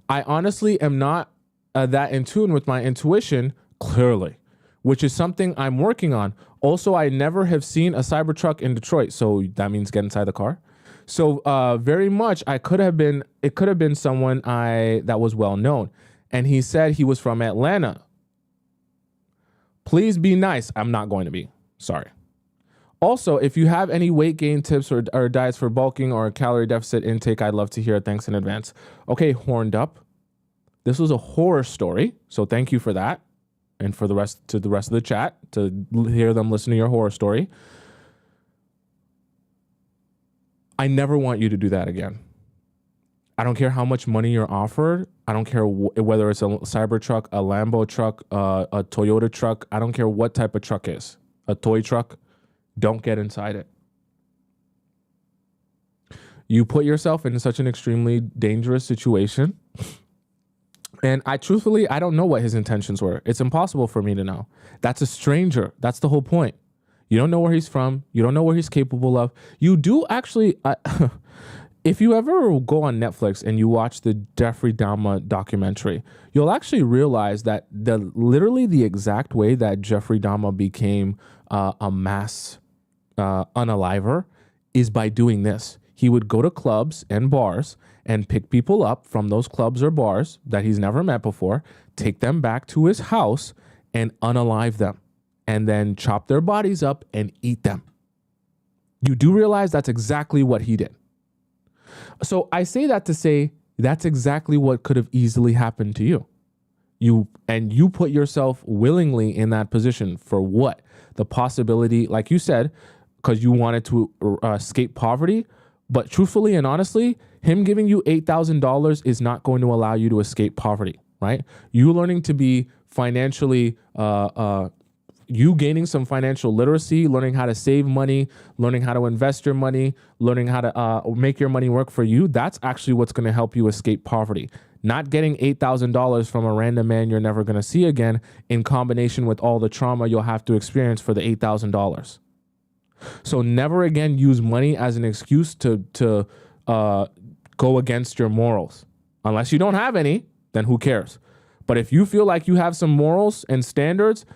I honestly am not that in tune with my intuition, clearly, which is something I'm working on. Also, I never have seen a Cybertruck in Detroit, so that means get inside the car. So very much, it could have been someone that was well known. And he said he was from Atlanta. Please be nice. I'm not going to be. Sorry. Also, if you have any weight gain tips or diets for bulking or calorie deficit intake, I'd love to hear it. Thanks in advance. Okay, horned up. This was a horror story, so thank you for that. And for the rest of the chat, to hear them listen to your horror story. I never want you to do that again. I don't care how much money you're offered. I don't care whether it's a Cybertruck, a Lambo truck, a Toyota truck. I don't care what type of truck it is. A toy truck. Don't get inside it. You put yourself in such an extremely dangerous situation. And I don't know what his intentions were. It's impossible for me to know. That's a stranger. That's the whole point. You don't know where he's from. You don't know what he's capable of. You do actually, if you ever go on Netflix and you watch the Jeffrey Dahmer documentary, you'll actually realize that literally the exact way that Jeffrey Dahmer became a mass unaliver is by doing this. He would go to clubs and bars and pick people up from those clubs or bars that he's never met before, take them back to his house and unalive them, and then chop their bodies up and eat them. You do realize that's exactly what he did. So I say that to say that's exactly what could have easily happened to you. You put yourself willingly in that position for what? The possibility, like you said, because you wanted to escape poverty. But truthfully and honestly, him giving you $8,000 is not going to allow you to escape poverty, right? You learning to be financially, you gaining some financial literacy, learning how to save money, learning how to invest your money, learning how to make your money work for you. That's actually what's going to help you escape poverty. Not getting $8,000 from a random man you're never going to see again in combination with all the trauma you'll have to experience for the $8,000. So never again use money as an excuse to go against your morals. Unless you don't have any, then who cares? But if you feel like you have some morals and standards,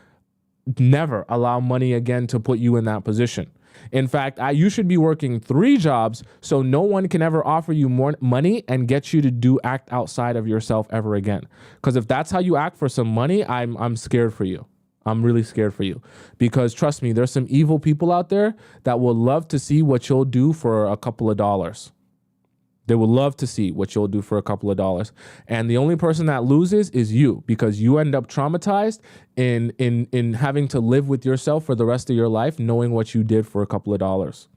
never allow money again to put you in that position. In fact, you should be working 3 jobs so no one can ever offer you more money and get you to act outside of yourself ever again. Because if that's how you act for some money, I'm scared for you. I'm really scared for you, because trust me, there's some evil people out there that will love to see what you'll do for a couple of dollars. They will love to see what you'll do for a couple of dollars. And the only person that loses is you, because you end up traumatized in having to live with yourself for the rest of your life, knowing what you did for a couple of dollars.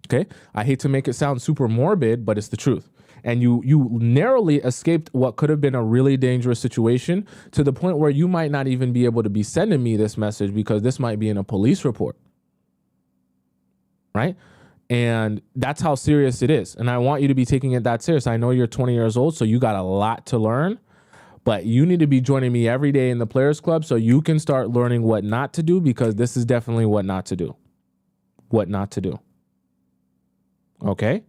Okay. I hate to make it sound super morbid, but it's the truth. And you narrowly escaped what could have been a really dangerous situation, to the point where you might not even be able to be sending me this message, because this might be in a police report. Right? And that's how serious it is. And I want you to be taking it that serious. I know you're 20 years old, so you got a lot to learn, but you need to be joining me every day in the Players Club so you can start learning what not to do, because this is definitely what not to do. What not to do. Okay?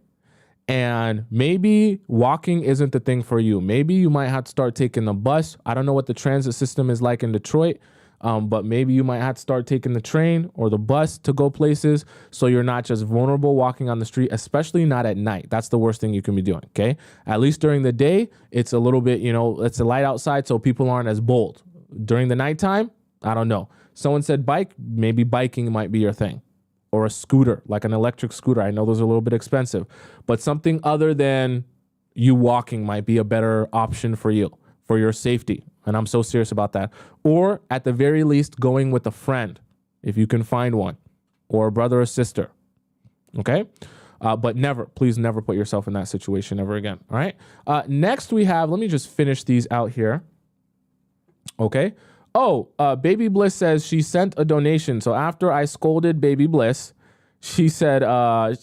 And maybe walking isn't the thing for you. Maybe you might have to start taking the bus. I don't know what the transit system is like in Detroit, but maybe you might have to start taking the train or the bus to go places, so you're not just vulnerable walking on the street, especially not at night. That's the worst thing you can be doing, okay? At least during the day, it's a little bit, it's a light outside, so people aren't as bold. During the nighttime, I don't know. Someone said bike, maybe biking might be your thing. Or a scooter, like an electric scooter. I know those are a little bit expensive, but something other than you walking might be a better option for you, for your safety. And I'm so serious about that. Or at the very least, going with a friend, if you can find one, or a brother or sister. Okay? But never, please never put yourself in that situation ever again. All right? Next we have, let me just finish these out here. Okay? Oh, Baby Bliss says she sent a donation. So after I scolded Baby Bliss, she said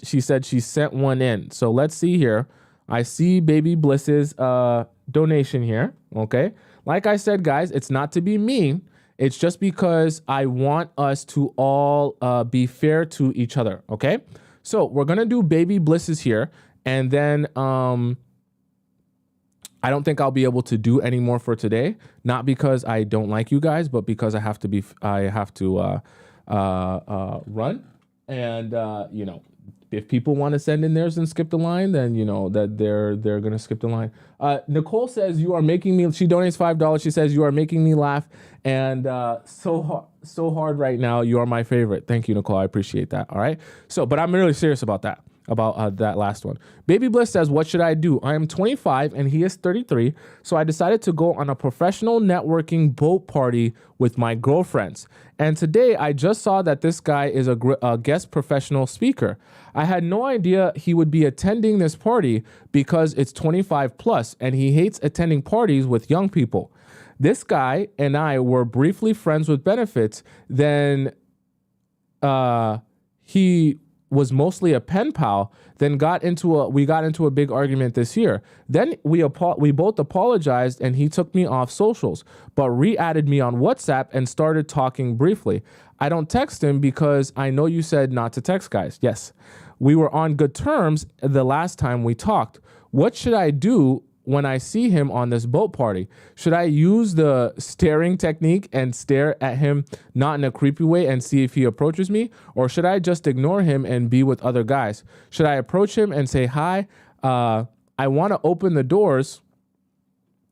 she sent one in. So let's see here. I see Baby Bliss's donation here. Okay. Like I said, guys, it's not to be mean. It's just because I want us to all be fair to each other. Okay. So we're going to do Baby Bliss's here. And then I don't think I'll be able to do any more for today. Not because I don't like you guys, but because I have to run. And if people want to send in theirs and skip the line, then that they're gonna skip the line. Nicole says you are making me. She donates $5. She says you are making me laugh, and so hard right now. You are my favorite. Thank you, Nicole. I appreciate that. All right. So, but I'm really serious about that. About that last one. Baby Bliss says, what should I do? I am 25 and he is 33. So I decided to go on a professional networking boat party with my girlfriends. And today I just saw that this guy is a guest professional speaker. I had no idea he would be attending this party because it's 25 plus and he hates attending parties with young people. This guy and I were briefly friends with benefits. Then he was mostly a pen pal, then we got into a big argument this year. Then we both apologized and he took me off socials, but re-added me on WhatsApp and started talking briefly. I don't text him because I know you said not to text guys. Yes, we were on good terms the last time we talked. What should I do when I see him on this boat party? Should I use the staring technique and stare at him, not in a creepy way, and see if he approaches me? Or should I just ignore him and be with other guys? Should I approach him and say, hi, I want to open the doors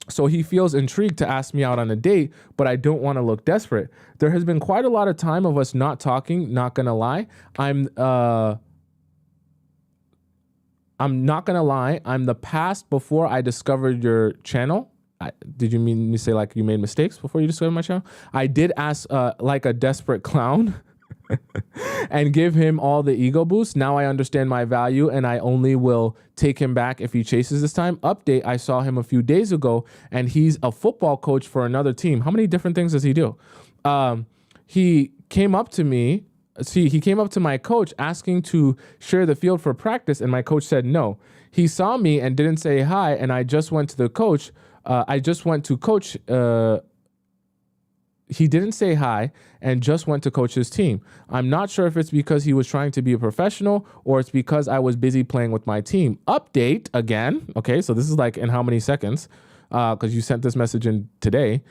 so he feels intrigued to ask me out on a date, but I don't want to look desperate? There has been quite a lot of time of us not talking, not going to lie. I'm not going to lie. I'm the past before I discovered your channel. Did you mean to say like you made mistakes before you discovered my channel? I did ask like a desperate clown and give him all the ego boost. Now I understand my value and I only will take him back if he chases this time. Update, I saw him a few days ago and he's a football coach for another team. How many different things does he do? He came up to me. He came up to my coach asking to share the field for practice and my coach said no. He saw me and didn't say hi and I just went to the coach. He didn't say hi and just went to coach his team. I'm not sure if it's because he was trying to be a professional or it's because I was busy playing with my team. Update again. Okay, so this is like in how many seconds? Because you sent this message in today.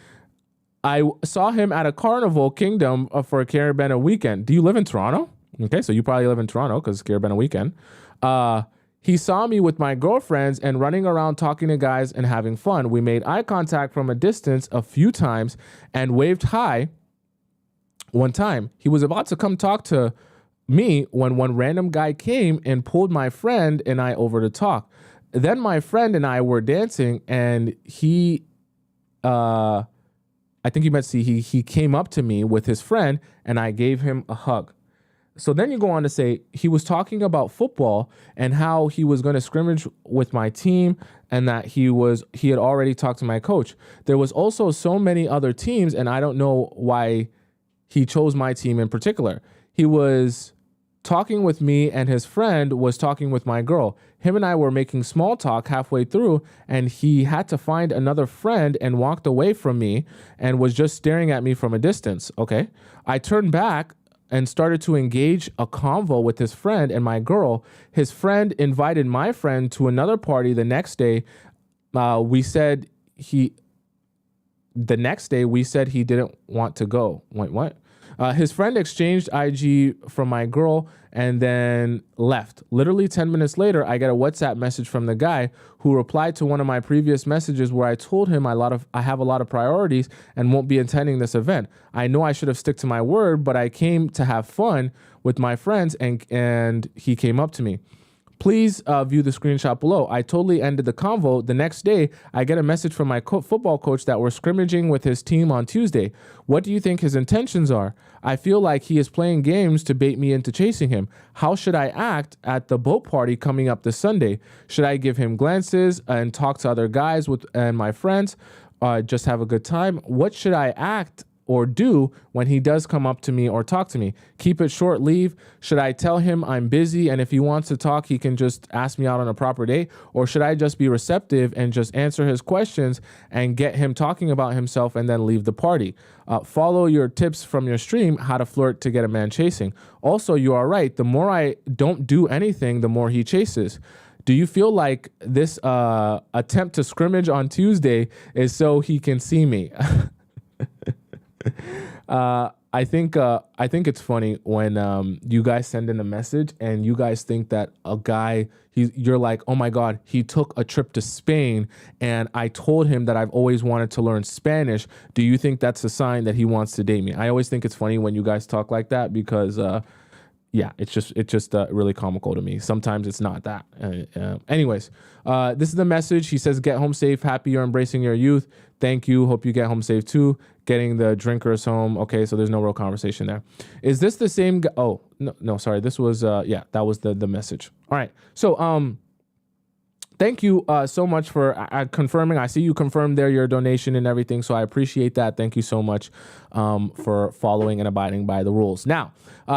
I saw him at a Carnival Kingdom for a Carabana weekend. Do you live in Toronto? Okay, so you probably live in Toronto because Carabana weekend. He saw me with my girlfriends and running around talking to guys and having fun. We made eye contact from a distance a few times and waved hi one time. He was about to come talk to me when one random guy came and pulled my friend and I over to talk. Then my friend and I were dancing and he came up to me with his friend and I gave him a hug. So then you go on to say he was talking about football and how he was going to scrimmage with my team and that he had already talked to my coach. There was also so many other teams and I don't know why he chose my team in particular. He was talking with me and his friend was talking with my girl. Him and I were making small talk halfway through and he had to find another friend and walked away from me and was just staring at me from a distance. Okay. I turned back and started to engage a convo with his friend and my girl. His friend invited my friend to another party the next day. We said he didn't want to go. Wait, what? His friend exchanged IG from my girl and then left. Literally 10 minutes later, I get a WhatsApp message from the guy who replied to one of my previous messages where I told him I have a lot of priorities and won't be attending this event. I know I should have stuck to my word, but I came to have fun with my friends and he came up to me. Please view the screenshot below. I totally ended the convo. The next day, I get a message from my football coach that we're scrimmaging with his team on Tuesday. What do you think his intentions are? I feel like he is playing games to bait me into chasing him. How should I act at the boat party coming up this Sunday? Should I give him glances and talk to other guys and my friends? Just have a good time? What should I act or do when he does come up to me or talk to me? Keep it short, leave. Should I tell him I'm busy and if he wants to talk, he can just ask me out on a proper date? Or should I just be receptive and just answer his questions and get him talking about himself and then leave the party? Follow your tips from your stream, how to flirt to get a man chasing. Also, you are right. The more I don't do anything, the more he chases. Do you feel like this attempt to scrimmage on Tuesday is so he can see me? I think it's funny when you guys send in a message and you guys think that a guy, you're like, oh my God, he took a trip to Spain and I told him that I've always wanted to learn Spanish. Do you think that's a sign that he wants to date me? I always think it's funny when you guys talk like that because yeah, it's just really comical to me. Sometimes it's not that. Anyways, this is the message. He says, get home safe. Happy you're embracing your youth. Thank you. Hope you get home safe too. Getting the drinkers home. Okay, so there's no real conversation there. Is this the same guy? Oh, no, sorry. This was, yeah, that was the message. All right. So, thank you so much for confirming. I see you confirmed there your donation and everything, so I appreciate that. Thank you so much for following and abiding by the rules. Now,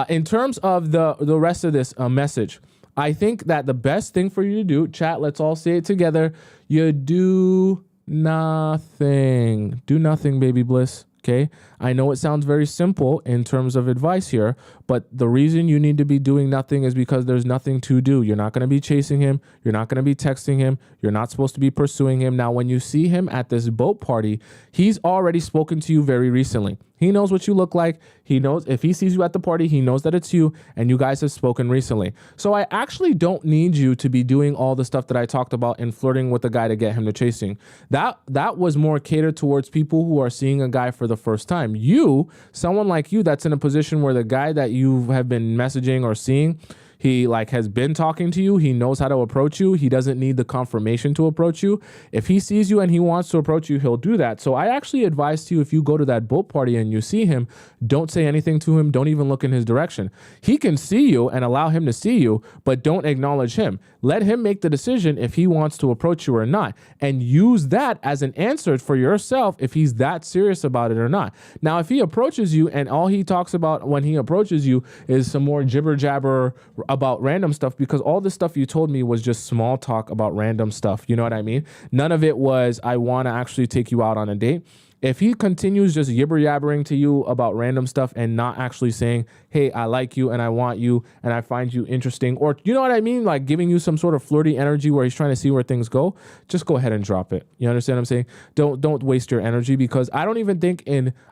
in terms of the rest of this message, I think that the best thing for you to do, chat, let's all say it together, you do nothing. Do nothing, baby bliss. Okay. I know it sounds very simple in terms of advice here, but the reason you need to be doing nothing is because there's nothing to do. You're not going to be chasing him. You're not going to be texting him. You're not supposed to be pursuing him. Now, when you see him at this boat party, he's already spoken to you very recently. He knows what you look like. He knows if he sees you at the party, he knows that it's you and you guys have spoken recently. So I actually don't need you to be doing all the stuff that I talked about in flirting with a guy to get him to chasing. That was more catered towards people who are seeing a guy for the first time. You, someone like you that's in a position where the guy that you have been messaging or seeing, He like has been talking to you. He knows how to approach you. He doesn't need the confirmation to approach you. If he sees you and he wants to approach you, he'll do that. So I actually advise you, if you go to that boat party and you see him, don't say anything to him. Don't even look in his direction. He can see you and allow him to see you, but don't acknowledge him. Let him make the decision if he wants to approach you or not, and use that as an answer for yourself if he's that serious about it or not. Now, if he approaches you and all he talks about when he approaches you is some more jibber jabber about random stuff, because all the stuff you told me was just small talk about random stuff. You know what I mean? None of it was, I want to actually take you out on a date. If he continues just yibber yabbering to you about random stuff and not actually saying, hey, I like you and I want you and I find you interesting, or you know what I mean? Like giving you some sort of flirty energy where he's trying to see where things go, just go ahead and drop it. You understand what I'm saying? Don't waste your energy, because I don't even think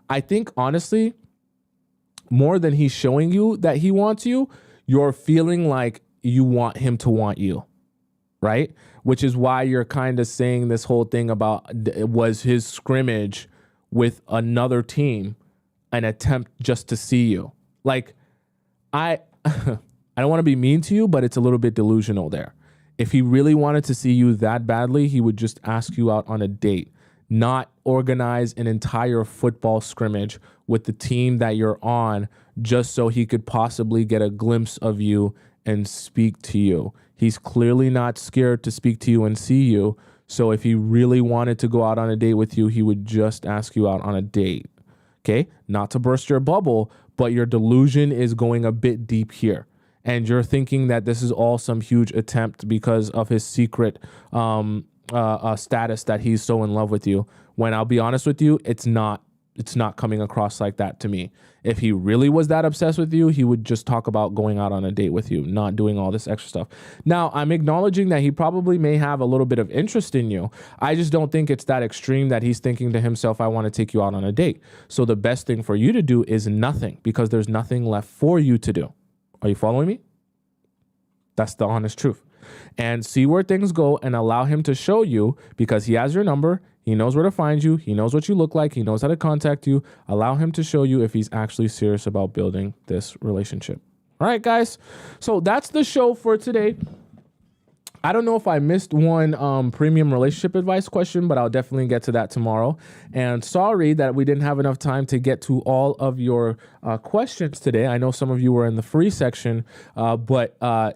I think honestly, more than he's showing you that he wants you, you're feeling like you want him to want you, right? Which is why you're kind of saying this whole thing about was his scrimmage with another team an attempt just to see you. Like, I don't want to be mean to you, but it's a little bit delusional there. If he really wanted to see you that badly, he would just ask you out on a date, not organize an entire football scrimmage with the team that you're on just so he could possibly get a glimpse of you and speak to you. He's clearly not scared to speak to you and see you. So if he really wanted to go out on a date with you, he would just ask you out on a date. Okay? Not to burst your bubble, but your delusion is going a bit deep here. And you're thinking that this is all some huge attempt because of his secret status that he's so in love with you. When I'll be honest with you, it's not coming across like that to me. If he really was that obsessed with you, he would just talk about going out on a date with you, not doing all this extra stuff. Now, I'm acknowledging that he probably may have a little bit of interest in you. I just don't think it's that extreme that he's thinking to himself, I want to take you out on a date. So the best thing for you to do is nothing, because there's nothing left for you to do. Are you following me? That's the honest truth. And see where things go and allow him to show you, because he has your number. He knows where to find you. He knows what you look like. He knows how to contact you. Allow him to show you if he's actually serious about building this relationship. All right, guys. So that's the show for today. I don't know if I missed one premium relationship advice question, but I'll definitely get to that tomorrow. And sorry that we didn't have enough time to get to all of your questions today. I know some of you were in the free section, but I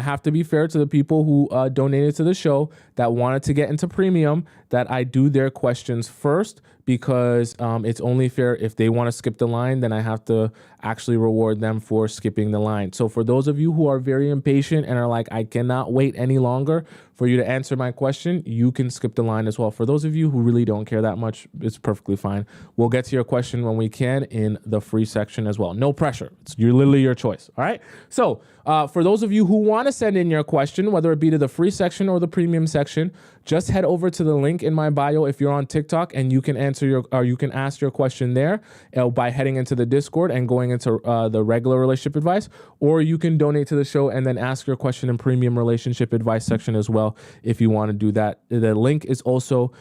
have to be fair to the people who donated to the show that wanted to get into premium, that I do their questions first, because it's only fair if they want to skip the line, then I have to actually reward them for skipping the line. So for those of you who are very impatient and are like, I cannot wait any longer for you to answer my question, you can skip the line as well. For those of you who really don't care that much, it's perfectly fine. We'll get to your question when we can in the free section as well. No pressure. It's literally your choice. All right. So for those of you who want to send in your question, whether it be to the free section or the premium section, just head over to the link in my bio if you're on TikTok, and you can you can ask your question there by heading into the Discord and going into the regular relationship advice, or you can donate to the show and then ask your question in premium relationship advice section as well if you want to do that. The link is also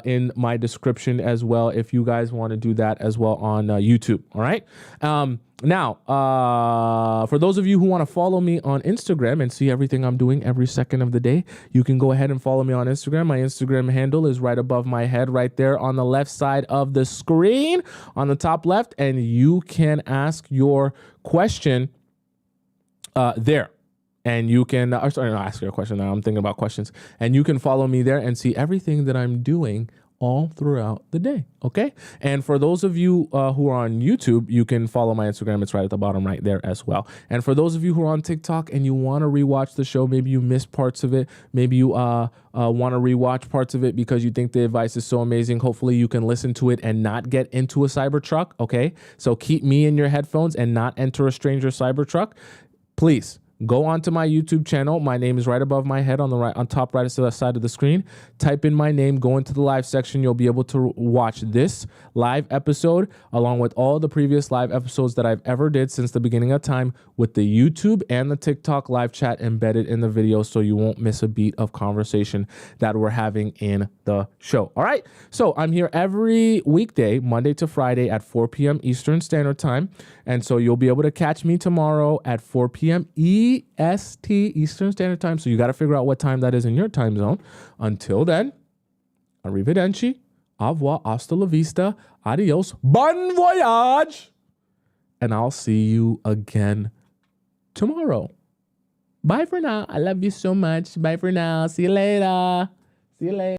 in my description as well if you guys want to do that as well on YouTube. All right. Now, for those of you who want to follow me on Instagram and see everything I'm doing every second of the day, you can go ahead and follow me on Instagram. My Instagram handle is right above my head, right there on the left side of the screen, on the top left, and you can ask your question there. And you can, ask your question now. I'm thinking about questions. And you can follow me there and see everything that I'm doing all throughout the day. Okay. And for those of you who are on YouTube, you can follow my Instagram. It's right at the bottom right there as well. And for those of you who are on TikTok and you want to rewatch the show, maybe you missed parts of it. Maybe you want to rewatch parts of it because you think the advice is so amazing. Hopefully you can listen to it and not get into a Cybertruck. Okay. So keep me in your headphones and not enter a stranger Cybertruck. Please. Go onto my YouTube channel. My name is right above my head on the right, on top right side of the screen. Type in my name, go into the live section. You'll be able to watch this live episode along with all the previous live episodes that I've ever did since the beginning of time, with the YouTube and the TikTok live chat embedded in the video, so you won't miss a beat of conversation that we're having in the show. All right. So I'm here every weekday, Monday to Friday at 4 p.m. Eastern Standard Time. And so you'll be able to catch me tomorrow at 4 p.m. EST, Eastern Standard Time. So you got to figure out what time that is in your time zone. Until then, arrivederci, au revoir, hasta la vista, adios, bon voyage. And I'll see you again tomorrow. Bye for now. I love you so much. Bye for now. See you later. See you later.